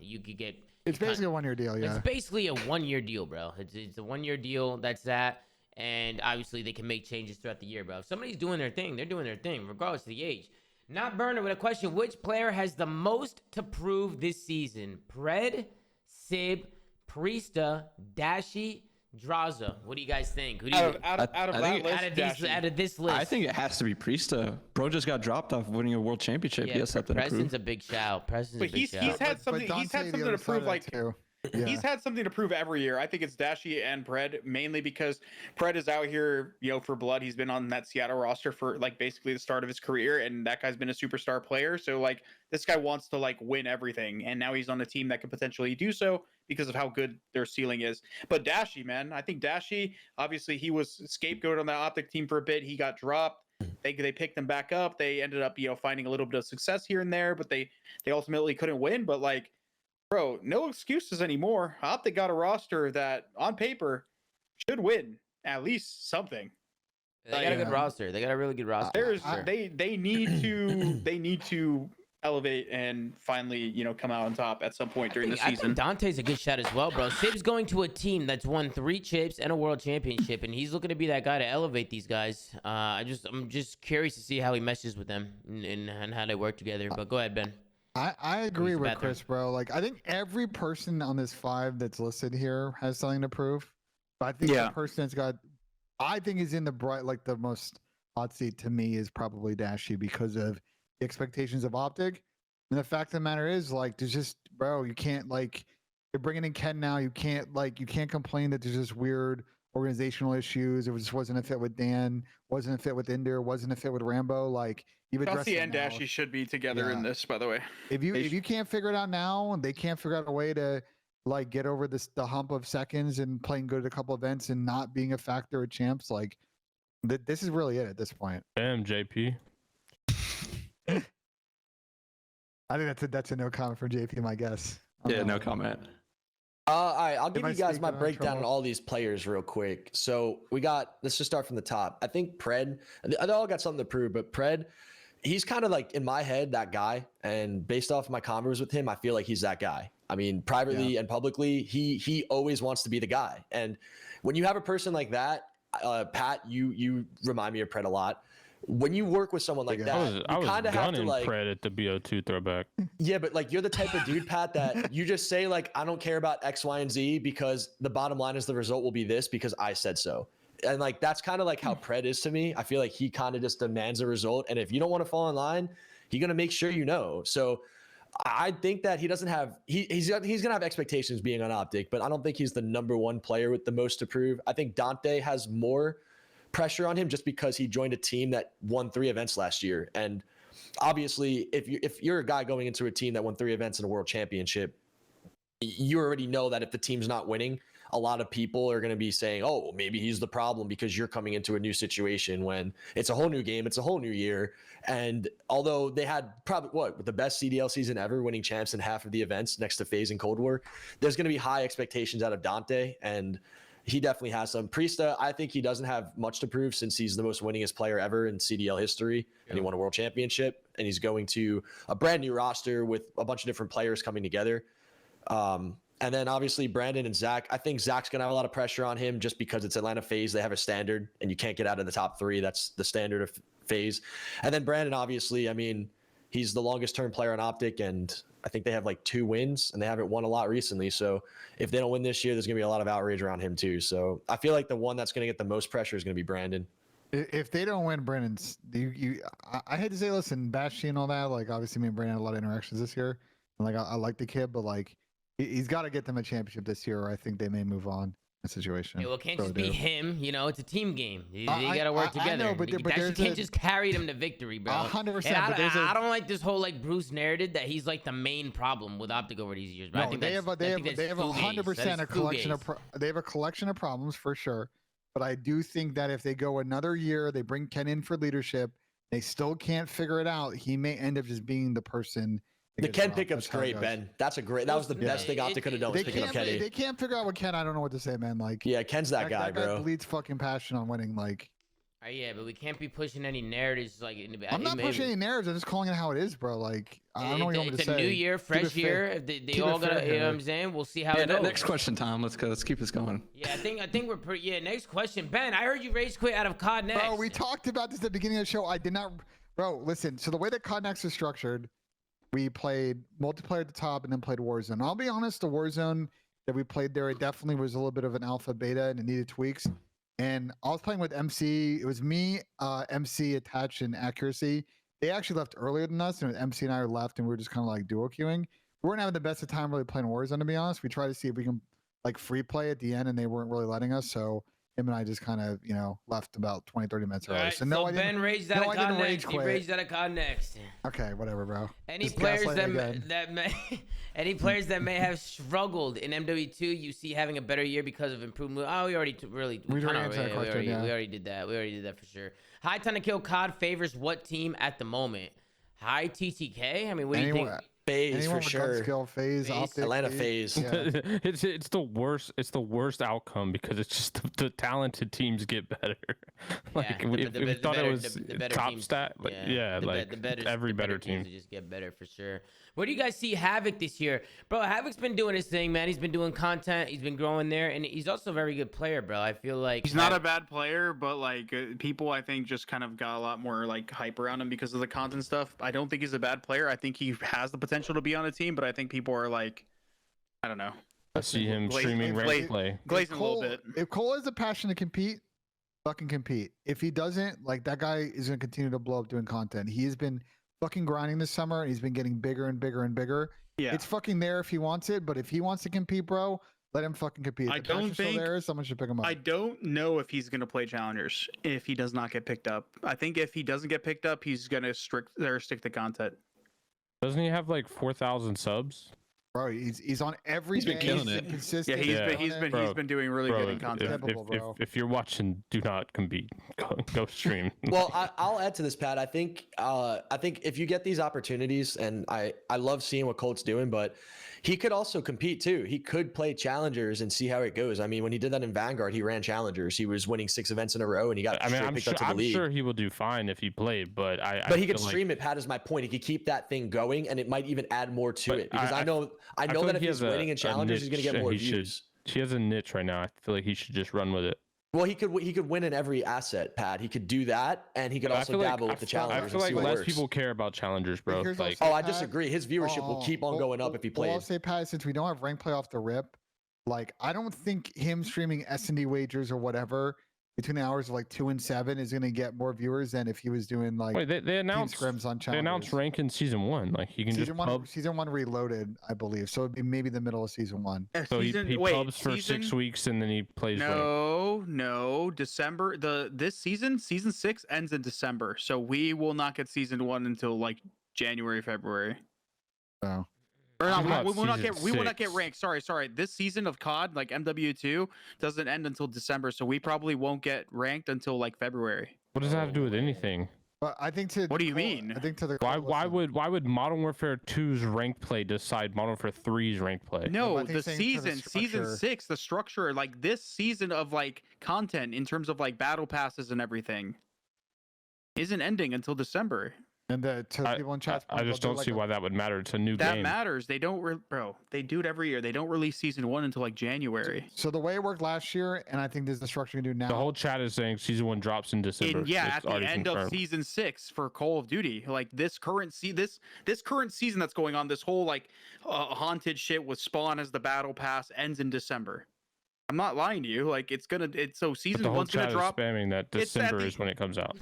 you could get.
It's basically a 1-year deal. Yeah.
It's basically a 1-year deal, bro. It's a 1-year deal. That's that. And obviously, they can make changes throughout the year, bro. If somebody's doing their thing, they're doing their thing, regardless of the age. Not Burner with a question: which player has the most to prove this season? Pred, Sib, Priesta, Dashy, Draza. What do you guys think? Who do you
out of this list?
I think it has to be Priesta. Bro just got dropped off winning a world championship.
Yeah,
he has something to prove.
Preston's a big shout.
He's had something to prove.
Yeah.
He's had something to prove every year. I think it's Dashy and Pred, mainly because Pred is out here, for blood. He's been on that Seattle roster for basically the start of his career, and that guy's been a superstar player. So this guy wants to win everything, and now he's on a team that could potentially do so because of how good their ceiling is. But Dashy, man, I think Dashy, obviously he was scapegoated on the Optic team for a bit. He got dropped. They picked him back up. They ended up finding a little bit of success here and there, but they ultimately couldn't win. But bro, no excuses anymore. Optic got a roster that, on paper, should win at least something.
They got a good roster. They got a really good roster.
They need to elevate and finally, come out on top at some point during the season.
I think Dante's a good shot as well, bro. Sib's going to a team that's won 3 chips and a world championship, and he's looking to be that guy to elevate these guys. I'm just curious to see how he meshes with them and how they work together. But go ahead, Ben.
I agree with Chris, bro. I think every person on this 5 that's listed here has something to prove. But I think the person is in the bright, the most hot seat to me is probably Dashy because of the expectations of Optic. And the fact of the matter is, there's just, bro, you can't, you're bringing in Ken now. You can't complain that there's just weird organizational issues. It just wasn't a fit with Dan, wasn't a fit with Inder, wasn't a fit with Rambo. You've addressed
Chelsea and Dashy should be together in this, by the way.
If you can't figure it out now, and they can't figure out a way to get over the hump of seconds and playing good at a couple events and not being a factor at champs, this is really it at this point.
Damn, JP.
I think that's a no comment from JP, my guess.
Yeah, no comment.
All right, I'll give you guys my breakdown on all these players real quick. So let's just start from the top. I think Pred, they all got something to prove, but Pred, he's kind of in my head, that guy. And based off my convos with him, I feel like he's that guy. I mean, privately and publicly, he always wants to be the guy. And when you have a person like that, Pat, you remind me of Pred a lot. When you work with someone like that,
I was
you kind of have to
Pred at the BO2 throwback.
Yeah, but you're the type of dude, Pat, that you just say I don't care about X, Y, and Z because the bottom line is the result will be this because I said so. And that's kind of how Pred is to me. I feel like he kind of just demands a result. And if you don't want to fall in line, he's going to make sure you know. So I think that he doesn't have, he's going to have expectations being on Optic, but I don't think he's the number 1 player with the most to prove. I think Dante has more pressure on him just because he joined a team that won 3 events last year. And obviously, if you're a guy going into a team that won 3 events in a world championship, you already know that if the team's not winning, a lot of people are going to be saying, oh, well, maybe he's the problem because you're coming into a new situation when it's a whole new game, it's a whole new year. And although they had probably the best CDL season ever, winning champs in half of the events next to FaZe and Cold War, there's going to be high expectations out of Dante, and he definitely has some. Priesta, I think he doesn't have much to prove since he's the most winningest player ever in CDL history, and he won a world championship, and he's going to a brand new roster with a bunch of different players coming together. And then obviously Brandon and Zach. I think Zach's going to have a lot of pressure on him just because it's Atlanta FaZe. They have a standard, and you can't get out of the top 3. That's the standard of FaZe. And then Brandon, obviously, I mean, he's the longest term player on Optic, and I think they have like 2 wins, and they haven't won a lot recently. So if they don't win this year, there's going to be a lot of outrage around him too. So I feel like the one that's going to get the most pressure is going to be Brandon.
If they don't win, Brandon's I hate to say, listen, Dashy and all that. Like, obviously, me and Brandon had a lot of interactions this year. And like, I like the kid, but like, he's got to get them a championship this year, or I think they may move on. Situation.
Yeah, well, it can't just be him. You know, it's a team game. They got to work together.
I know, but
that can't just carry them to victory, bro.
100%.
I don't like this whole like Bruce narrative that he's like the main problem with Optic over these years. But
no,
I think
they have 100% a collection of they have a collection of problems for sure. But I do think that if they go another year, they bring Ken in for leadership, they still can't figure it out. He may end up just being the person.
The Ken pickup's great, Ben. That was the best thing Optic could have done was picking up Kenny.
They can't figure out what Ken. I don't know what to say, man. Like,
yeah, Ken's that guy, bro.
That bleeds fucking passion on winning. Like,
yeah, but we can't be pushing any narratives. Like,
I'm not pushing any narratives. I'm just calling it how it is, bro. Like, I don't know what you want me to say.
It's a new year, fresh year. If they all gotta, you know what I'm saying? We'll see how it goes.
Next question, Tom. Let's go. Let's keep this going.
Yeah, I think we're pretty. Yeah, next question, Ben. I heard you rage quit out of COD Next.
Bro, we talked about this at the beginning of the show. I did not. Bro, listen. So the way that COD Next is structured. We played multiplayer at the top and then played Warzone. I'll be honest, the Warzone that we played there, it definitely was a little bit of an alpha beta and it needed tweaks. And I was playing with MC. It was me, MC, Attach, and Accuracy. They actually left earlier than us, and MC and I were left, and we were just kind of like duo queuing. We weren't having the best of time really playing Warzone, to be honest. We tried to see if we can like free play at the end, and they weren't really letting us. So him and I just kind of, left about 20, 30 minutes early.
Right, so Ben raged out of COD Next. He raged out of COD Next.
Okay, whatever, bro.
Any players any players that may have struggled in MW2, you see having a better year because of improvement? Oh, we already we already did that. We already did that for sure. High time to kill COD favors what team at the moment? High TTK? I mean, what do you think?
FaZe for sure.
Skill, FaZe, Optic,
Atlanta FaZe.
Yeah.
it's the worst. It's the worst outcome because it's just the talented teams get better. Like if we thought it was top stat, like every better team
just get better for sure. Where do you guys see Havoc this year, bro? Havoc's been doing his thing, man. He's been doing content. He's been growing there, and he's also a very good player, bro. I feel like
he's not a bad player, but like people, I think, just kind of got a lot more like hype around him because of the content stuff. I don't think he's a bad player. I think he has the potential to be on a team, but I think people are like, I don't know.
I see him streaming rank play,
glazing a little bit.
If Cole has the passion to compete, fucking compete. If he doesn't, like, that guy is gonna continue to blow up doing content. He has been fucking grinding this summer, and he's been getting bigger and bigger and bigger. Yeah, it's fucking there if he wants it, but if he wants to compete, bro, let him fucking compete.
I don't think
there, someone should pick him up.
I don't know if he's gonna play challengers if he does not get picked up. I think if he doesn't get picked up, he's gonna stick to content.
Doesn't he have like 4,000 subs?
Bro, he's on every.
He's been killing it.
Consistent.
Yeah, he's been doing really good in content.
If you're watching, do not compete. Go stream.
Well, I'll add to this, Pat. I think if you get these opportunities, and I love seeing what Colt's doing, but he could also compete too. He could play challengers and see how it goes. I mean, when he did that in Vanguard, he ran challengers. He was winning 6 events in a row, and he got picked up to the league.
I'm sure he will do fine if he played, but
he could stream it. Pat is my point. He could keep that thing going, and it might even add more to it because I know that if he's winning in challengers, he's going to get more views.
He has a niche right now. I feel like he should just run with it.
Well, he could win in every asset, Pat. He could do that, and he could also dabble with the challengers.
I feel like less people care about challengers, bro. Like,
I disagree. His viewership will keep on going up if he plays.
Well, I'll say, Pat, since we don't have rank play off the rip, like, I don't think him streaming S&D wagers or whatever between the hours of like 2 and 7 is going to get more viewers than if he was doing like
they announced
scrims on challengers.
They announced rank in season 1. Like, he can
season 1 reloaded, I believe. So it'd be maybe the middle of season 1.
So he pubs for 6 weeks and then he plays.
No, December. This season 6 ends in December. So we will not get season 1 until like January, February.
Oh.
Or
This is
not,
not
we will not get
season six.
ranked. Sorry. This season of COD, like MW2, doesn't end until December, so we probably won't get ranked until like February.
What does that have to do with anything?
But I think to
What do you
Cole-
mean?
I think to the
Why
listen,
would Modern Warfare 2's rank play decide Modern Warfare 3's rank play?
No,
I think
the
saying to the
season
structure-
6, the structure, like this season of like content in terms of like battle passes and everything, isn't ending until December.
and to the people in chat,
I just don't see why that would matter. It's a new
That
game.
matters. They don't, bro. They do it every year. They don't release season 1 until like January.
So the way it worked last year, and I think this is the structure you do now.
The whole chat is saying season 1 drops in December.
And yeah,
It's
at the
already
end of
confirmed.
season 6 for Call of Duty, like this current season that's going on, this whole like haunted shit with Spawn as the battle pass ends in December. I'm not lying to you. Like it's so
But
season
the whole
1's gonna
chat
drop.
is spamming that
It's at
December
the-
is when it comes out.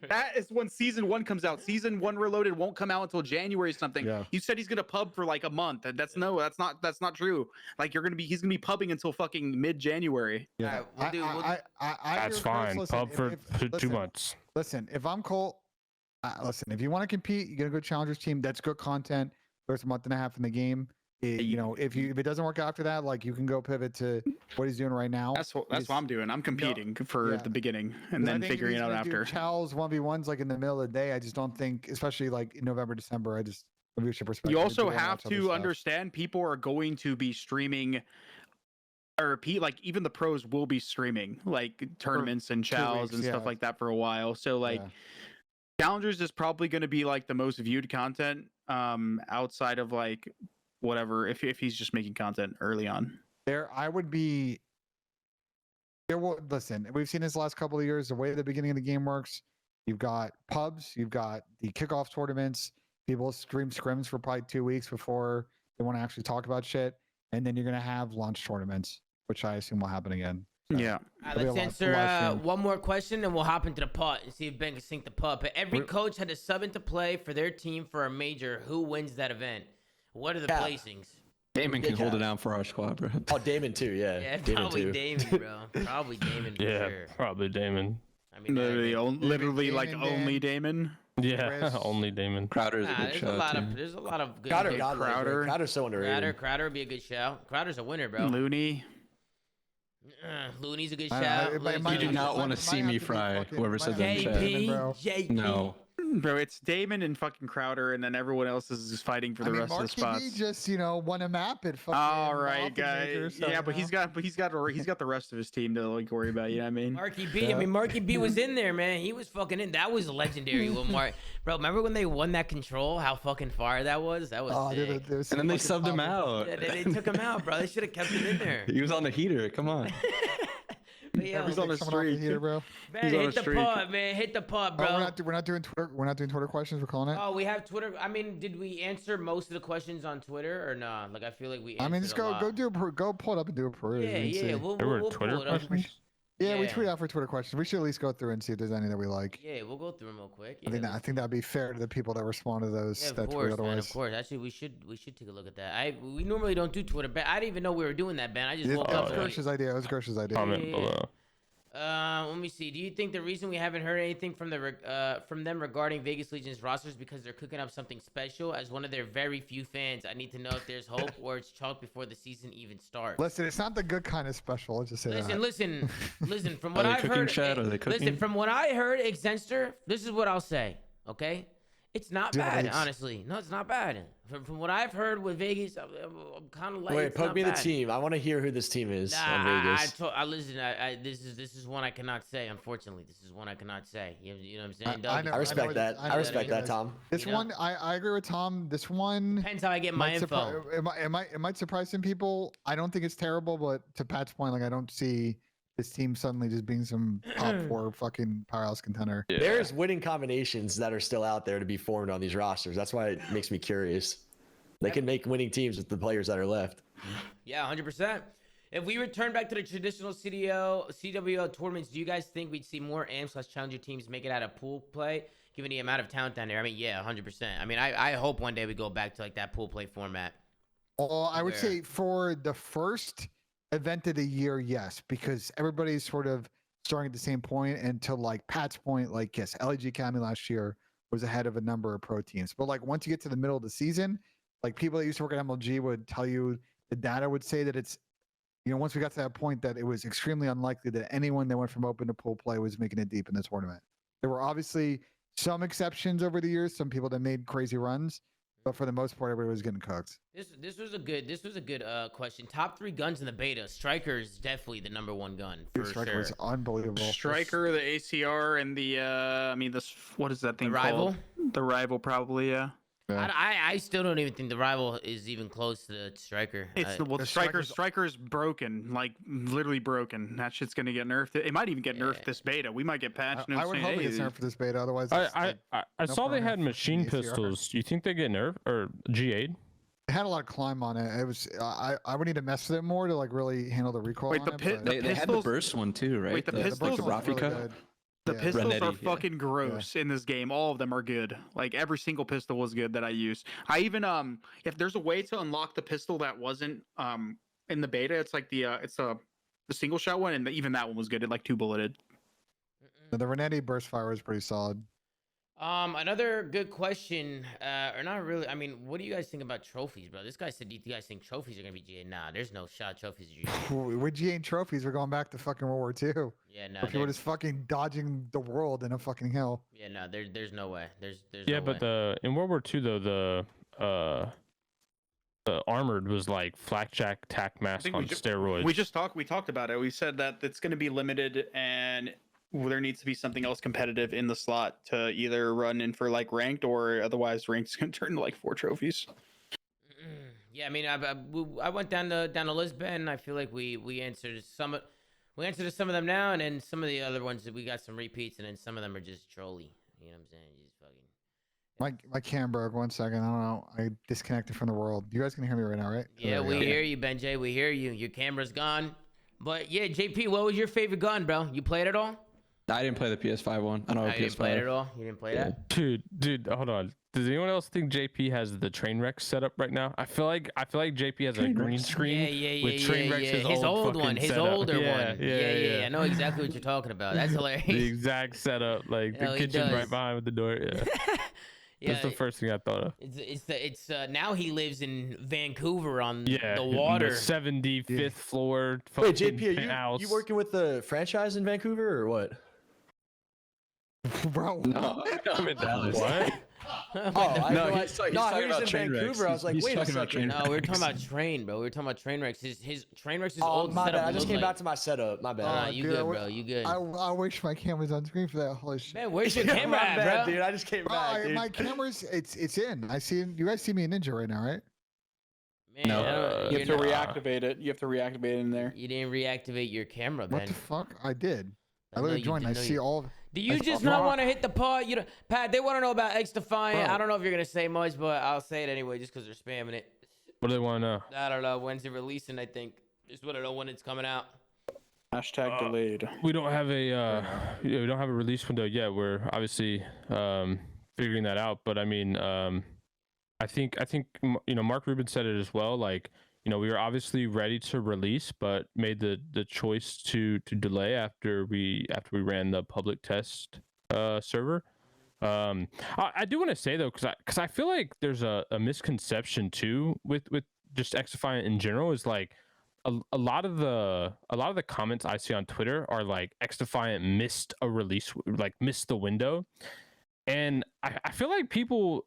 That is when season 1 comes out. Season 1 Reloaded won't come out until January or something.
Yeah.
You said he's gonna pub for like a month, and that's not true. Like he's gonna be pubbing until fucking mid-January.
Yeah,
Alright, we'll do-
I
That's
agree with Chris.
fine.
Listen,
Pub for two
listen,
months.
Listen, if I'm Cole, listen, if you want to compete, you get a good challengers team. That's good content. There's a month and a half in the game. You know, if it doesn't work after that, like you can go pivot to what he's doing right now.
That's what I'm doing. I'm competing for
yeah.
the beginning and
Because I
then
think if
figuring
he's
it out
gonna do
after.
Chals 1v1s like in the middle of the day. I just don't think, especially like in November, December. I just from viewership perspective.
You
we
also
wanna
have
watch other
to
stuff.
understand people are going to be streaming. I repeat, like even the pros will be streaming like tournaments and
2
chows
weeks,
and stuff
yeah.
like that for a while. So like
Yeah.
challengers is probably going to be like the most viewed content outside of like whatever if he's just making content early on.
I would be. Listen, we've seen this the last couple of years. The way the beginning of the game works, you've got pubs, you've got the kickoff tournaments. People stream scrims for probably 2 weeks before they want to actually talk about shit, and then you're gonna have launch tournaments, which I assume will happen again. So,
Yeah.
All right,
There'll
let's
be a
answer
live stream.
one more question, and we'll hop into the pot and see if Ben can sink the pot. But every coach had to sub into play for their team for a major. Who wins that event? What are the
Yeah.
placings?
Damon can
Good
hold it
job.
down for our squad, bro.
Oh, Damon too. Yeah,
Yeah,
Damon
probably
too.
Damon, bro. Probably Damon for
Yeah,
sure.
probably Damon.
I mean,
Literally like
Damon,
only Damon.
Yeah,
Chris.
only Damon.
Crowder's
nah,
a good
there's
shot.
a lot
too.
of there's a lot of good.
Crowder,
good-
God,
Crowder.
Crowder's so underrated.
Crowder would be a good shout. Crowder's a winner, bro.
Looney.
Looney's a good
I don't know,
shout.
it might-
Looney's
might
You do
a good
not
might-
want
might
to see
have
me
to be
fry.
fucking-
Whoever
might
said
have
that in
to be
chat.
JP,
bro.
JP.
No.
Bro, it's Damon and fucking Crowder, and then everyone else is just fighting for the rest of the
Marky B
spots.
just won a map at fucking.
All right,
Dolphin Major,
guys.
so,
Yeah,
you
but he's
know.
got the rest of his team to like worry about. You know what I mean?
Marky B. I mean, Marky B was in there, man. He was fucking in. That was legendary. When bro, remember when they won that control? How fucking fire that was? That was
Oh,
sick.
dude, there was
And then they
some
subbed him
fucking
out.
Yeah, they took him out, bro. They should have kept him in there.
He was on the heater. Come on.
But yo,
He's on a
Coming off the
streak.
heater, bro.
man,
he's on
hit
a
the
streak.
pod, man. Hit the pod, bro.
Oh, we're not doing Twitter. We're not doing Twitter questions. We're calling it.
Oh, we have Twitter. I mean, did we answer most of the questions on Twitter or nah? Like, I feel like we.
I mean,
answered
just
a lot.
go pull it up and do a peruse.
Yeah,
and see.
yeah. We'll
There were
pull
Twitter
it up.
questions.
Yeah, we
Yeah.
tweet out for Twitter questions. We should at least go through and see if there's any that we like.
Yeah, we'll go through them real quick.
I think
Yeah,
I think that'd be fair to the people that respond to those.
yeah,
that
of
tweet
course, man.
otherwise.
Of course. Actually, we should take a look at that. We normally don't do Twitter, but I didn't even know we were doing that, Ben. I just
It
woke
was
up.
yeah.
Gersh's idea. It was Gersh's idea.
Comment
Yeah.
below.
Let me see. Do you think the reason we haven't heard anything from from them regarding Vegas Legion's rosters because they're cooking up something special? As one of their very few fans, I need to know if there's hope or it's chalked before the season even starts.
Listen, it's not the good kind of special. Let's just say
Listen,
that.
listen. From
Are
what
they
I've
cooking,
heard,
Chad? Are they
listen.
cooking?
From what I heard, Censor. This is what I'll say. Okay, it's not bad,
Yikes.
honestly. No, it's not bad. From what I've heard with Vegas, I'm kind of like.
Wait,
it's
poke
not
me the
bad.
team. I want to hear who this team is on
Nah,
Vegas.
listen. This is one I cannot say. Unfortunately, this is one I cannot say. You know what I'm saying?
I
Doug?
know-
I respect
what-
that.
I know
I
what
respect
it
that,
is.
Tom.
This
You know?
one, I agree with Tom. This one
Depends how I get my
might
info.
surpri- it might surprise some people. I don't think it's terrible, but to Pat's point, like I don't see this team suddenly just being some top 4 fucking powerhouse contender.
Yeah.
There's winning combinations that are still out there to be formed on these rosters. That's why it makes me curious. They can make winning teams with the players that are left.
Yeah, 100%. If we return back to the traditional CWO tournaments, do you guys think we'd see more AM/Challenger teams make it out of pool play, given the amount of talent down there? I mean, yeah, 100%. I mean, I hope one day we go back to like that pool play format.
Well, I would
Where?
say for the first event of the year, yes, because everybody's sort of starting at the same point. And to like Pat's point, like yes, LAG Academy last year was ahead of a number of pro teams, but like once you get to the middle of the season, Like people that used to work at MLG would tell you the data would say that it's, once we got to that point that it was extremely unlikely that anyone that went from open to pool play was making it deep in the tournament. There were obviously some exceptions over the years, some people that made crazy runs, but for the most part, everybody was getting cooked.
This was a good question. Top 3 guns in the beta. Striker is definitely the #1 gun for
Striker
sure.
was unbelievable.
Striker, the ACR, and the what is that thing
The Rival?
called? The Rival, probably, yeah.
I still don't even think the Rival is even close to the Striker.
It's the Striker's broken, like literally broken. That shit's gonna get nerfed. It might even get nerfed this beta. We might get patched.
I would hope it gets nerfed for this beta. Otherwise,
I saw they had machine pistols. Do you think they get nerfed or GA'd?
It had a lot of climb on it. It was I would need to mess with it more to like really handle the recoil.
Wait,
on
They had the burst one too, right?
Wait, the pistols
the
are
really good.
The pistols
Renetti,
are
yeah.
fucking gross in this game. All of them are good. Like every single pistol was good that I used. I even if there's a way to unlock the pistol that wasn't in the beta, it's like the single shot one, and even that one was good. It like 2-bulleted.
The Renetti burst fire was pretty solid.
Another good question, or not really. I mean, what do you guys think about trophies, bro? This guy said, do you guys think trophies are gonna be GA? Nah, there's no shot trophies are GA.
With GA trophies, we're going back to fucking World War II.
Yeah, no.
Where people were just fucking dodging the world in a fucking hill.
Yeah, no. There's no way. There's
Yeah,
no
but
way.
in World War II though, the armored was like flakjack tac mask on steroids.
We talked about it. We said that it's going to be limited, and there needs to be something else competitive in the slot to either run in for like ranked, or otherwise ranked's going to turn to like 4 trophies.
Yeah, I mean, I went down the list, Ben. I feel like we answered some of them now, and then some of the other ones that we got some repeats, and then some of them are just trolly. You know what I'm saying? Just fucking.
My cam broke. 1 second. I don't know. I disconnected from the world. You guys can hear me right now, right?
Yeah, we hear you, Ben J. We hear you. Your camera's gone. But yeah, JP, what was your favorite gun, bro? You played it all?
I didn't play the PS5 one. I don't have a
You didn't play it
PS5.
at all? You didn't play that?
Dude, hold on. Does anyone else think JP has the train wreck set up right now? I feel like JP has a green screen with train wrecks.
His old one, his older one.
Yeah.
I know exactly what you're talking about. That's hilarious.
The exact setup, like the
Hell, he
kitchen
does.
right behind the door. Yeah.
Yeah,
That's the first thing I thought of.
It's now he lives in Vancouver on
Yeah,
the water.
The 75th floor.
Wait,
fucking
JP,
penthouse.
you working with the franchise in Vancouver or what?
Bro.
No, I'm in Dallas.
What?
No, he's talking about
in
train wrecks.
Vancouver. I was like,
He's
wait a
talking about
second.
train
No, we were talking
wrecks.
about train, bro. We were talking about train wrecks. His train wrecks is
Oh,
old
my
setup.
bad. I just
look
came
like.
back to my setup. My bad.
Nah, you
Dude,
good, bro. You good.
I wish my camera's on screen for that. Holy shit.
Man, where's your
My
camera at,
bad,
bro?
dude. I just came back, dude.
My camera's it's in. I see you guys see me in Ninja right now, right?
Man,
No,
I don't-
You
you're
have to
not-
reactivate it. You have to reactivate it in there.
You didn't reactivate your camera,
What
man.
the fuck? I did. I
No,
literally
you
joined. I
didn't.
see all of
Do you
I
just
saw-
not
Bro.
want to hit the pod? You know, Pat, they want to know about X Defiant.
Bro.
I don't know if you're gonna say much, but I'll say it anyway, just because they're spamming it.
What do they want to know?
I don't know when's it releasing. I think just want to know when it's coming out.
Hashtag delayed.
We don't have we don't have a release window yet. We're obviously figuring that out. But I mean, I think Mark Rubin said it as well. Like, we were obviously ready to release, but made the choice to delay after we ran the public test server. I do want to say though, because I feel like there's a misconception too with just X Defiant in general, is like a lot of the comments I see on Twitter are like X Defiant missed a release, like missed the window, and I feel like people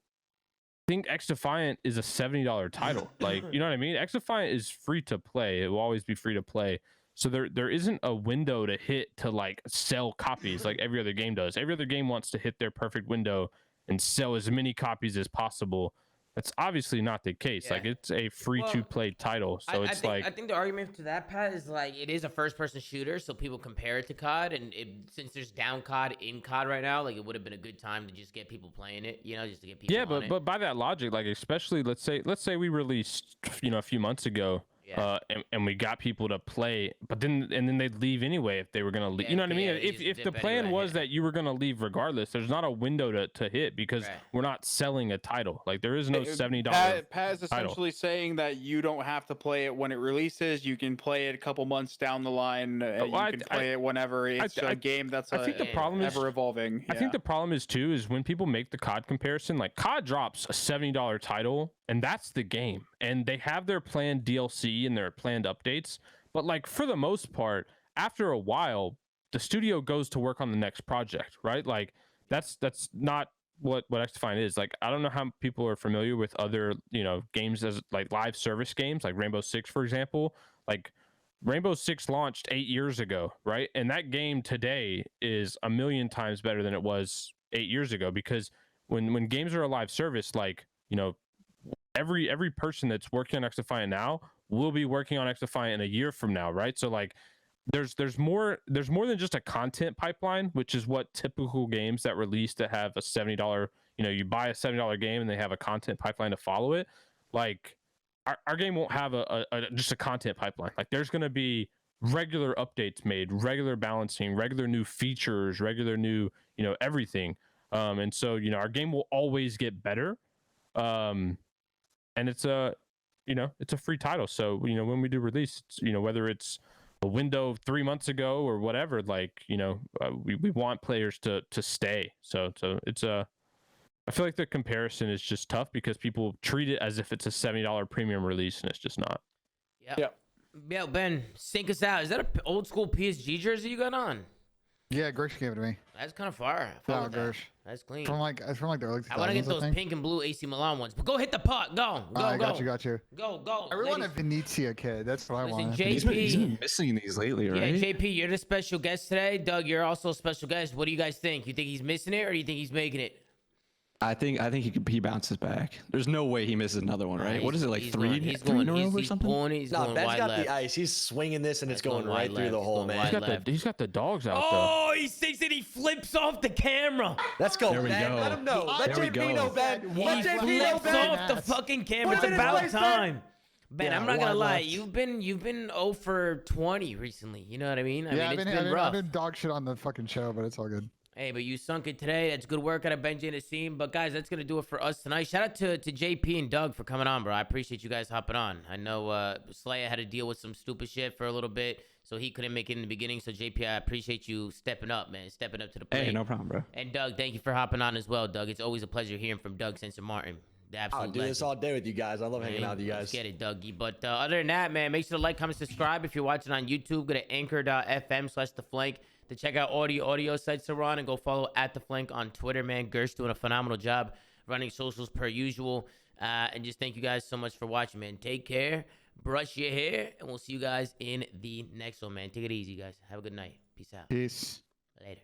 think X Defiant is a $70 title. Like, you know what I mean? X Defiant is free to play. It will always be free to play. So there isn't a window to hit to like sell copies like every other game does. Every other game wants to hit their perfect window and sell as many copies as possible. That's obviously not the case.
Yeah.
Like, it's a free to play title. So
I think the argument to that, Pat, is like it is a first person shooter, so people compare it to COD, and since there's down COD in COD right now, like it would have been a good time to just get people playing it, just to get people.
yeah,
on it.
but by that logic, like especially let's say we released a few months ago.
Yeah.
And we got people to play, but then they'd leave anyway if they were gonna leave.
Yeah,
You know what I mean?
yeah, they
If
just
the
dip
plan
anyway,
was
yeah.
that you were gonna leave regardless, there's not a window to hit because
Right.
we're not selling a title. Like, there is no $70.
Pat is essentially saying that you don't have to play it when it releases. You can play it a couple months down the line. You can play it whenever. It's a game that's
I think the problem is
ever evolving.
I think the problem is when people make the COD comparison, like COD drops a $70 title and that's the game. And they have their planned DLC and their planned updates, but like for the most part, after a while, the studio goes to work on the next project, right? Like that's not what XDefiant is. Like I don't know how people are familiar with other, games as like live service games, like Rainbow Six, for example. Like Rainbow Six launched 8 years ago, right? And that game today is a million times better than it was 8 years ago, because when games are a live service, like, every person that's working on XDefiant now will be working on XDefiant in a year from now, right? So like there's more than just a content pipeline, which is what typical games that release that have a $70, you buy a $70 game and they have a content pipeline to follow it. Like our game won't have just a content pipeline. Like there's going to be regular updates made, regular balancing, regular new features, regular new, everything. And so, our game will always get better. And it's it's a free title. So, when we do release, whether it's a window 3 months ago or whatever, like, we want players to stay. So it's I feel like the comparison is just tough because people treat it as if it's a $70 premium release, and it's just not.
Yeah, Ben, sync us out. Is that an old school PSG jersey you got on?
Yeah, Gersh gave it to me.
That's kind of fire.
Yeah, Gersh.
That's clean.
It's from like the early 2000s.
I want to get those pink and blue AC Milan ones. But go hit the puck. Go.
Got you.
Go.
I really want a Venezia kid. That's what I want.
He's been missing these lately, right?
Yeah, JP, you're the special guest today. Doug, you're also a special guest. What do you guys think? You think he's missing it, or do you think he's making it?
I think he bounces back. There's no way he misses another one, right? What is it, like three in a row or something?
He's
No,
going
Ben's
wide
got
left.
the ice. He's swinging this, and it's going right through the hole, man.
He's got the dogs out
Oh, he thinks that he flips off the camera.
Let's go,
There we
Ben.
go.
Let him know. Let
There we
JP know,
go.
Ben.
He
Let JP know,
flips
Ben.
off the fucking camera.
Put
It's
it in
about
place, Ben.
time. Ben,
Yeah,
I'm not gonna
wide
lie.
left.
You've been 0 for 20 recently. You know what I mean?
Yeah,
it's
I've
been rough.
been dog shit on the fucking show, but it's all good.
Hey, but you sunk it today. That's good work out of Benji and Asim. But guys, that's gonna do it for us tonight. Shout out to JP and Doug for coming on, bro. I appreciate you guys hopping on. I know Slayer had to deal with some stupid shit for a little bit, so he couldn't make it in the beginning. So JP, I appreciate you stepping up, man, stepping up to the plate.
Hey, no problem, bro.
And Doug, thank you for hopping on as well, Doug. It's always a pleasure hearing from Doug Censor Martin. The absolute
I'll do this
legend.
all day with you guys. I love hanging out with you
Let's
guys.
get it, Dougie. But other than that, man, make sure to like, comment, subscribe. If you're watching on YouTube, go to anchor.fm/theflank to check out all the audio sites are on, and go follow @theflank on Twitter, man. Gersh doing a phenomenal job running socials per usual. And just thank you guys so much for watching, man. Take care, brush your hair, and we'll see you guys in the next one, man. Take it easy, guys. Have a good night. Peace out.
Peace.
Later.